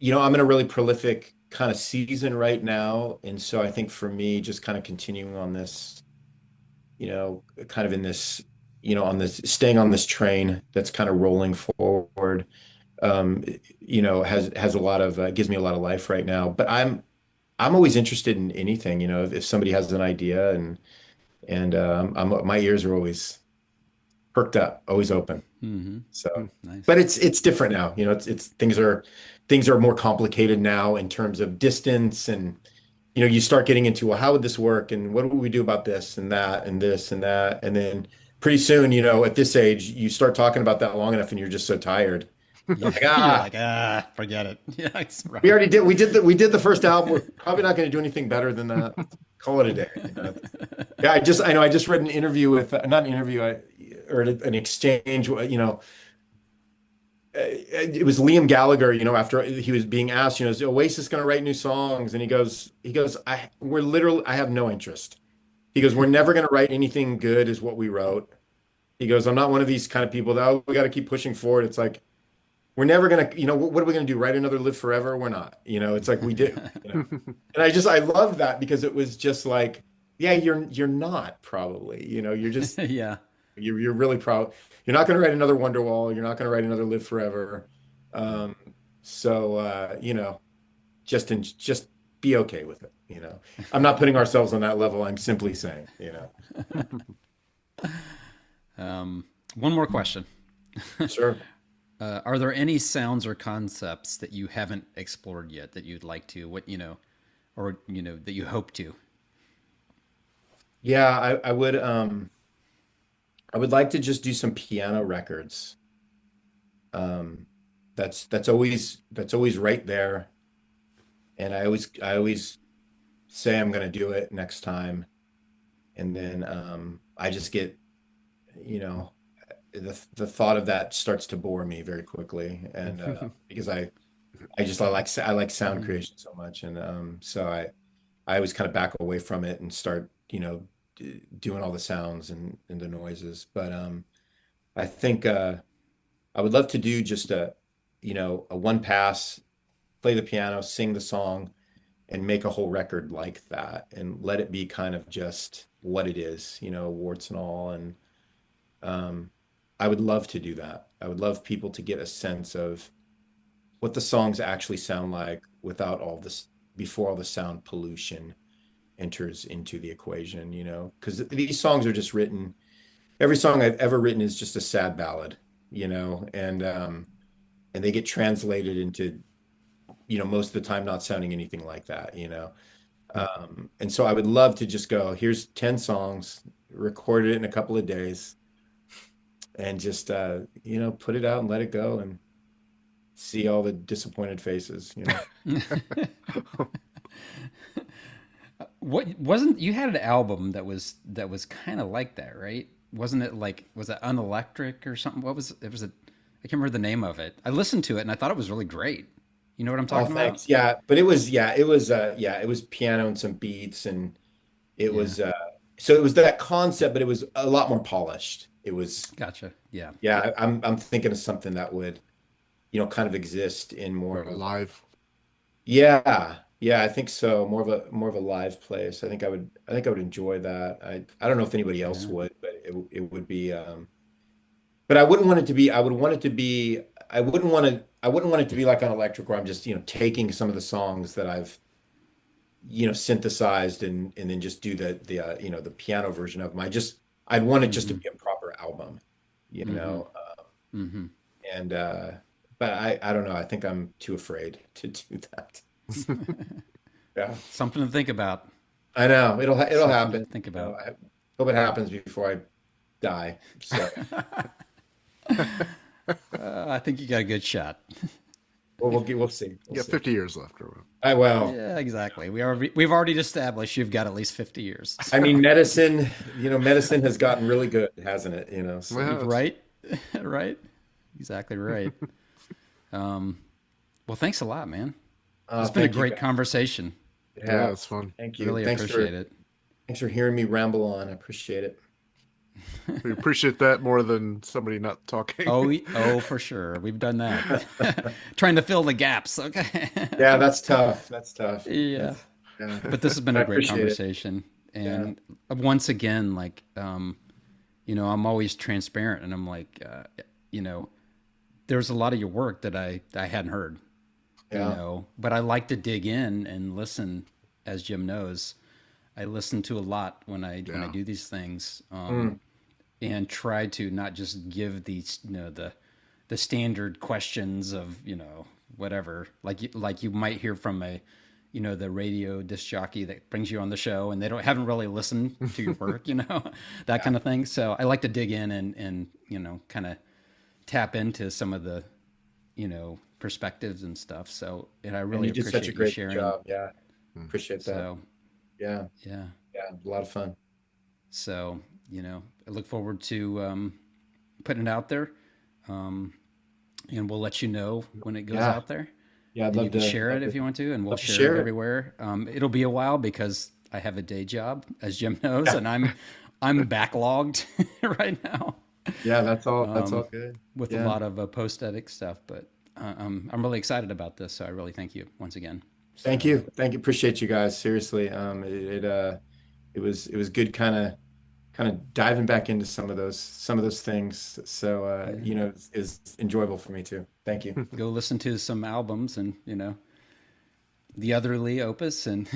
in a really prolific kind of season right now. And so I think for me, just kind of continuing on this, kind of in this, on this, staying on this train that's kind of rolling forward, has a lot of, gives me a lot of life right now. But I'm always interested in anything, if somebody has an idea my ears are always perked up, always open. Mm-hmm. So, Nice. but it's different now. It's things are more complicated now in terms of distance and you start getting into, well, how would this work and what would we do about this and that and this and that, and then pretty soon, at this age, you start talking about that long enough and you're just so tired. You're Yeah. like, You're like, forget it. Yeah. It's we right. already did we did the first album. We're probably not going to do anything better than that. Call it a day. Yeah, I just read an interview with not an interview, or an exchange. It was Liam Gallagher. After he was being asked, is Oasis going to write new songs? And he goes, I have no interest. He goes, we're never going to write anything good as what we wrote. He goes, I'm not one of these kind of people that we got to keep pushing forward. It's like we're never going to, what are we going to do? Write another Live Forever? We're not. It's like we do. And I love that because it was just like, yeah, you're not probably, you're just Yeah. you're really proud. You're not going to write another Wonderwall. You're not going to write another Live Forever. Um, so just be okay with it. I'm not putting ourselves on that level. I'm simply saying. One more question. Sure. Are there any sounds or concepts that you haven't explored yet that you'd like to? Or that you hope to? Yeah, I would like to just do some piano records. Um, that's always right there, and I always say I'm going to do it next time, and then I just get you know the thought of that starts to bore me very quickly, and because I like sound Mm. creation so much, and so I always kind of back away from it and start doing all the sounds and the noises, but I think I would love to do just a one pass, play the piano, sing the song, and make a whole record like that, and let it be kind of just what it is, warts and all. And um, I would love to do that. I would love people to get a sense of what the songs actually sound like without all this, before all the sound pollution enters into the equation, because these songs are just written. Every song I've ever written is just a sad ballad, and they get translated into, most of the time not sounding anything like that. And so I would love to just go, here's 10 songs, record it in a couple of days, and just put it out and let it go and see all the disappointed faces. What wasn't you had an album that was kind of like that, right? Wasn't it like was it unelectric or something? What was it? Was it? I can't remember the name of it. I listened to it and I thought it was really great. You know what I'm Oh, talking about? thanks. Yeah, but it was piano and some beats, and it Yeah, was so it was that concept, but it was a lot more polished. It was gotcha. Yeah, Yeah, I'm thinking of something that would, kind of exist in more Like of a live. yeah, yeah, I think so. More of a live place. I think I would enjoy that. I don't know if anybody else yeah. would, but it would be but I wouldn't want it to be I would want it to be I wouldn't want it to be like on electric where I'm just, taking some of the songs that I've, synthesized and then just do the piano version of them. I'd want it just to Mm-hmm. be a proper album, you Mm-hmm. know. Mm-hmm. And but I don't know. I think I'm too afraid to do that. Yeah. Something to think about. I know. It'll Something to happen. think about. I hope it happens before I die. So, I think you got a good shot. we'll see. We'll You got see. 50 years left or what? I well, Yeah, exactly. We've already established you've got at least 50 years. I So, mean, medicine has gotten really good, hasn't it? So Well, right, right, exactly right. Um, well, thanks a lot, man. It's been a thank you great guys. conversation. yeah, Yeah. it's fun. Thank you. Really appreciate it. Thanks for hearing me ramble on. I appreciate it. We appreciate that more than somebody not talking. Oh, for sure. We've done that. Trying to fill the gaps. Okay. Yeah, that's tough. That's tough. Yeah. That's yeah. But this has been I a great appreciate it. conversation. Yeah. And once again, like, I'm always transparent and I'm like, there's a lot of your work that I hadn't heard, Yeah. but I like to dig in and listen, as Jim knows. I listen to a lot when I Yeah. do these things, Mm. and try to not just give these, the standard questions of, whatever, like you might hear from the radio disc jockey that brings you on the show and they haven't really listened to your work, that kind of thing. So I like to dig in and kind of tap into some of the, perspectives and stuff. So, and I And really you did such a appreciate you great sharing. job. Yeah. Mm. Appreciate that. So, Yeah. yeah. Yeah. A lot of fun. So, I look forward to putting it out there. And we'll let you know when it goes Yeah. out there. Yeah. I'd And you love can to share it if you want to, and we'll love to share it share it. everywhere. It'll be a while because I have a day job, as Jim knows, Yeah. and I'm backlogged right now Yeah. That's all um, good. with a Yeah. lot of post-edit stuff. But I'm really excited about this, so I really thank you once again. Thank So you. Thank you. Appreciate you guys. Seriously. It was good kind of diving back into some of those things. So yeah, is enjoyable for me too. Thank you. go listen to some albums and the otherly opus and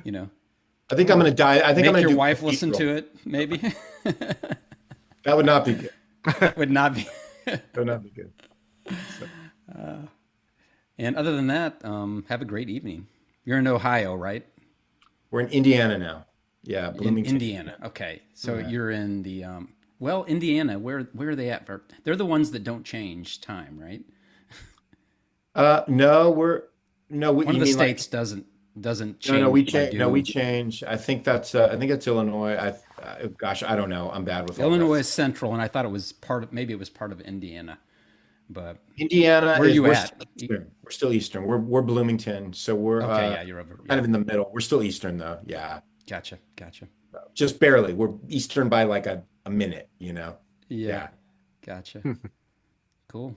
you know I think I'm gonna die. I think I'm make gonna your do wife listen Cathedral. to it. Maybe That would not be good. that would not be. That would not be good. So, And other than that, have a great evening. You're in Ohio, right? we're in Indiana now. Yeah, In Bloomington. Indiana. Okay, so Yeah. you're in the Indiana. Where are they at? They're the ones that don't change time, right? No, we're no. One of You the mean like states doesn't no, no. We change. I change. No, we do. change. I think that's Illinois. Gosh, I don't know. I'm bad with all that. Illinois is central, and I thought it was maybe it was part of Indiana. But Indiana where are is you we're at? still Eastern. We're still Eastern. We're Bloomington, so we're Okay, yeah, you're over. kind Yeah, of in the middle. We're still Eastern though. Yeah, gotcha. just barely. We're Eastern by like a minute. Yeah, Yeah, gotcha. Cool.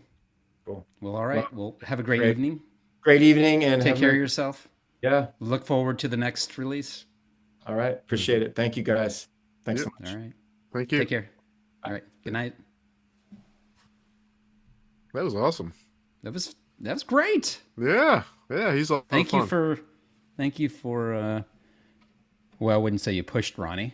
cool. Well, all Well, right. Well, have a great great, evening. great evening, and Take have a care of merry. yourself. Yeah. Look forward to the next release. All right. Appreciate it. Thank you guys. Thanks Yep. so All much. right. Thank you. Take care. All right. Good night. That was awesome. That was great. Yeah. Yeah. He's a lot of Thank you fun. for thank you for well, I wouldn't say you pushed Ronnie,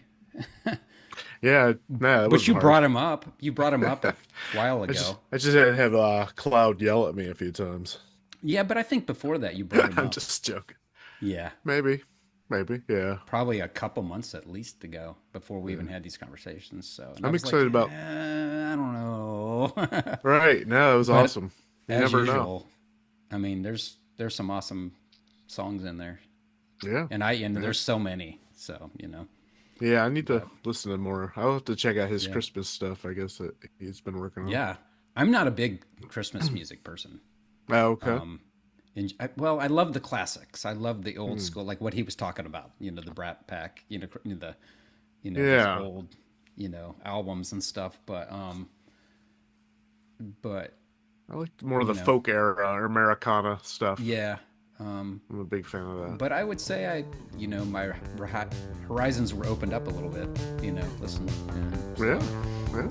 Yeah. Nah, that but wasn't you hard. brought him up. You brought him up a while I just ago. I just had to have Cloud yell at me a few times. Yeah, but I think before that you brought him I'm up. just joking. Yeah. Maybe. Maybe, yeah. probably a couple months at least to go before we even had these conversations. So, and I I'm was like, excited about. I don't know. Right. No, it was But awesome. You as never know. usual, I mean, there's some awesome songs in there, Yeah. and Yeah. there's so many. So Yeah, I need to but listen to more. I'll have to check out his yeah, Christmas stuff, I guess, that he's been working on. yeah. I'm not a big Christmas music person. Oh, okay. Um, well, I love the classics. I love the old Hmm. school, like what he was talking about. The Brat Pack. Those Yeah. old albums and stuff. But I like more of you the know, folk era or Americana stuff. yeah. Um, I'm a big fan of that. but I would say my horizons were opened up a little bit. Listen, and Yeah. so Yeah.